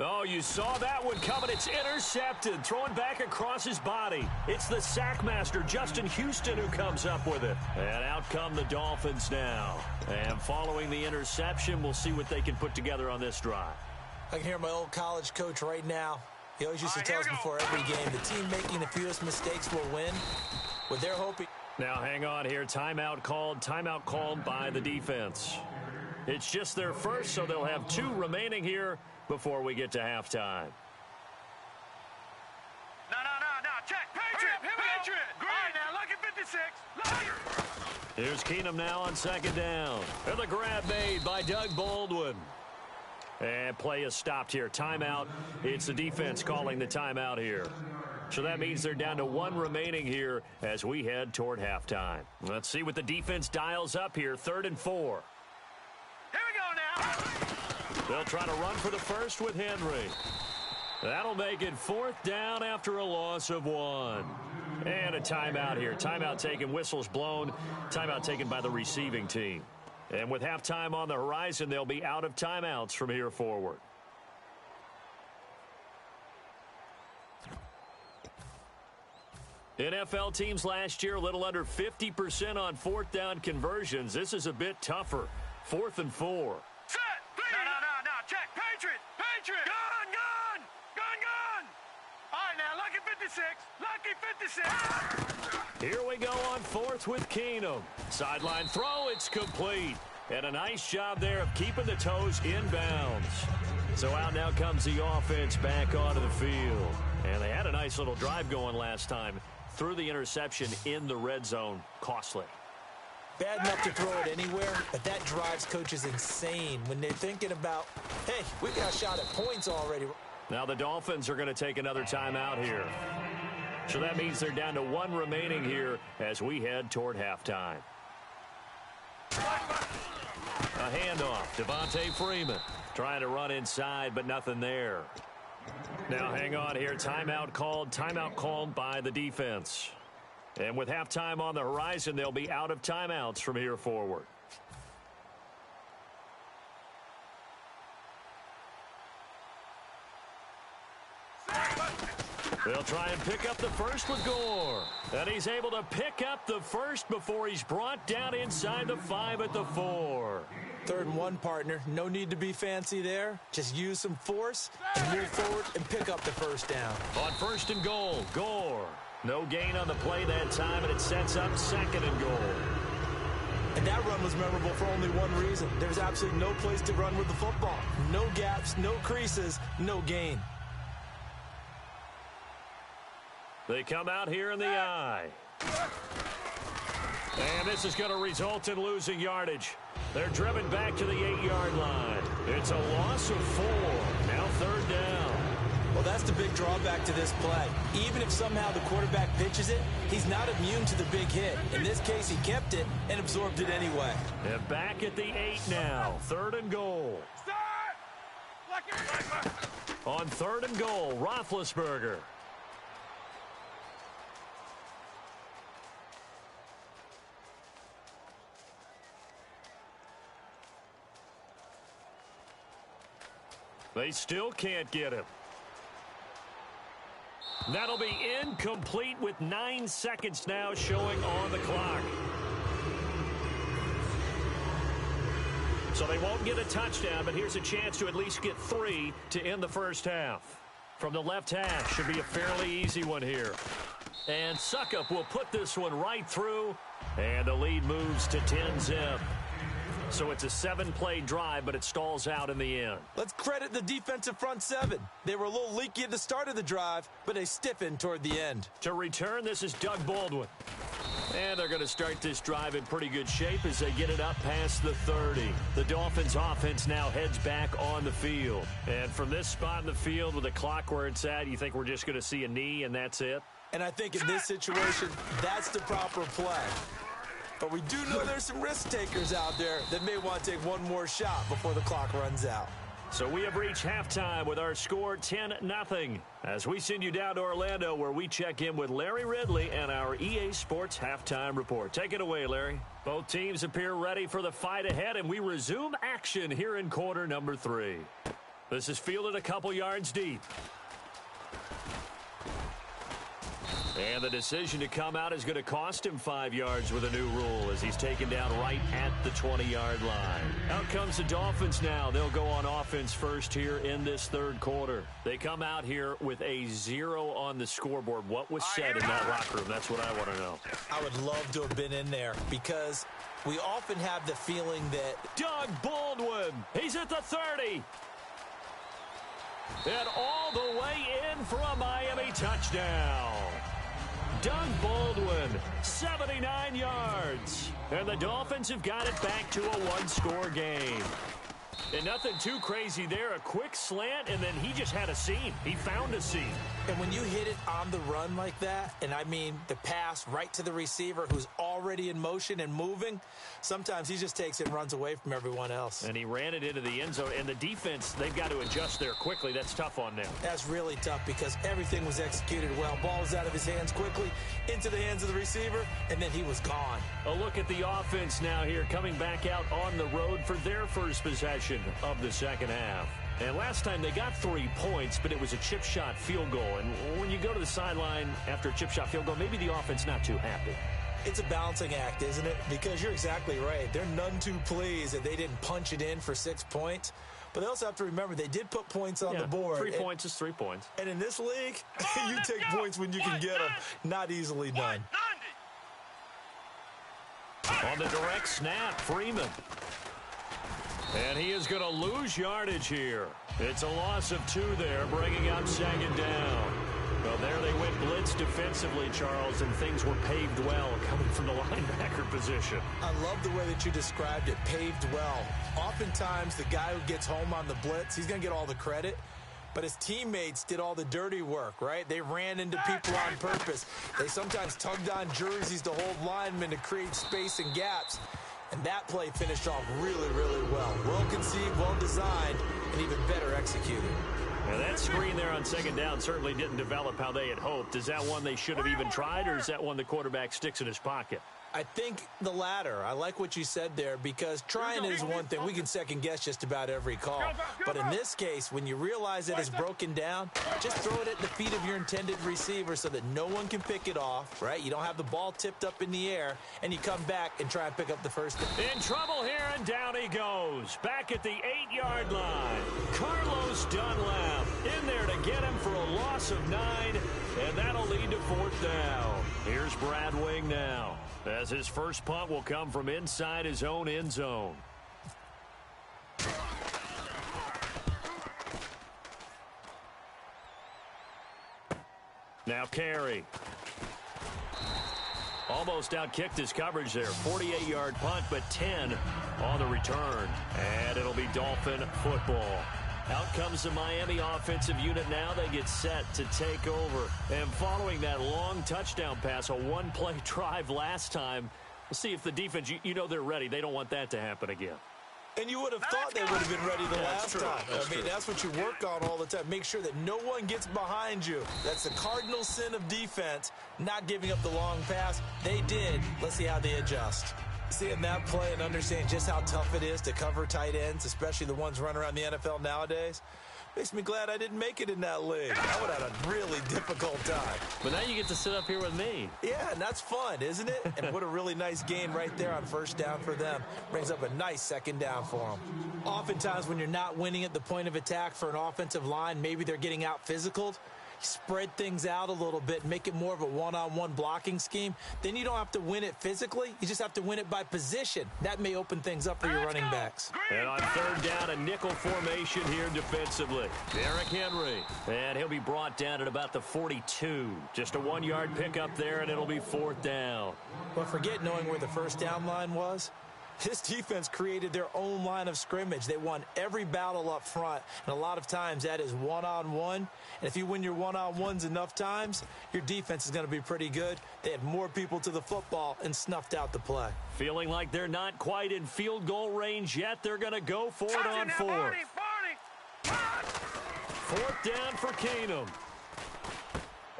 Oh, you saw that one coming. It's intercepted, throwing back across his body. It's the sack master, Justin Houston, who comes up with it. And out come the Dolphins now. And following the interception, we'll see what they can put together on this drive. I can hear my old college coach right now. He always used to tell us before every game, the team making the fewest mistakes will win. What they're hoping. Now hang on here. Timeout called by the defense. It's just their first, so they'll have 2 remaining here before we get to halftime. No. Check. Patriot. Patriot. All right, now, lucky 56. Lucky. Here's Keenum now on second down. And the grab made by Doug Baldwin. And play is stopped here. Timeout. It's the defense calling the timeout here. So that means they're down to 1 remaining here as we head toward halftime. Let's see what the defense dials up here. 3rd and 4. Here we go now. They'll try to run for the first with Henry. That'll make it 4th down after a loss of 1. And a timeout here. Timeout taken, whistles blown. Timeout taken by the receiving team. And with halftime on the horizon, they'll be out of timeouts from here forward. NFL teams last year, a little under 50% on 4th down conversions. This is a bit tougher. 4th and 4. Set. No. Check. Patriot. Gun. All right, now, lucky 56. Here we go on 4th with Keenum. Sideline throw, it's complete. And a nice job there of keeping the toes in bounds. So out now comes the offense back onto the field. And they had a nice little drive going last time. Threw the interception in the red zone. Costly. Bad enough to throw it anywhere, but that drives coaches insane when they're thinking about, hey, we got a shot at points already. Now the Dolphins are going to take another timeout here. So that means they're down to 1 remaining here as we head toward halftime. A handoff. Devontae Freeman trying to run inside, but nothing there. Now hang on here. Timeout called by the defense. And with halftime on the horizon, they'll be out of timeouts from here forward. They'll try and pick up the first with Gore. And he's able to pick up the first before he's brought down inside the 5 at the 4. 3rd and 1, partner. No need to be fancy there. Just use some force and move forward and pick up the first down. On 1st and goal, Gore. No gain on the play that time, and it sets up 2nd and goal. And that run was memorable for only one reason. There's absolutely no place to run with the football. No gaps, no creases, no gain. They come out here in the eye. And this is going to result in losing yardage. They're driven back to the 8-yard line. It's a loss of 4. Now 3rd down. Well, that's the big drawback to this play. Even if somehow the quarterback pitches it, he's not immune to the big hit. In this case, he kept it and absorbed it anyway. And back at the 8 now. 3rd and goal. On 3rd and goal, Roethlisberger. They still can't get him. That'll be incomplete with 9 seconds now showing on the clock. So they won't get a touchdown, but here's a chance to at least get 3 to end the first half. From the left half, should be a fairly easy one here. And Suckup will put this one right through, and the lead moves to 10-zip. So it's a 7-play drive, but it stalls out in the end. Let's credit the defensive front 7. They were a little leaky at the start of the drive, but they stiffened toward the end. To return, this is Doug Baldwin. And they're going to start this drive in pretty good shape as they get it up past the 30. The Dolphins offense now heads back on the field. And from this spot in the field with the clock where it's at, you think we're just going to see a knee and that's it? And I think in this situation, that's the proper play. But we do know there's some risk takers out there that may want to take one more shot before the clock runs out. So we have reached halftime with our score 10-0. As we send you down to Orlando where we check in with Larry Ridley and our EA Sports Halftime Report. Take it away, Larry. Both teams appear ready for the fight ahead, and we resume action here in quarter number 3. This is fielded a couple yards deep. And the decision to come out is going to cost him 5 yards with a new rule as he's taken down right at the 20-yard line. Out comes the Dolphins now. They'll go on offense first here in this third quarter. They come out here with a 0 on the scoreboard. What was said in that locker room? That's what I want to know. I would love to have been in there because we often have the feeling that Doug Baldwin, he's at the 30. And all the way in for a Miami touchdown. Doug Baldwin, 79 yards. And the Dolphins have got it back to a one-score game. And nothing too crazy there. A quick slant, and then he just had a seam. He found a seam. And when you hit it on the run like that, and I mean the pass right to the receiver who's already in motion and moving, sometimes he just takes it and runs away from everyone else. And he ran it into the end zone. And the defense, they've got to adjust there quickly. That's tough on them. That's really tough because everything was executed well. Ball was out of his hands quickly, into the hands of the receiver, and then he was gone. A look at the offense now here, coming back out on the road for their first possession of the second half. And last time they got 3 points, but it was a chip shot field goal. And when you go to the sideline after a chip shot field goal, maybe the offense not too happy. It's a balancing act, isn't it? Because you're exactly right. They're none too pleased that they didn't punch it in for 6 points. But they also have to remember they did put points on the board. 3 points is 3 points. And in this league, you take points when you can get them. Not easily done. On the direct snap, Freeman. And he is going to lose yardage here. It's a loss of 2 there, bringing up second down. Well, there they went blitz defensively, Charles, and things were paved well coming from the linebacker position. I love the way that you described it, paved well. Oftentimes, the guy who gets home on the blitz, he's going to get all the credit. But his teammates did all the dirty work, right? They ran into people on purpose. They sometimes tugged on jerseys to hold linemen to create space and gaps. And that play finished off really, really well. Well conceived, well designed, and even better executed. Now that screen there on second down certainly didn't develop how they had hoped. Is that one they should have even tried, or is that one the quarterback sticks in his pocket? I think the latter. I like what you said there because trying is one thing. We can second guess just about every call. But in this case, when you realize that it's broken down, just throw it at the feet of your intended receiver so that no one can pick it off, right? You don't have the ball tipped up in the air, and you come back and try and pick up the first down. In trouble here, and down he goes. Back at the 8-yard line. Carlos Dunlap in there to get him for a loss of 9, and that'll lead to 4th down. Here's Brad Wing now, as his first punt will come from inside his own end zone. Now Carey. Almost outkicked his coverage there. 48-yard punt, but 10 on the return. And it'll be Dolphin football. Out comes the Miami offensive unit now. They get set to take over. And following that long touchdown pass, a one-play drive last time, we'll see if the defense, you know they're ready. They don't want that to happen again. And you would have thought they would have been ready the last time. I mean, that's what you work on all the time. Make sure that no one gets behind you. That's the cardinal sin of defense, not giving up the long pass. They did. Let's see how they adjust. Seeing that play and understanding just how tough it is to cover tight ends, especially the ones running around the NFL nowadays, makes me glad I didn't make it in that league. I would have had a really difficult time. But now you get to sit up here with me. Yeah, and that's fun, isn't it? And what a really nice gain right there on first down for them. Brings up a nice second down for them. Oftentimes when you're not winning at the point of attack for an offensive line, maybe they're getting out physicaled. Spread things out a little bit, make it more of a one-on-one blocking scheme. Then you don't have to win it physically. You just have to win it by position. That may open things up for your running backs. And on third down, a nickel formation here defensively. Derrick Henry. And he'll be brought down at about the 42. Just a 1-yard pickup there, and it'll be 4th down. But forget knowing where the first down line was. This defense created their own line of scrimmage. They won every battle up front, and a lot of times that is one-on-one. And if you win your one-on-ones enough times, your defense is going to be pretty good. They had more people to the football and snuffed out the play. Feeling like they're not quite in field goal range yet. They're going to go for it on 4th. 4th down for Keenum.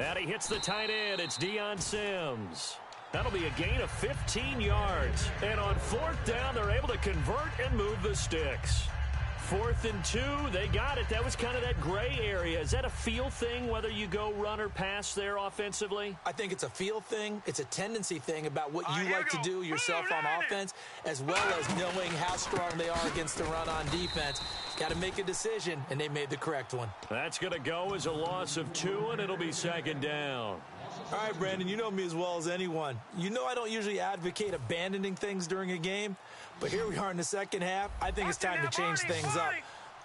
And he hits the tight end. It's Deion Sims. That'll be a gain of 15 yards. And on 4th down, they're able to convert and move the sticks. 4th and 2. They got it. That was kind of that gray area. Is that a feel thing, whether you go run or pass there offensively? I think it's a feel thing. It's a tendency thing about what you like to do yourself on offense, as well as knowing how strong they are against the run on defense. Got to make a decision, and they made the correct one. That's going to go as a loss of 2, and it'll be 2nd down. All right, Brandon, you know me as well as anyone. You know I don't usually advocate abandoning things during a game, but here we are in the second half. I think it's time to change things up.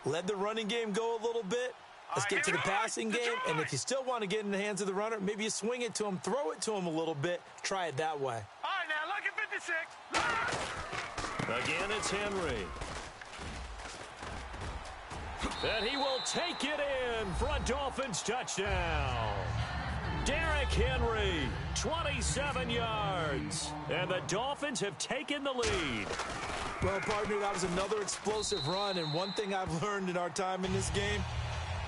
Let the running game go a little bit. Let's get to the passing game, and if you still want to get in the hands of the runner, maybe you swing it to him, throw it to him a little bit, try it that way. All right, now, look at 56. Again, it's Henry. And he will take it in for a Dolphins touchdown. Derrick Henry, 27 yards. And the Dolphins have taken the lead. Well, partner, that was another explosive run, and one thing I've learned in our time in this game,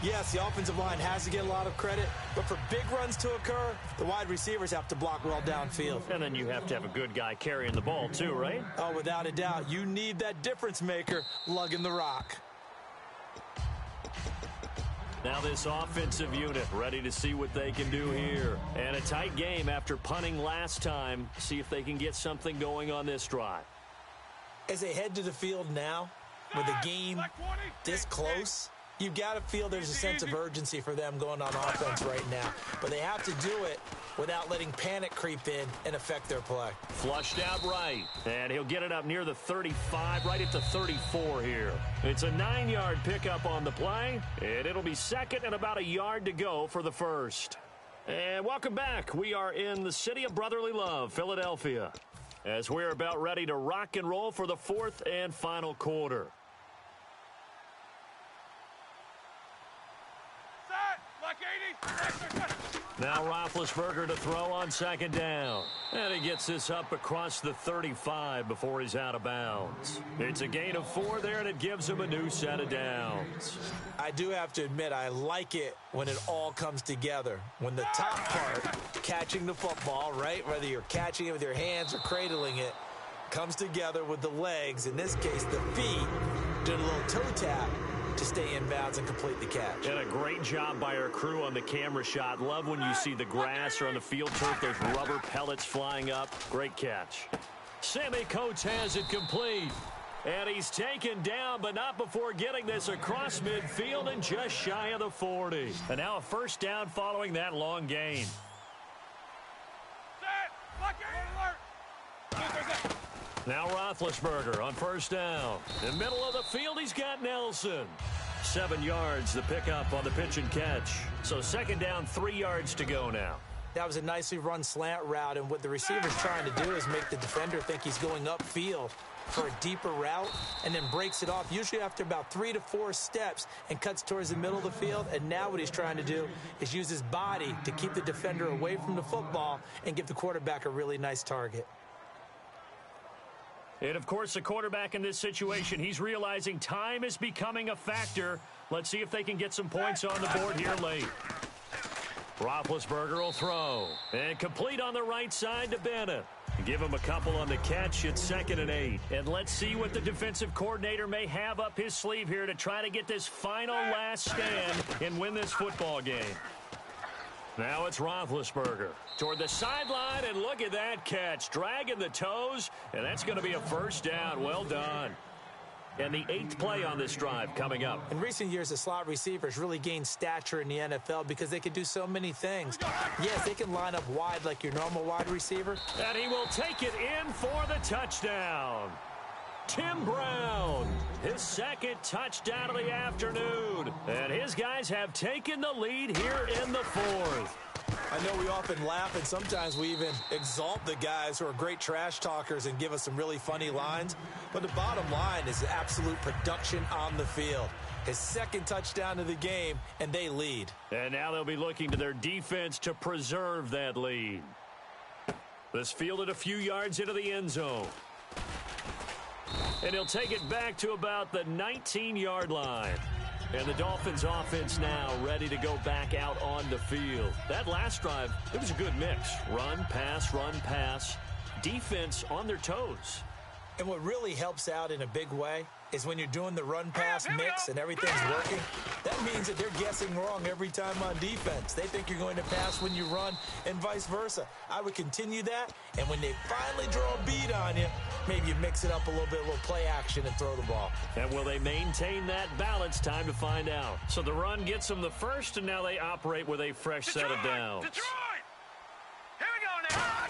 yes, the offensive line has to get a lot of credit, but for big runs to occur, the wide receivers have to block well downfield. And then you have to have a good guy carrying the ball too, right? Oh, without a doubt. You need that difference maker lugging the rock. Now this offensive unit ready to see what they can do here. And a tight game after punting last time. See if they can get something going on this drive. As they head to the field now, with the game this close, you've got to feel there's a sense of urgency for them going on offense right now. But they have to do it without letting panic creep in and affect their play. Flushed out right. And he'll get it up near the 35, right at the 34 here. It's a 9-yard pickup on the play, and it'll be 2nd and about a yard to go for the first. And welcome back. We are in the city of brotherly love, Philadelphia, as we're about ready to rock and roll for the 4th and final quarter. Now Roethlisberger to throw on 2nd down. And he gets this up across the 35 before he's out of bounds. It's a gain of 4 there, and it gives him a new set of downs. I do have to admit, I like it when it all comes together. When the top part, catching the football, right, whether you're catching it with your hands or cradling it, comes together with the legs, in this case the feet, doing a little toe tap to stay in bounds and complete the catch. And a great job by our crew on the camera shot. Love when you see the grass or on the field turf, those rubber pellets flying up. Great catch. Sammy Coates has it complete. And he's taken down, but not before getting this across midfield and just shy of the 40. And now a 1st down following that long gain. Now Roethlisberger on 1st down. In the middle of the field, he's got Nelson. 7 yards, the pickup on the pitch and catch. So 2nd down, 3 yards to go now. That was a nicely run slant route, and what the receiver's trying to do is make the defender think he's going upfield for a deeper route, and then breaks it off, usually after about 3 to 4 steps, and cuts towards the middle of the field. And now what he's trying to do is use his body to keep the defender away from the football and give the quarterback a really nice target. And, of course, the quarterback in this situation, he's realizing time is becoming a factor. Let's see if they can get some points on the board here late. Roethlisberger will throw. And complete on the right side to Bennett. Give him a couple on the catch. It's 2nd and 8. And let's see what the defensive coordinator may have up his sleeve here to try to get this final last stand and win this football game. Now it's Roethlisberger toward the sideline, and look at that catch. Dragging the toes, and that's going to be a 1st down. Well done. And the 8th play on this drive coming up. In recent years, the slot receivers really gained stature in the NFL because they can do so many things. Yes, they can line up wide like your normal wide receiver. And he will take it in for the touchdown. Tim Brown, his 2nd touchdown of the afternoon. And his guys have taken the lead here in the 4th. I know we often laugh, and sometimes we even exalt the guys who are great trash talkers and give us some really funny lines. But the bottom line is absolute production on the field. His 2nd touchdown of the game, and they lead. And now they'll be looking to their defense to preserve that lead. This fielded a few yards into the end zone. And he'll take it back to about the 19-yard line. And the Dolphins offense now ready to go back out on the field. That last drive, it was a good mix. Run, pass, defense on their toes. And what really helps out in a big way is when you're doing the run-pass mix and everything's working, that means that they're guessing wrong every time on defense. They think you're going to pass when you run and vice versa. I would continue that, and when they finally draw a beat on you, maybe you mix it up a little bit, a little play action and throw the ball. And will they maintain that balance? Time to find out. So the run gets them the first, and now they operate with a fresh set of downs. Detroit! Here we go now!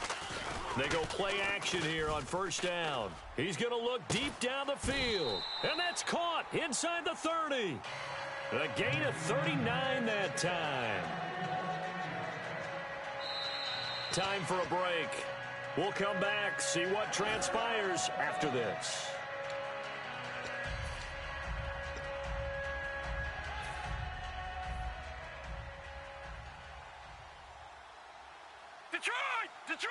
They go play action here on first down. He's going to look deep down the field. And that's caught inside the 30. A gain of 39 that time. Time for a break. We'll come back, see what transpires after this. Detroit! Detroit!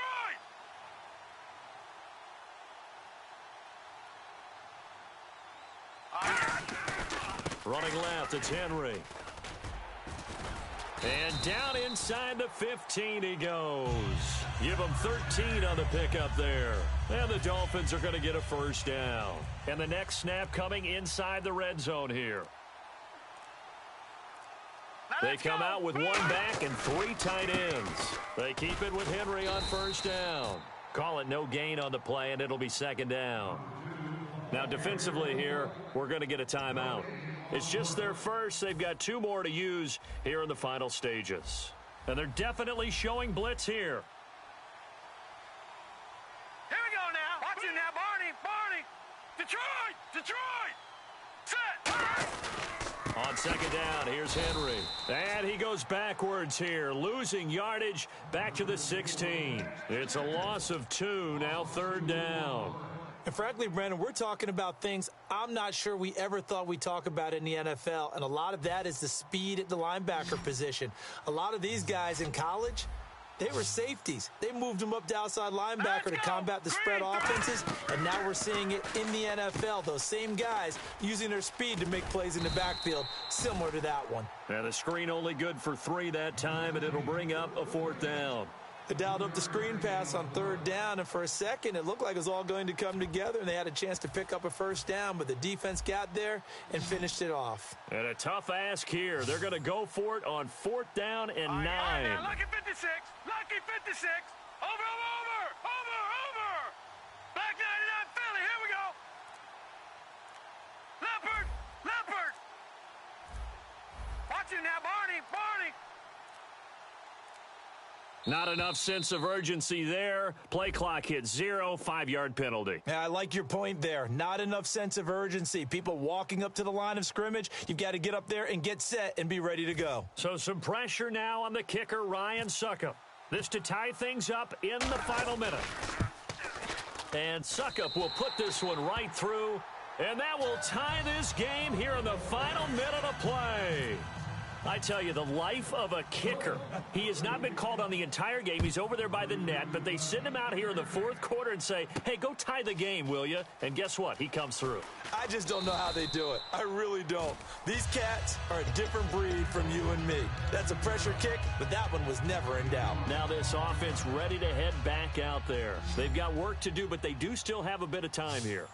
Running left, it's Henry. And down inside the 15 he goes. Give him 13 on the pickup there. And the Dolphins are going to get a first down. And the next snap coming inside the red zone here. They come out with one back and 3 tight ends. They keep it with Henry on first down. Call it no gain on the play, and it'll be second down. Now, defensively here, we're going to get a timeout. It's just their first. They've got 2 more to use here in the final stages. And they're definitely showing blitz here. Here we go now. Watch it now, Barney. Barney. Detroit. Detroit. Set. On second down, here's Henry. And he goes backwards here, losing yardage back to the 16. It's a loss of 2, now third down. And frankly, Brandon, we're talking about things I'm not sure we ever thought we'd talk about in the NFL, and a lot of that is the speed at the linebacker position. A lot of these guys in college, they were safeties. They moved them up to outside linebacker to combat the spread offenses, and now we're seeing it in the NFL. Those same guys using their speed to make plays in the backfield, similar to that one. And the screen only good for 3 that time, and it'll bring up a 4th down. They dialed up the screen pass on third down, and for a second, it looked like it was all going to come together, and they had a chance to pick up a first down, but the defense got there and finished it off. And a tough ask here. They're going to go for it on 4th down and 9. All right, now, lucky 56. Lucky 56. Over. Black 99 Philly. Here we go. Leopard. Watch it now, Barney. Not enough sense of urgency there. Play clock hits 0, 5-yard penalty. Yeah, I like your point there. Not enough sense of urgency. People walking up to the line of scrimmage, you've got to get up there and get set and be ready to go. So some pressure now on the kicker, Ryan Suckup. This to tie things up in the final minute. And Suckup will put this one right through, and that will tie this game here in the final minute of play. I tell you, the life of a kicker. He has not been called on the entire game. He's over there by the net, but they send him out here in the 4th quarter and say, hey, go tie the game, will you? And guess what? He comes through. I just don't know how they do it. I really don't. These cats are a different breed from you and me. That's a pressure kick, but that one was never in doubt. Now this offense ready to head back out there. They've got work to do, but they do still have a bit of time here.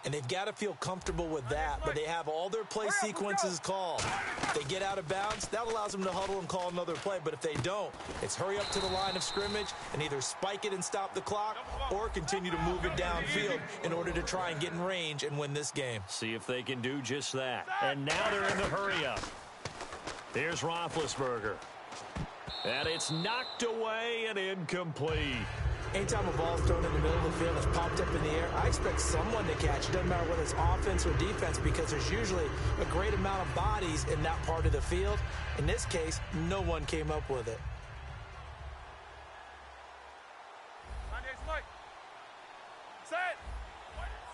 And they've got to feel comfortable with that, but they have all their play sequences called. If they get out of bounds, that allows them to huddle and call another play. But if they don't, it's hurry up to the line of scrimmage and either spike it and stop the clock or continue to move it downfield in order to try and get in range and win this game. See if they can do just that. And now they're in the hurry up. Here's Roethlisberger. And it's knocked away and incomplete. Anytime a ball's thrown in the middle of the field, it's popped up in the air, I expect someone to catch. It doesn't matter whether it's offense or defense, because there's usually a great amount of bodies in that part of the field. In this case, no one came up with it. Set.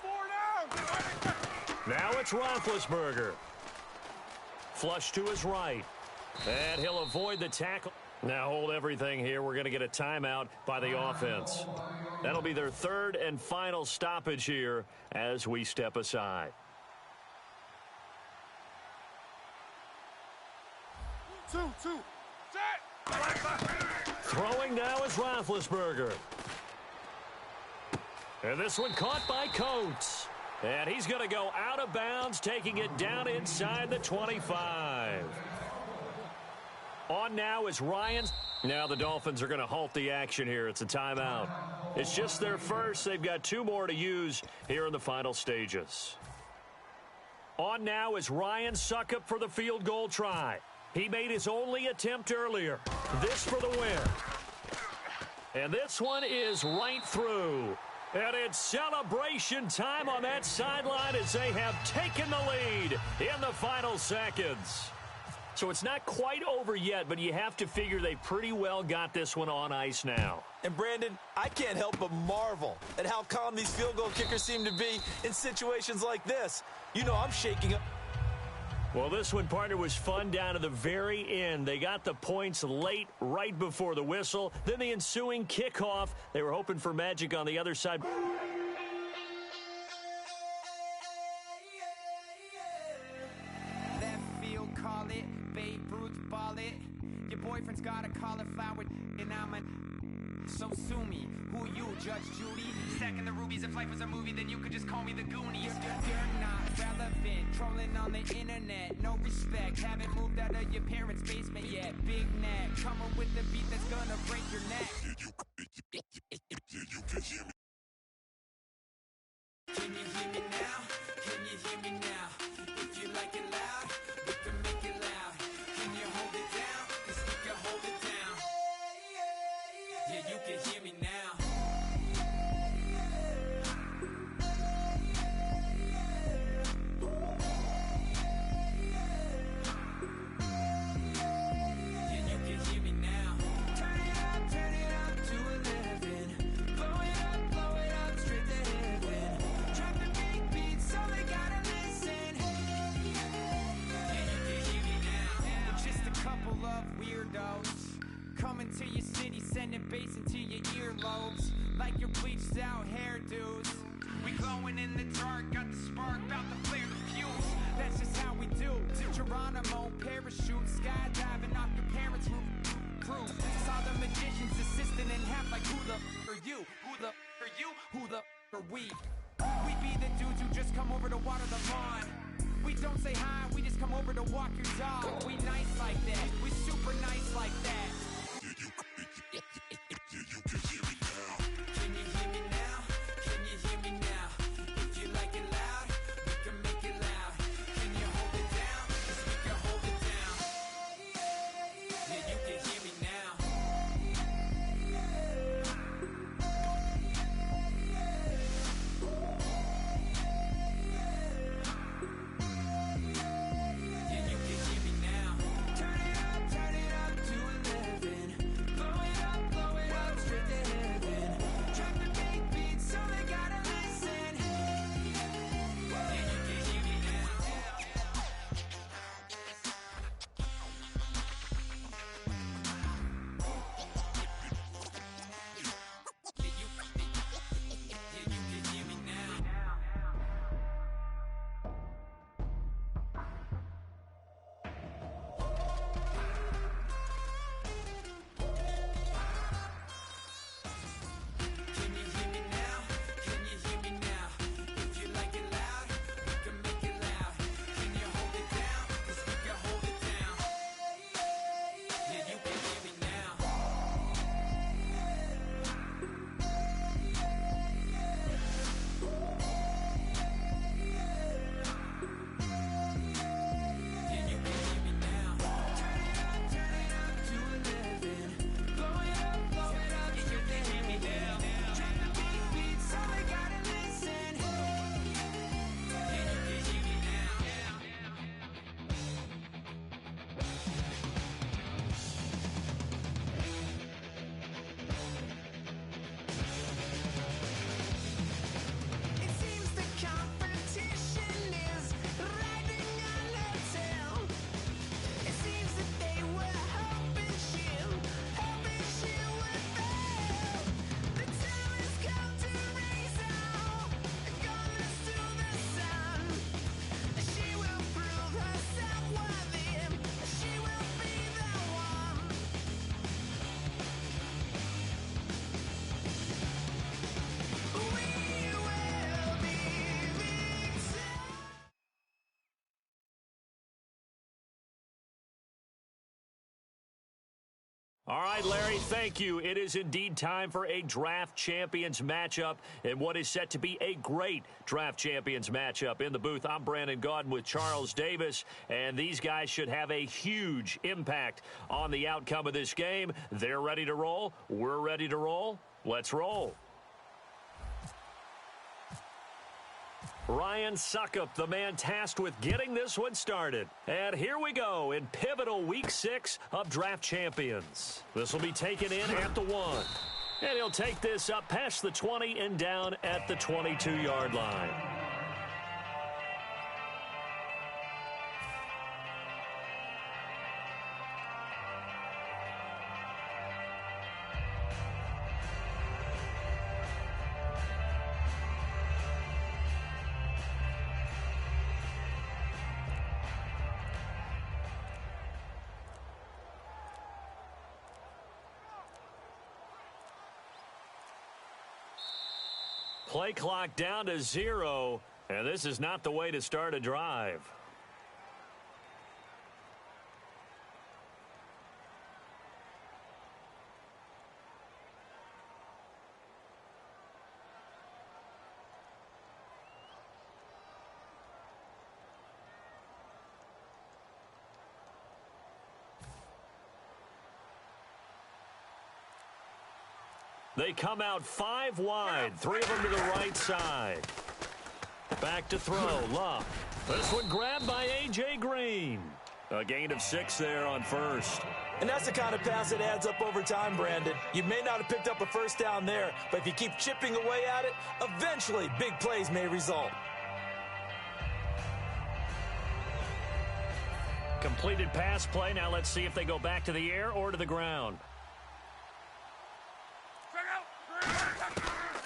4 down. Now it's Roethlisberger. Flush to his right. And he'll avoid the tackle. Now hold everything here. We're going to get a timeout by the offense. That'll be their 3rd and final stoppage here as we step aside. 2. Set. Throwing now is Roethlisberger. And this one caught by Coates. And he's going to go out of bounds, taking it down inside the 25. On now is Ryan. Now the Dolphins are going to halt the action here. It's a timeout. It's just their first. They've got 2 more to use here in the final stages. On now is Ryan Suckup for the field goal try. He made his only attempt earlier. This for the win. And this one is right through. And it's celebration time on that sideline as they have taken the lead in the final seconds. So it's not quite over yet, but you have to figure they pretty well got this one on ice now. And, Brandon, I can't help but marvel at how calm these field goal kickers seem to be in situations like this. You know I'm shaking up. Well, this one, partner, was fun down to the very end. They got the points late, right before the whistle. Then the ensuing kickoff. They were hoping for magic on the other side. Left field, call it. Babe Ruth, ball it. Your boyfriend's got a cauliflower, and I'm a... So sue me. Who you, Judge Judy? Stacking the rubies. If life was a movie, then you could just call me the Goonies. You're not relevant. Trolling on the internet. No respect. Haven't moved out of your parents' basement yet. Big neck. Coming with the beat that's gonna break your neck. Can you hear me now? Can you hear me now? If you like it loud, we can make it loud. Can you hold it down? 'Cause we can hold it down. Yeah, you can hear me now. Yeah, you can hear me now. Turn it up to 11. Blow it up, straight to heaven. Drop the big beat so they gotta listen. Yeah, you can hear me now. We're just a couple of weirdos coming to your city, sending bass into your earlobes like your bleached out hairdos. We glowing in the dark, got the spark, about to flare the fuse. That's just how we do. Geronimo, parachute, skydiving off your parents' roof. Crew, saw the magician's assistant and half like, who the are you? Who the are you? Who the are we? We be the dudes who just come over to water the lawn. We don't say hi, we just come over to walk your dog. We nice like that, we super nice like that. Can you hear me now? Can you hear me now? If you like it loud, we can make it loud. Can you hold it down? 'Cause we can hold it down. Yeah, you can hear me now. Yeah, you can hear me now. Turn it up to 11. All right, Larry, thank you. It is indeed time for a Draft Champions matchup and what is set to be a great Draft Champions matchup. In the booth, I'm Brandon Gaudin with Charles Davis, and these guys should have a huge impact on the outcome of this game. They're ready to roll. We're ready to roll. Let's roll. Ryan Suckup, the man tasked with getting this one started. And here we go in pivotal Week 6 of Draft Champions. This will be taken in at the 1. And he'll take this up past the 20 and down at the 22-yard line. Play clock down to 0, and this is not the way to start a drive. They come out 5 wide, 3 of them to the right side. Back to throw, Luck. This one grabbed by A.J. Green. A gain of 6 there on first. And that's the kind of pass that adds up over time, Brandon. You may not have picked up a first down there, but if you keep chipping away at it, eventually big plays may result. Completed pass play. Now let's see if they go back to the air or to the ground.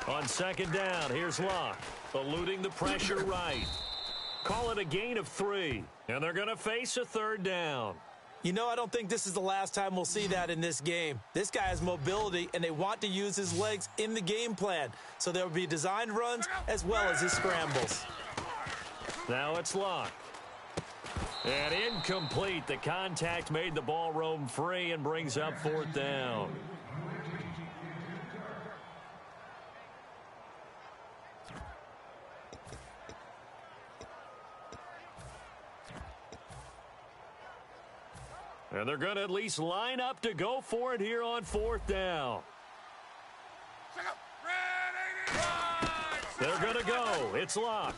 On second down, here's Locke, eluding the pressure right. Call it a gain of 3, and they're going to face a third down. You know, I don't think this is the last time we'll see that in this game. This guy has mobility, and they want to use his legs in the game plan. So there will be designed runs as well as his scrambles. Now it's Locke. And incomplete. The contact made the ball roam free and brings up 4th down. And they're going to at least line up to go for it here on 4th down. They're going to go. It's Locke.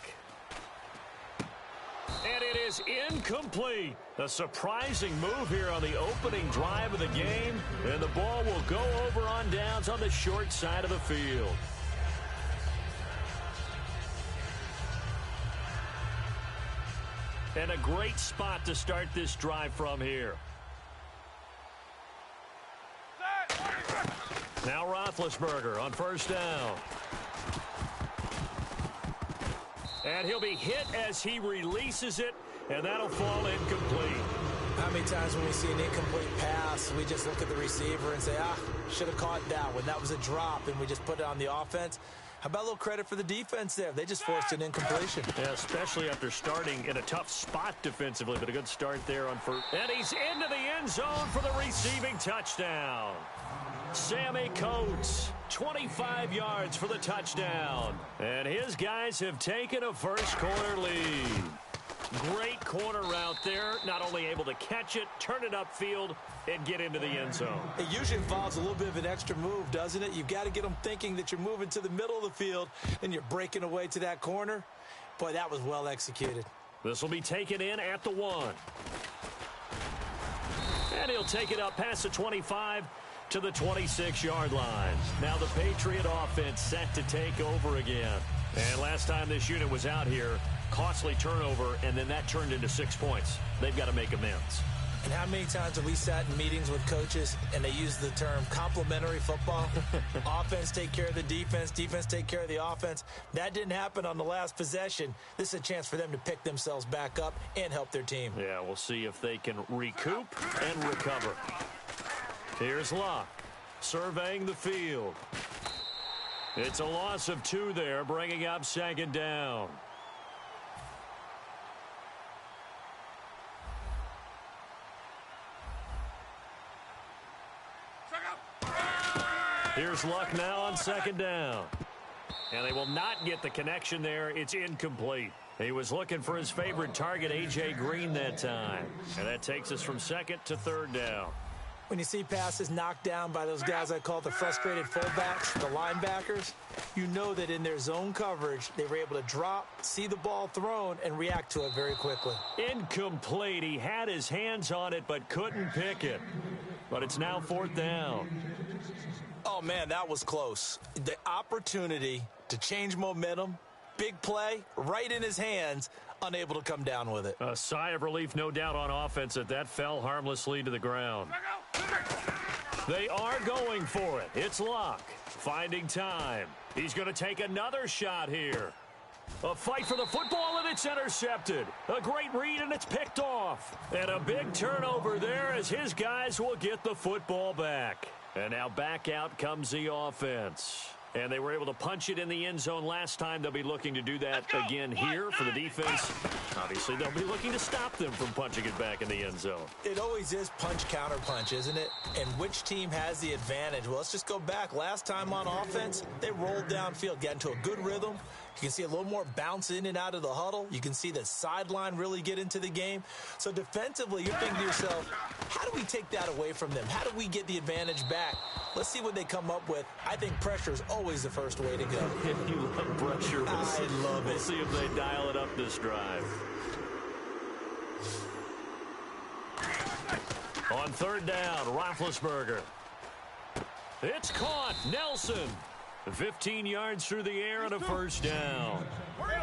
And it is incomplete. A surprising move here on the opening drive of the game. And the ball will go over on downs on the short side of the field. And a great spot to start this drive from here. Now Roethlisberger on first down. And he'll be hit as he releases it, and that'll fall incomplete. How many times when we see an incomplete pass, we just look at the receiver and say, should have caught that one. That was a drop, and we just put it on the offense. How about a little credit for the defense there? They just forced an incompletion. Yeah, especially after starting in a tough spot defensively, but a good start there on first. And he's into the end zone for the receiving touchdown. Sammy Coates, 25 yards for the touchdown. And his guys have taken a first-quarter lead. Great corner route there. Not only able to catch it, turn it upfield, and get into the end zone. It usually involves a little bit of an extra move, doesn't it? You've got to get them thinking that you're moving to the middle of the field and you're breaking away to that corner. Boy, that was well executed. This will be taken in at the 1. And he'll take it up past the 25 to the 26-yard line. Now the Patriot offense set to take over again. And last time this unit was out here, costly turnover, and then that turned into 6 points. They've got to make amends. And how many times have we sat in meetings with coaches and they use the term complementary football? Offense take care of the defense, defense take care of the offense. That didn't happen on the last possession. This is a chance for them to pick themselves back up and help their team. Yeah, we'll see if they can recoup and recover. Here's Locke, surveying the field. It's a loss of 2 there, bringing up second down. Here's Luck now on second down. And they will not get the connection there. It's incomplete. He was looking for his favorite target, A.J. Green, that time. And that takes us from second to third down. When you see passes knocked down by those guys I call the frustrated fullbacks, the linebackers, you know that in their zone coverage, they were able to drop, see the ball thrown, and react to it very quickly. Incomplete. He had his hands on it but couldn't pick it. But it's now fourth down. Oh, man, that was close. The opportunity to change momentum, big play, right in his hands, unable to come down with it. A sigh of relief, no doubt, on offense that fell harmlessly to the ground. They are going for it. It's Luck, finding time. He's going to take another shot here. A fight for the football, and it's intercepted. A great read, and it's picked off. And a big turnover there as his guys will get the football back. And now back out comes the offense. And they were able to punch it in the end zone last time. They'll be looking to do that again here for the defense. Obviously, they'll be looking to stop them from punching it back in the end zone. It always is punch-counter-punch, isn't it? And which team has the advantage? Well, let's just go back. Last time on offense, they rolled downfield, got into a good rhythm. You can see a little more bounce in and out of the huddle. You can see the sideline really get into the game. So defensively, you're thinking to yourself, how do we take that away from them? How do we get the advantage back? Let's see what they come up with. I think pressure is always the first way to go. You love pressure. I love it. We'll see if they dial it up this drive. On third down, Roethlisberger. It's caught. Nelson. 15 yards through the air and a first down.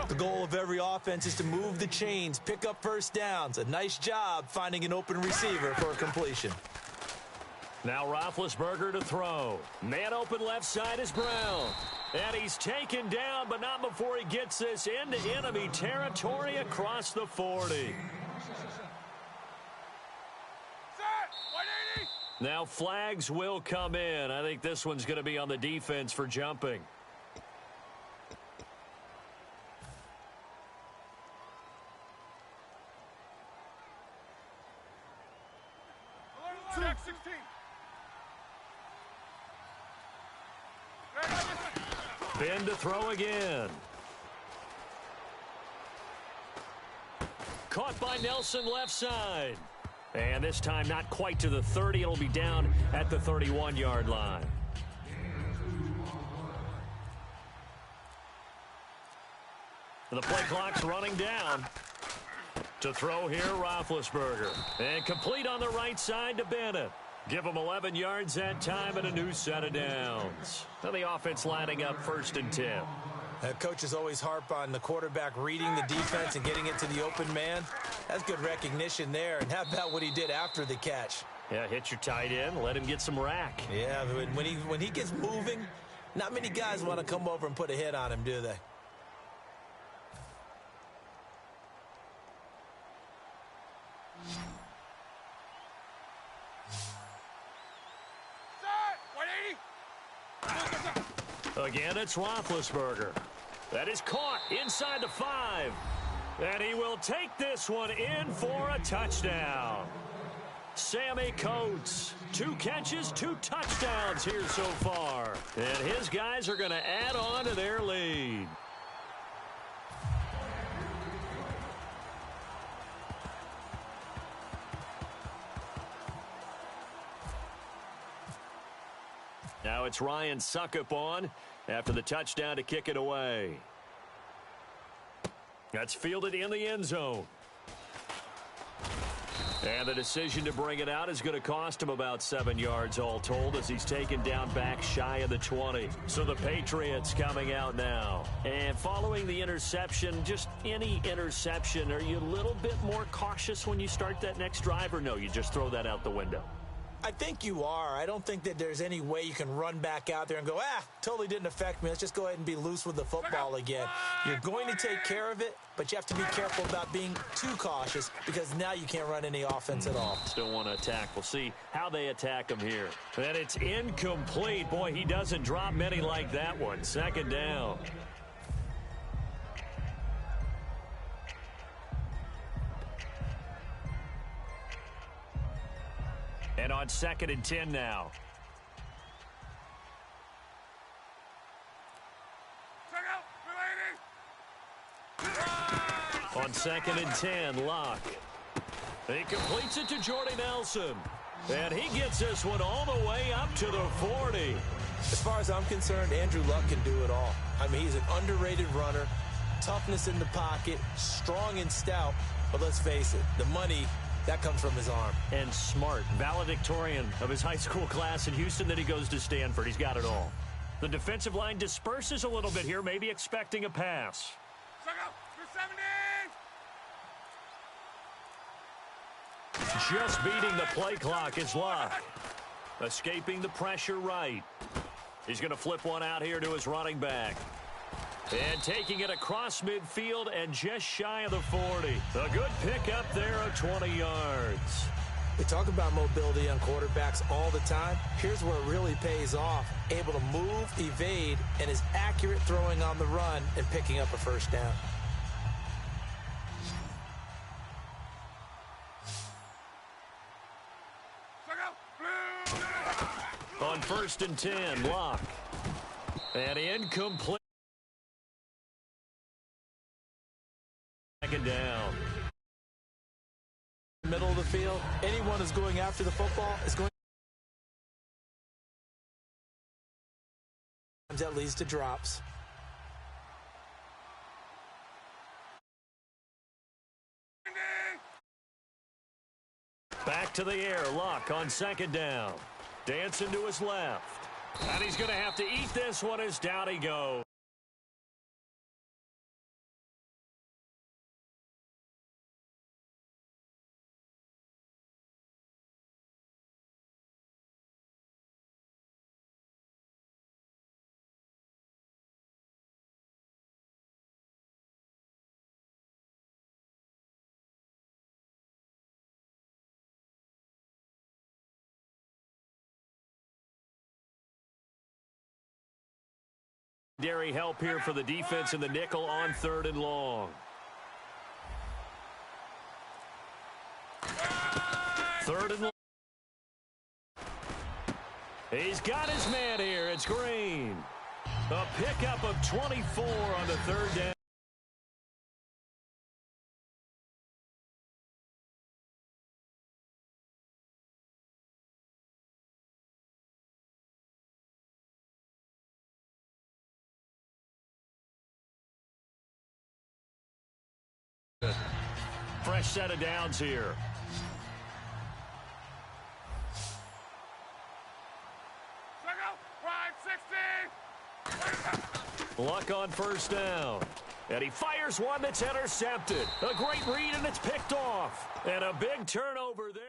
The goal of every offense is to move the chains, pick up first downs. A nice job finding an open receiver for a completion. Now Roethlisberger to throw. Man open left side is Brown. And he's taken down, but not before he gets this into enemy territory across the 40. Now flags will come in. I think this one's going to be on the defense for jumping. Check 16. Ben to throw again. Caught by Nelson left side. And this time not quite to the 30. It'll be down at the 31-yard line. The play clock's running down. To throw here, Roethlisberger. And complete on the right side to Bennett. Give him 11 yards that time and a new set of downs. Now the offense lining up 1st and 10. Coaches always harp on the quarterback reading the defense and getting it to the open man. That's good recognition there. And how about what he did after the catch? Yeah, hit your tight end, let him get some rack. Yeah, when he gets moving, not many guys want to come over and put a hit on him, do they? Again, it's Roethlisberger. That is caught inside the 5. And he will take this one in for a touchdown. Sammy Coates, 2 catches, 2 touchdowns here so far. And his guys are going to add on to their lead. Now it's Ryan Suckup on after the touchdown to kick it away. That's fielded in the end zone. And the decision to bring it out is going to cost him about 7 yards all told as he's taken down back shy of the 20. So the Patriots coming out now. And following the interception, just any interception, are you a little bit more cautious when you start that next drive, or no, you just throw that out the window? I think you are. I don't think that there's any way you can run back out there and go, totally didn't affect me. Let's just go ahead and be loose with the football again. You're going to take care of it, but you have to be careful about being too cautious because now you can't run any offense at all. Still want to attack. We'll see how they attack him here. And it's incomplete. Boy, he doesn't drop many like that one. 2nd down. And on 2nd and 10 now. On 2nd and 10, Locke. He completes it to Jordy Nelson. And he gets this one all the way up to the 40. As far as I'm concerned, Andrew Luck can do it all. I mean, he's an underrated runner, toughness in the pocket, strong and stout. But let's face it, the money, that comes from his arm. And smart, valedictorian of his high school class in Houston. Then he goes to Stanford. He's got it all. The defensive line disperses a little bit here, maybe expecting a pass. Just beating the play clock is Luck. Escaping the pressure right. He's going to flip one out here to his running back. And taking it across midfield and just shy of the 40. A good pickup there of 20 yards. We talk about mobility on quarterbacks all the time. Here's where it really pays off. Able to move, evade, and is accurate throwing on the run and picking up a first down. On 1st and 10, Locke. And incomplete. Second down. Middle of the field, anyone who's going after the football is going. That leads to drops. Back to the air, Luck on 2nd down. Dancing to his left. And he's going to have to eat this one as down he goes. Secondary help here for the defense in the nickel on 3rd and long. 3rd and long. He's got his man here. It's Green. A pickup of 24 on the 3rd down. Fresh set of downs here. Luck on 1st down. And he fires one that's intercepted. A great read, and it's picked off. And a big turnover there.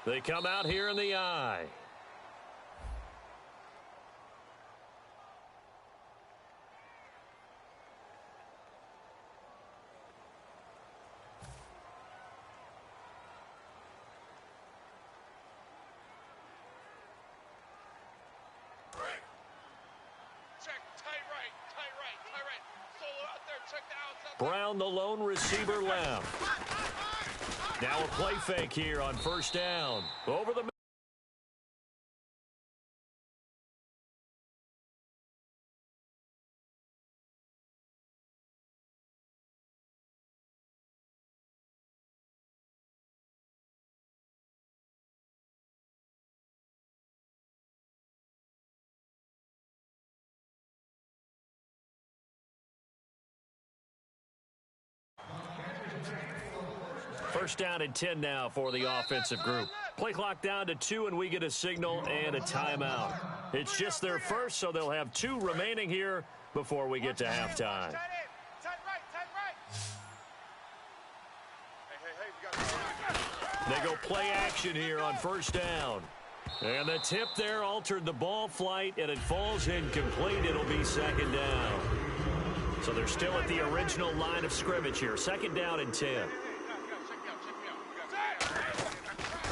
They come out here in the eye. Check, tight right. Brown, the lone receiver, left. Now a play fake here on first down. Over the middle. First down and 10 now for the offensive group. Play clock down to 2, and we get a signal and a timeout. It's just their first, so they'll have 2 remaining here before we get to halftime. They go play action here on first down. And the tip there altered the ball flight, and it falls incomplete. It'll be second down. So they're still at the original line of scrimmage here. Second down and 10.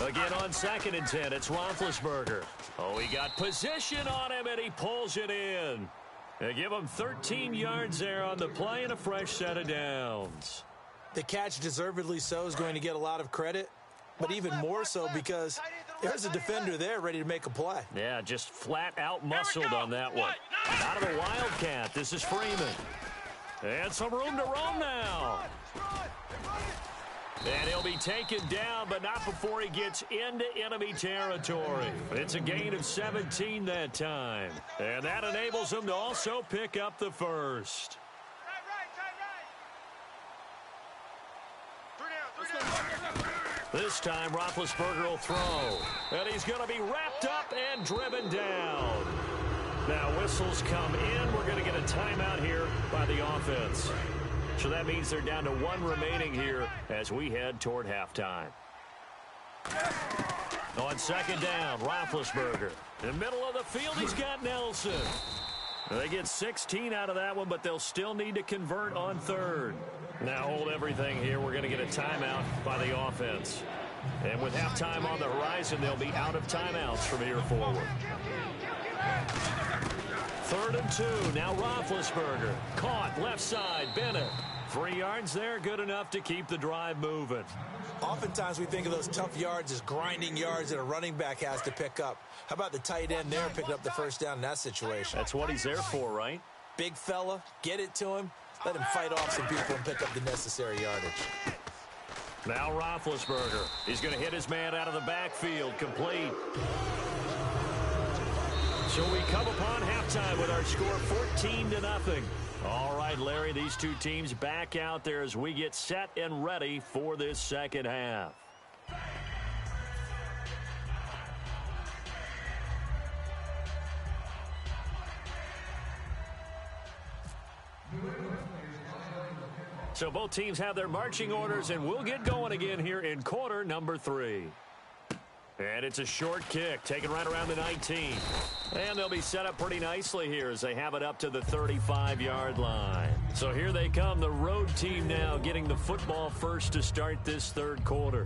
Again on second and 10, it's Roethlisberger. Oh, he got position on him, and he pulls it in. They give him 13 yards there on the play and a fresh set of downs. The catch, deservedly so, is going to get a lot of credit, but even more so because there's a defender there ready to make a play. Yeah, just flat out muscled on that one. Out of the Wildcat, this is Freeman. And some room to roam now. And he'll be taken down, but not before he gets into enemy territory. It's a gain of 17 that time. And that enables him to also pick up the first. This time, Roethlisberger will throw. And he's going to be wrapped up and driven down. Now, whistles come in. We're going to get a timeout here by the offense. So that means they're down to 1 remaining here as we head toward halftime. On second down, Roethlisberger. In the middle of the field, he's got Nelson. They get 16 out of that one, but they'll still need to convert on third. Now hold everything here. We're going to get a timeout by the offense. And with halftime on the horizon, they'll be out of timeouts from here forward. 3rd and 2. Now Roethlisberger. Caught left side. Bennett. 3 yards there. Good enough to keep the drive moving. Oftentimes we think of those tough yards as grinding yards that a running back has to pick up. How about the tight end there picking up the first down in that situation? That's what he's there for, right? Big fella. Get it to him. Let him fight off some people and pick up the necessary yardage. Now Roethlisberger. He's going to hit his man out of the backfield. Complete. So we come upon halftime with our score 14-0. All right, Larry, these 2 teams back out there as we get set and ready for this second half. So both teams have their marching orders, and we'll get going again here in quarter number 3. And it's a short kick, taken right around the 19. And they'll be set up pretty nicely here as they have it up to the 35-yard line. So here they come, the road team now getting the football first to start this third quarter.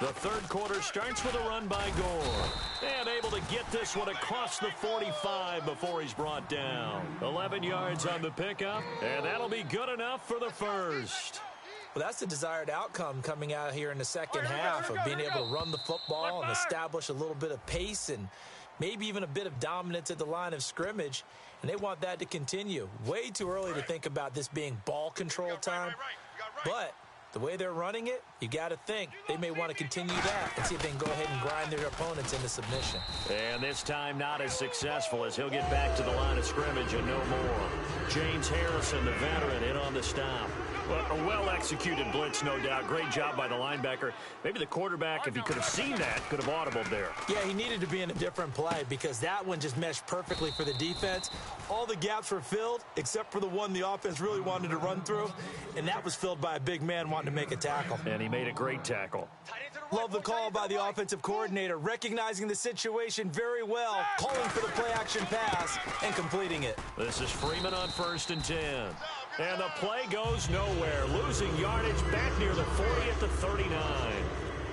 The third quarter starts with a run by Gore. And able to get this one across the 45 before he's brought down. 11 yards on the pickup, and that'll be good enough for the first. Well, that's the desired outcome coming out here in the second half of being able to run the football and establish a little bit of pace and maybe even a bit of dominance at the line of scrimmage. And they want that to continue. Way too early to think about this being ball control time. But the way they're running it, you got to think they may want to continue that and see if they can go ahead and grind their opponents into submission. And this time not as successful as he'll get back to the line of scrimmage and no more. James Harrison, the veteran, in on the stop. Well, a well-executed blitz, no doubt. Great job by the linebacker. Maybe the quarterback, if he could have seen that, could have audibled there. Yeah, he needed to be in a different play because that one just meshed perfectly for the defense. All the gaps were filled except for the one the offense really wanted to run through, and that was filled by a big man wanting to make a tackle. And he made a great tackle. Love the call by the offensive coordinator, recognizing the situation very well, calling for the play-action pass, and completing it. This is Freeman on 1st and 10. And the play goes nowhere, losing yardage back near the 40 at the 39.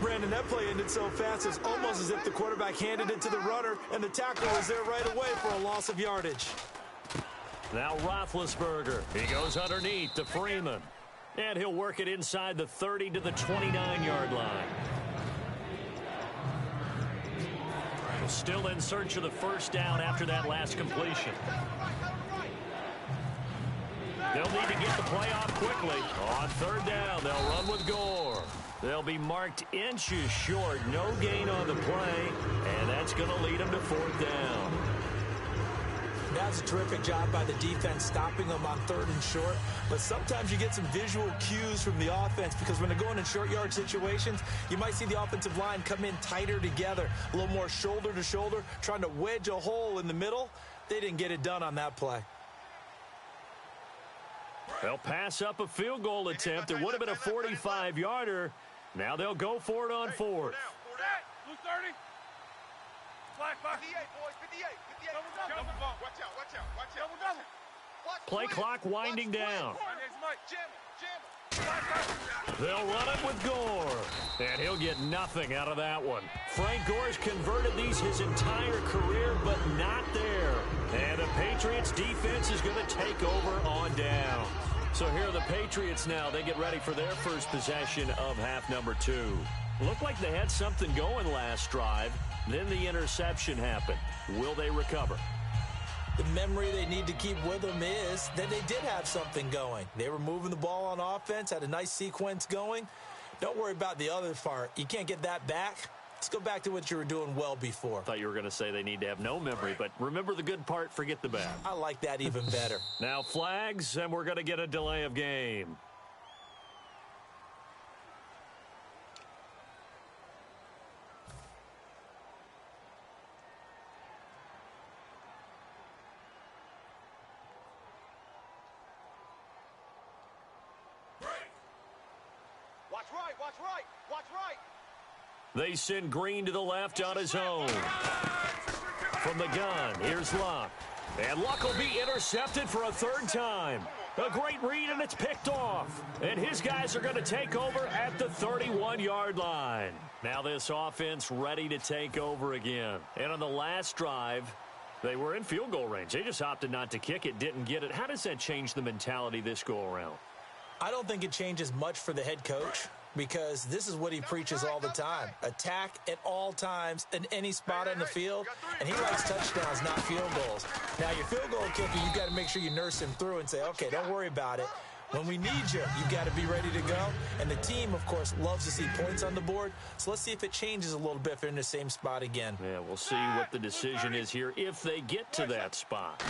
Brandon, that play ended so fast, it's almost as if the quarterback handed it to the runner, and the tackle was there right away for a loss of yardage. Now Roethlisberger. He goes underneath to Freeman. And he'll work it inside the 30 to the 29-yard line. Still in search of the first down after that last completion. They'll need to get the play off quickly. On 3rd down, they'll run with Gore. They'll be marked inches short. No gain on the play, and that's going to lead them to 4th down. That's a terrific job by the defense stopping them on 3rd and short. But sometimes you get some visual cues from the offense because when they're going in short yard situations, you might see the offensive line come in tighter together, a little more shoulder to shoulder, trying to wedge a hole in the middle. They didn't get it done on that play. They'll pass up a field goal attempt. It would have been a 45-yarder. Now they'll go for it on 4th. Blue 30. Black box. 58, boys. 58. 58. Double. Watch out. Play clock winding down. They'll run it with Gore. And he'll get nothing out of that one. Frank Gore's converted these his entire career, but not there. And the Patriots defense is going to take over on down. So here are the Patriots now. They get ready for their first possession of half number 2. Looked like they had something going last drive. Then the interception happened. Will they recover? The memory they need to keep with them is that they did have something going. They were moving the ball on offense, had a nice sequence going. Don't worry about the other part. You can't get that back. Let's go back to what you were doing well before. I thought you were going to say they need to have no memory, but remember the good part, forget the bad. I like that even better. Now flags, and we're going to get a delay of game. Watch right. They send Green to the left on his own. From the gun, here's Luck. And Luck will be intercepted for a 3rd time. A great read, and it's picked off. And his guys are going to take over at the 31-yard line. Now this offense ready to take over again. And on the last drive, they were in field goal range. They just opted not to kick it, didn't get it. How does that change the mentality this go-around? I don't think it changes much for the head coach because this is what he preaches all the time. Attack at all times in any spot on the field, and he likes touchdowns, not field goals. Now, your field goal kicker, you've got to make sure you nurse him through and say, okay, don't worry about it. When we need you, you've got to be ready to go. And the team, of course, loves to see points on the board. So let's see if it changes a little bit if they're in the same spot again. Yeah, we'll see what the decision is here if they get to that spot.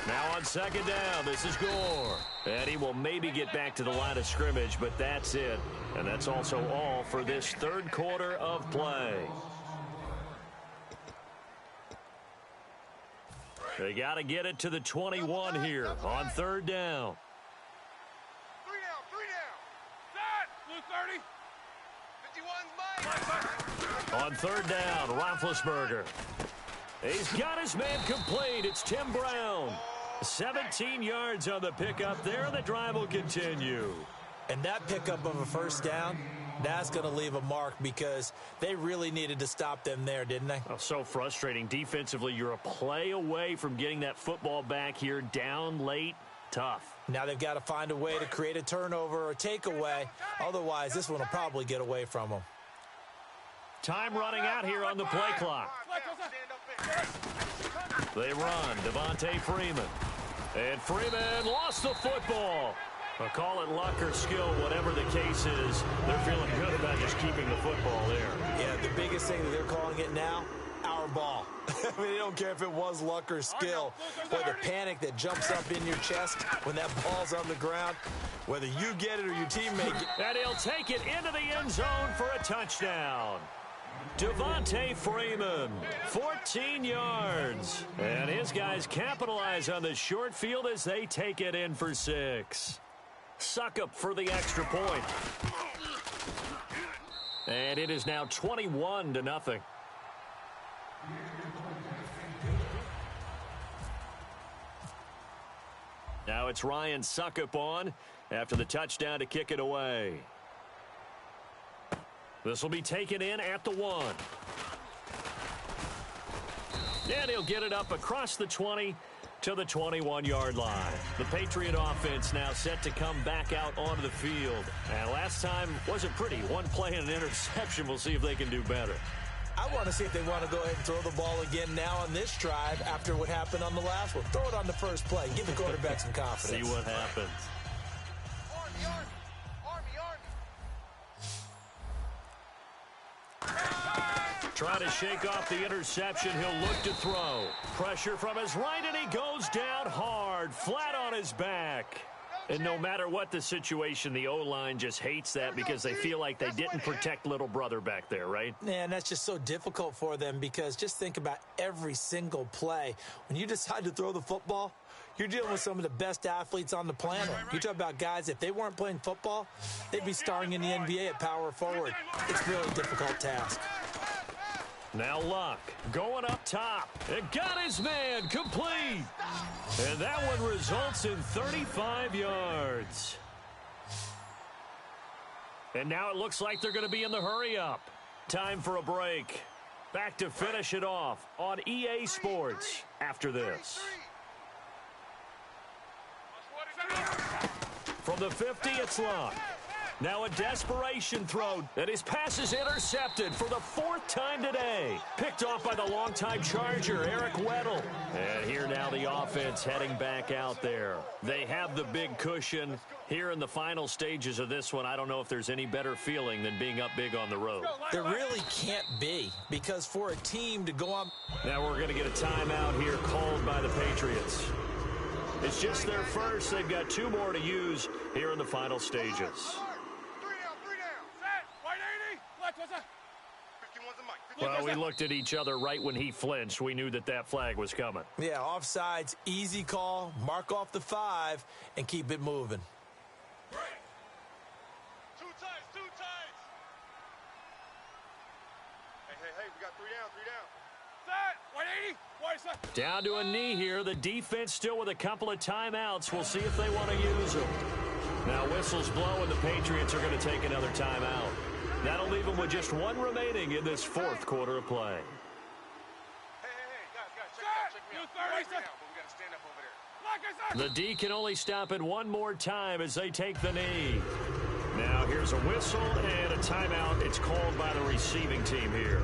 Now on 2nd down, this is Gore. And he will maybe get back to the line of scrimmage, but that's it. And that's also all for this 3rd quarter of play. They got to get it to the 21 here on 3rd down. 3 down. Blue 30. 51's mine. On 3rd down, Roethlisberger. He's got his man complete. It's Tim Brown. 17 yards on the pickup there. The drive will continue. And that pickup of a 1st down, that's going to leave a mark because they really needed to stop them there, didn't they? Oh, so frustrating. Defensively, you're a play away from getting that football back here. Down late, tough. Now they've got to find a way to create a turnover or takeaway. Otherwise, this one will probably get away from them. Time running out here on the play clock. They run. Devontae Freeman. And Freeman lost the football. I'll call it luck or skill, whatever the case is. They're feeling good about just keeping the football there. Yeah, the biggest thing that they're calling it now, our ball. I mean, they don't care if it was luck or skill, or the panic that jumps up in your chest when that ball's on the ground, whether you get it or your teammate get it. And he'll take it into the end zone for a touchdown. Devontae Freeman, 14 yards. And his guys capitalize on the short field as they take it in for 6. Suckup for the extra point. And it is now 21-0. Now it's Ryan Suckup on after the touchdown to kick it away. This will be taken in at the 1. And he'll get it up across the 20 to the 21-yard line. The Patriot offense now set to come back out onto the field. And last time wasn't pretty. One play and an interception. We'll see if they can do better. I want to see if they want to go ahead and throw the ball again now on this drive after what happened on the last one. Throw it on the first play. Give the quarterback some confidence. See what happens. Trying to shake off the interception. He'll look to throw. Pressure from his right, and he goes down hard, flat on his back. And no matter what the situation, the O-line just hates that because they feel like they didn't protect little brother back there, right? Yeah, and that's just so difficult for them because just think about every single play. When you decide to throw the football, you're dealing with some of the best athletes on the planet. You talk about guys, if they weren't playing football, they'd be starring in the NBA at power forward. It's a really difficult task. Now Luck going up top. And got his man complete. And that one results in 35 yards. And now it looks like they're going to be in the hurry-up. Time for a break. Back to finish it off on EA Sports after this. From the 50, it's Luck. Now a desperation throw, and his pass is intercepted for the 4th time today. Picked off by the longtime Charger, Eric Weddle. And here now the offense heading back out there. They have the big cushion. Here in the final stages of this one, I don't know if there's any better feeling than being up big on the road. There really can't be, because for a team to go on... Now we're going to get a timeout here called by the Patriots. It's just their first. They've got 2 more to use here in the final stages. Well, we looked at each other right when he flinched. We knew that that flag was coming. Yeah, offsides, easy call, mark off the 5, and keep it moving. Two tights. Hey, we got 3 down. Set, 180. Down to a knee here. The defense still with a couple of timeouts. We'll see if they want to use them. Now whistles blow, and the Patriots are going to take another timeout. That'll leave them with just 1 remaining in this 4th quarter of play. Hey, guys, check me out. Right now, but we got to stand up over there. The D can only stop it 1 more time as they take the knee. Now here's a whistle and a timeout. It's called by the receiving team here.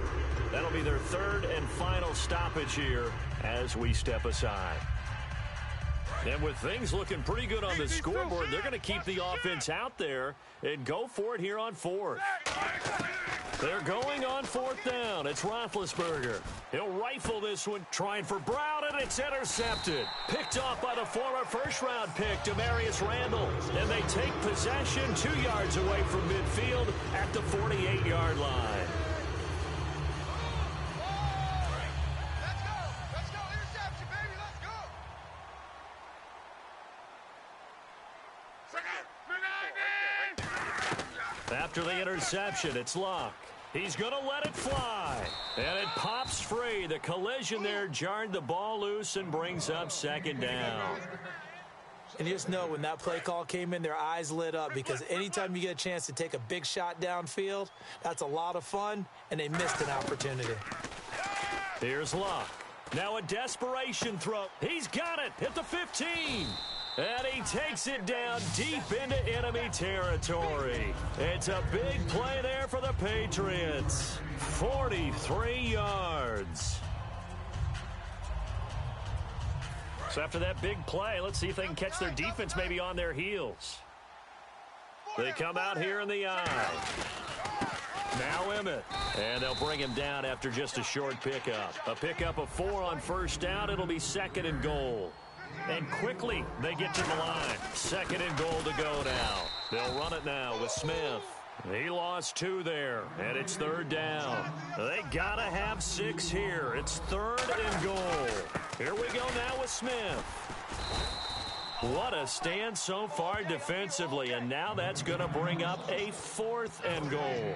That'll be their 3rd and final stoppage here as we step aside. And with things looking pretty good on the scoreboard, they're going to keep the offense out there and go for it here on 4th. They're going on 4th down. It's Roethlisberger. He'll rifle this one, trying for Brown, and it's intercepted. Picked off by the former first-round pick, Demarius Randall. And they take possession 2 yards away from midfield at the 48-yard line. After the interception, it's Luck. He's going to let it fly. And it pops free. The collision there jarred the ball loose and brings up 2nd down. And you just know when that play call came in, their eyes lit up, because anytime you get a chance to take a big shot downfield, that's a lot of fun, and they missed an opportunity. Here's Luck. Now a desperation throw. He's got it at the 15. And he takes it down deep into enemy territory. It's a big play there for the Patriots. 43 yards. So after that big play, let's see if they can catch their defense maybe on their heels. They come out here in the eye. Now Emmett. And they'll bring him down after just a short pickup. A pickup of 4 on first down. It'll be 2nd and goal. And quickly they get to the line. 2nd and goal to go now. They'll run it now with Smith. He lost 2 there, and it's 3rd down. They got to have 6 here. It's 3rd and goal. Here we go now with Smith. What a stand so far defensively, and now that's going to bring up a 4th and goal.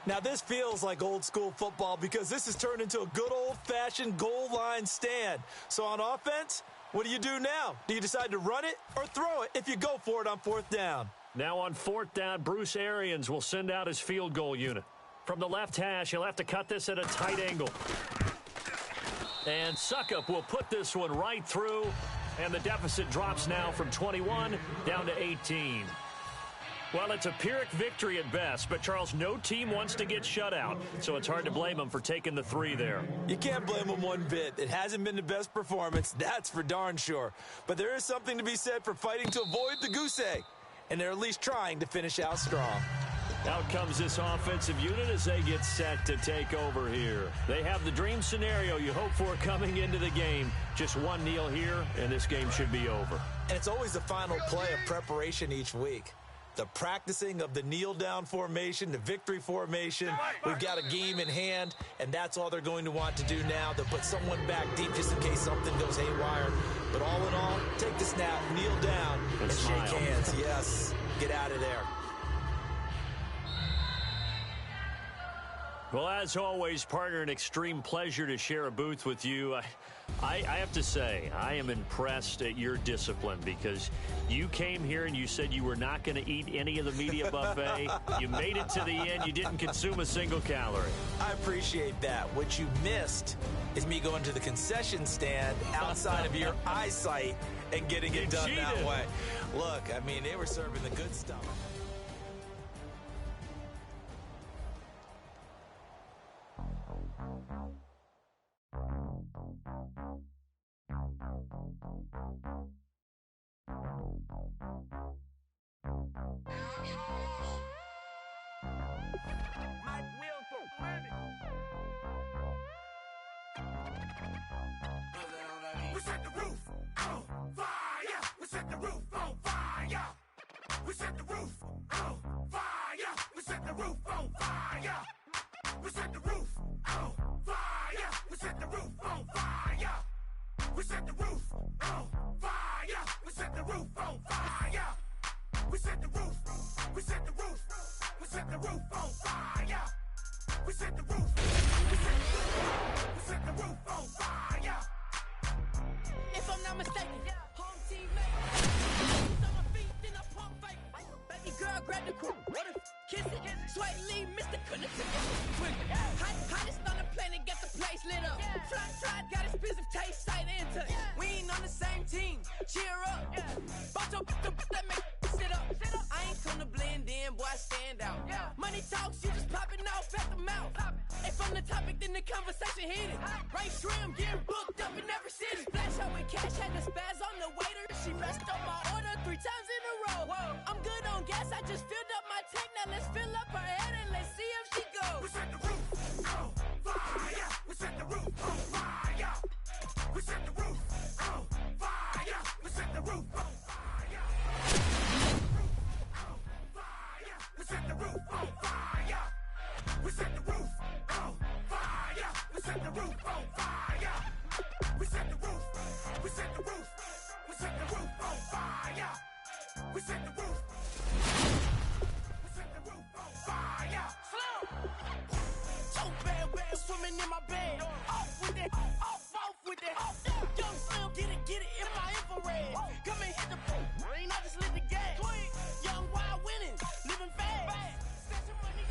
Now, this feels like old-school football because this has turned into a good old-fashioned goal line stand. So on offense, what do you do now? Do you decide to run it or throw it if you go for it on 4th down? Now on 4th down, Bruce Arians will send out his field goal unit. From the left hash, he'll have to cut this at a tight angle. And Suckup will put this one right through, and the deficit drops now from 21 down to 18. Well, it's a Pyrrhic victory at best, but, Charles, no team wants to get shut out, so it's hard to blame them for taking the 3 there. You can't blame them one bit. It hasn't been the best performance, that's for darn sure. But there is something to be said for fighting to avoid the goose egg, and they're at least trying to finish out strong. Out comes this offensive unit as they get set to take over here. They have the dream scenario you hope for coming into the game. Just one kneel here, and this game should be over. And it's always the final play of preparation each week. The practicing of the kneel-down formation, the victory formation. We've got a game in hand, and that's all they're going to want to do now. They'll put someone back deep just in case something goes haywire. But all in all, take the snap, kneel down, and shake hands. Yes, get out of there. Well, as always, partner, an extreme pleasure to share a booth with you. I have to say, I am impressed at your discipline because you came here and you said you were not going to eat any of the media buffet. You made it to the end. You didn't consume a single calorie. I appreciate that. What you missed is me going to the concession stand outside of your eyesight and getting it done that way. Look, I mean, they were serving the good stuff. We set the roof on fire. We set the roof on fire. We set the roof on fire. We set the roof on fire. We set the roof on fire. We set the roof on fire. We set the roof on fire. We set the roof on fire. We set the roof. We set the roof. We set the roof on fire. We set the roof. We set the roof on fire. If I'm not mistaken, home teammate. On my feet, then I pump fake. Baby girl, grab the crew. Kiss it, sweat, leave, Mr. Couldn't hottest on the planet, get the place lit up. Fly, got expensive taste, sight into. We ain't on the same team. Cheer up. Both your that make sit up. I ain't come to blend in, boy, I stand out. Money talks, you just popping off at the mouth. If I'm the topic, then the conversation hit it. Right shrimp, getting booked up in every city. Flash out with cash, had the spaz on the waiter. She messed up my order 3 times in a row. I'm good on gas, I just filled up my tank. Now let's fill up her head and let's see if she goes. We set the roof on fire. We set the roof on fire. We set the roof on fire. We set the roof on fire. We set the roof on fire. We set the roof on fire. We set the roof on fire. We set the roof. We set the roof. We set the roof on fire. We set the roof. We set the roof on fire. So bad, swimming in my bed. Off with it, off with it. Young Slim, get it in my infrared. Come and hit the rain, I just lit the gas. Young wild winning, living fast. Stashing money,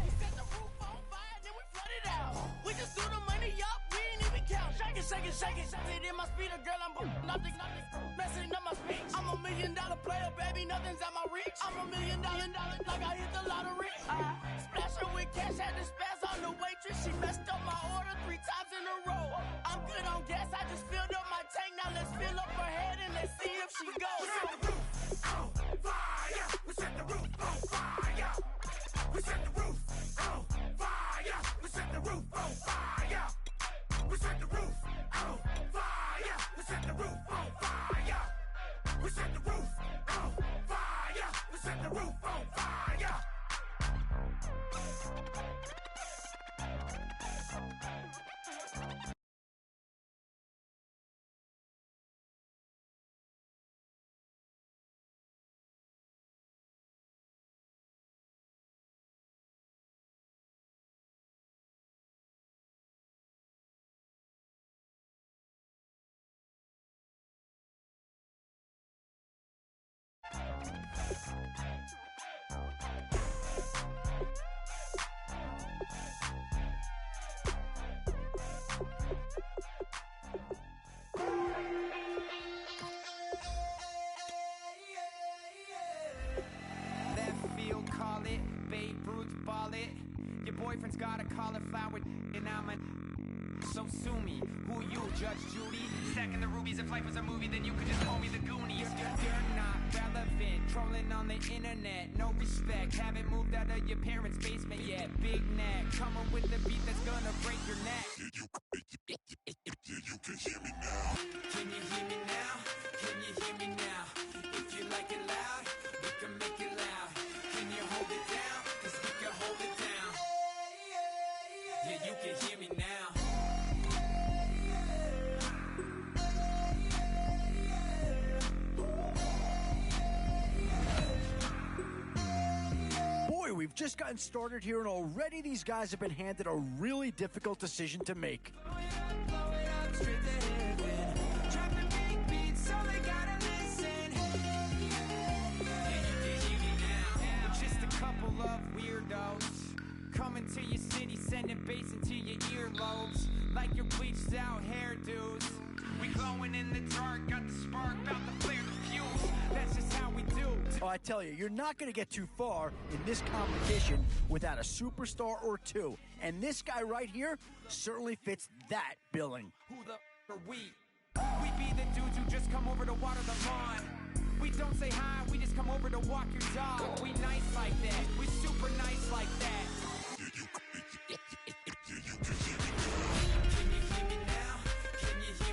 we set the roof on fire, then we flood it out. We just threw the money up, we ain't even count. Shake it. It in my speeder, girl, I'm nothing. Messing up my speech. I'm $1 million player, baby, nothing's at my reach. I'm $1 million, like I hit the lottery. Splash her with cash, had the spaz on the waitress. She messed up my order 3 times in a row. I'm good on gas, I just filled up my tank. Now let's fill up her head and let's see if she goes. We set the roof on fire. We set the roof on fire. set the roof on fire. Left field, call it. Babe Ruth, ball it. Your boyfriend's got a cauliflower, and I'm a. So sue me. Who you, Judge Judy? Stacking the rubies. If life was a movie, then you could just call me the Goonies. You're not relevant. Trolling on the internet. No respect. Haven't moved out of your parents' basement yet. Big neck. Coming with the beat that's gonna break your neck. You can hear me now. Can you hear me now? Can you hear me now? If you like it loud, we can make it loud. Can you hold it down? 'Cause we can hold it down. Yeah, you can hear me now. Boy, we've just gotten started here, and already these guys have been handed a really difficult decision to make. Of weirdos coming to your city, sending bass into your earlobes like your bleached out hairdos. We glowing in the dark, got the spark, about to flare the fuse. That's just how we do. Oh, I tell you, you're not going to get too far in this competition without a superstar or two. And this guy right here certainly fits that billing. Who the are we? We be the dudes who just come over to water the lawn. We don't say hi, we just come over to walk your dog. We nice like that, we super nice like that.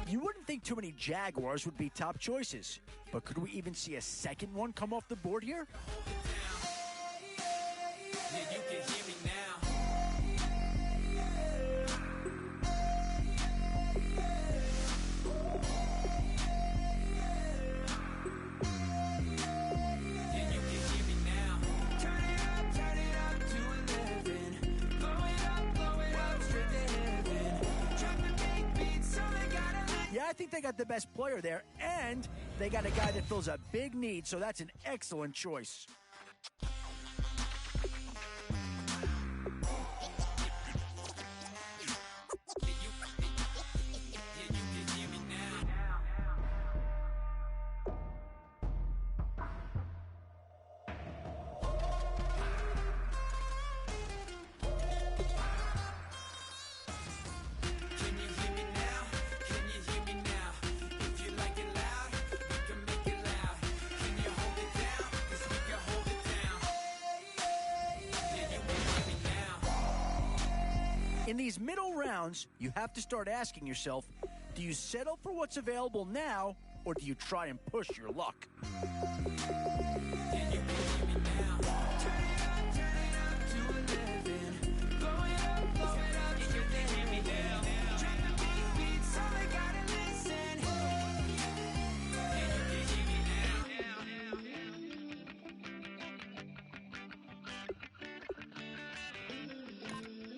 You wouldn't think too many Jaguars would be top choices, but could we even see a second one come off the board here? Yeah, you can hear me now. I think they got the best player there, and they got a guy that fills a big need, so that's an excellent choice. In these middle rounds, you have to start asking yourself, do you settle for what's available now, or do you try and push your luck?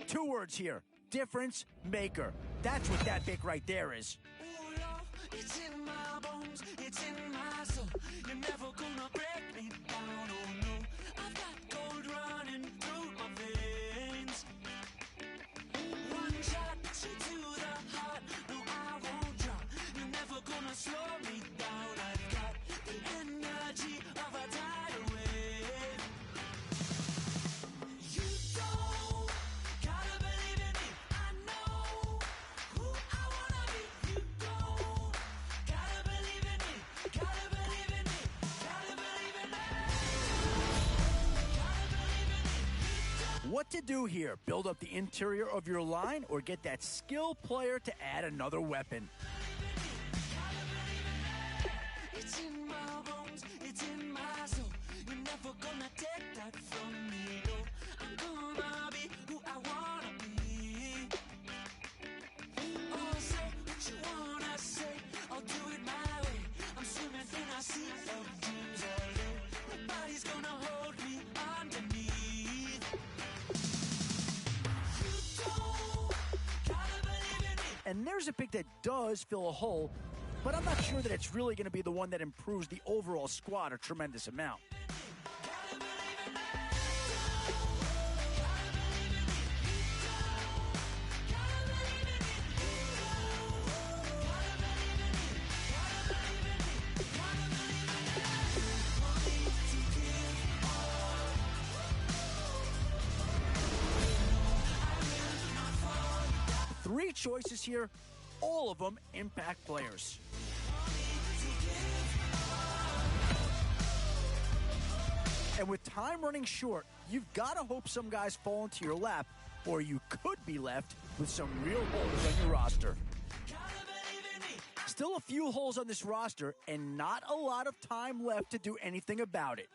Two words here. Difference maker. That's what that bit right there is. Ooh, love, it's in my bones, it's in my soul. You're never gonna break me down, oh no. I've got gold running through my veins. One shot, straight to the heart. No, I won't drop. You're never gonna slow me down. I've got the energy of a tidal wave. You don't gotta believe in me. I know who I wanna be. You don't gotta believe in me. Gotta believe in me. Gotta believe in me. Gotta believe in me. What to do here? Build up the interior of your line or get that skill player to add another weapon? It's in my bones, it's in my soul. You're never gonna And there's a pick that does fill a hole, but I'm not sure that it's really going to be the one that improves the overall squad a tremendous amount. Three choices here, all of them impact players. And with time running short, you've got to hope some guys fall into your lap, or you could be left with some real holes on your roster. Still a few holes on this roster, and not a lot of time left to do anything about it.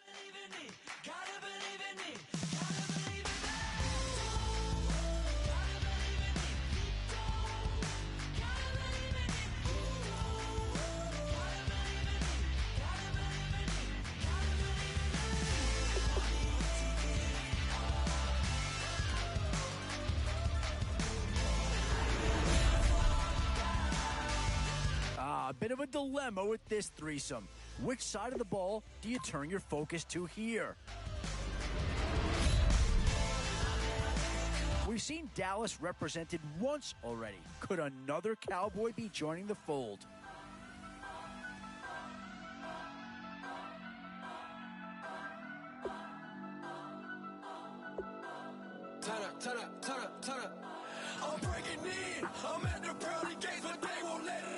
A bit of a dilemma with this threesome. Which side of the ball do you turn your focus to here? We've seen Dallas represented once already. Could another Cowboy be joining the fold? Turn up. I'm breaking in. I'm at the pearly gates, but they won't let it in.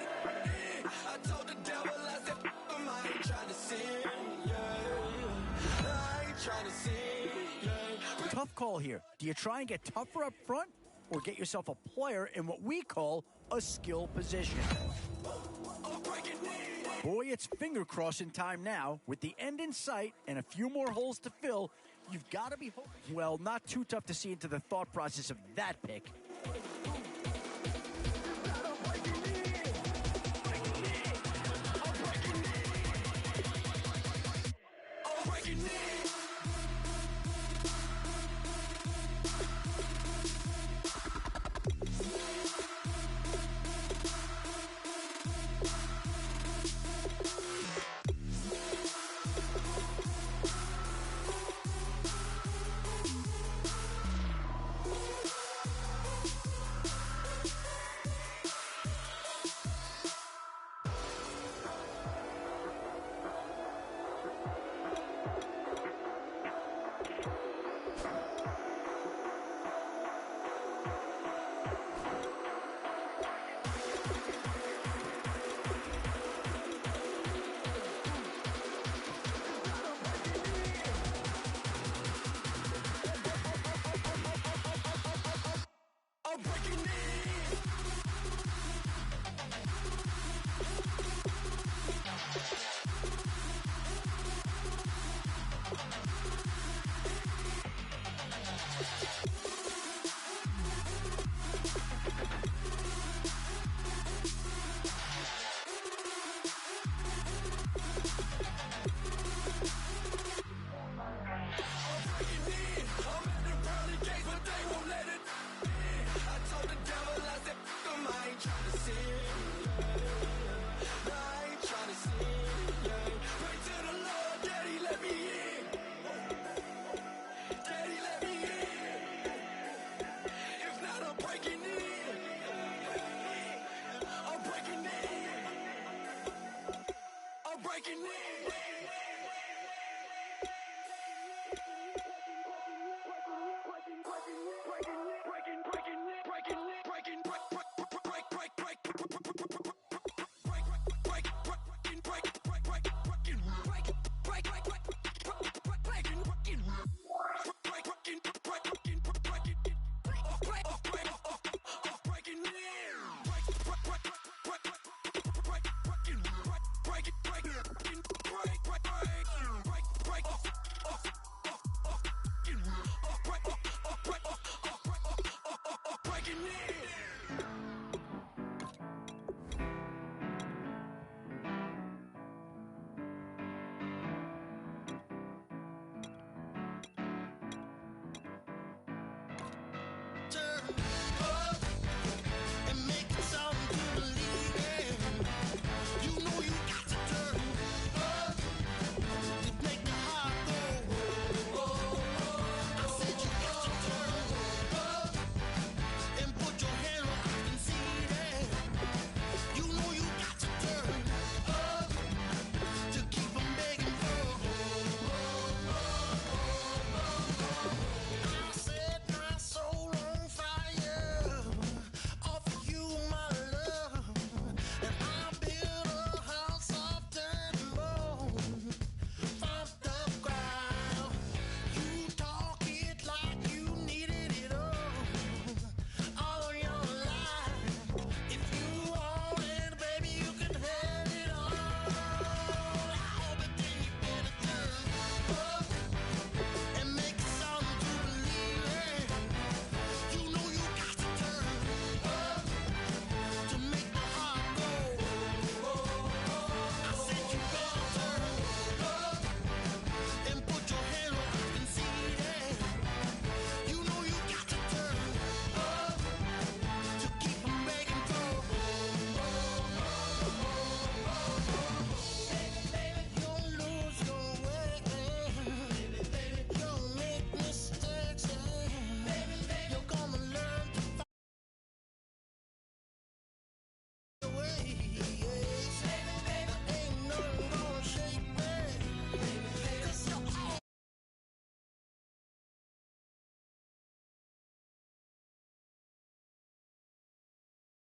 I told the devil, I said, I ain't trying to sin, yeah. I ain't trying to sin, yeah. Tough call here. Do you try and get tougher up front, or get yourself a player in what we call a skill position? Boy, it's finger crossing time now. With the end in sight and a few more holes to fill, you've got to be hoping. Well, not too tough to see into the thought process of that pick. I'm breaking in.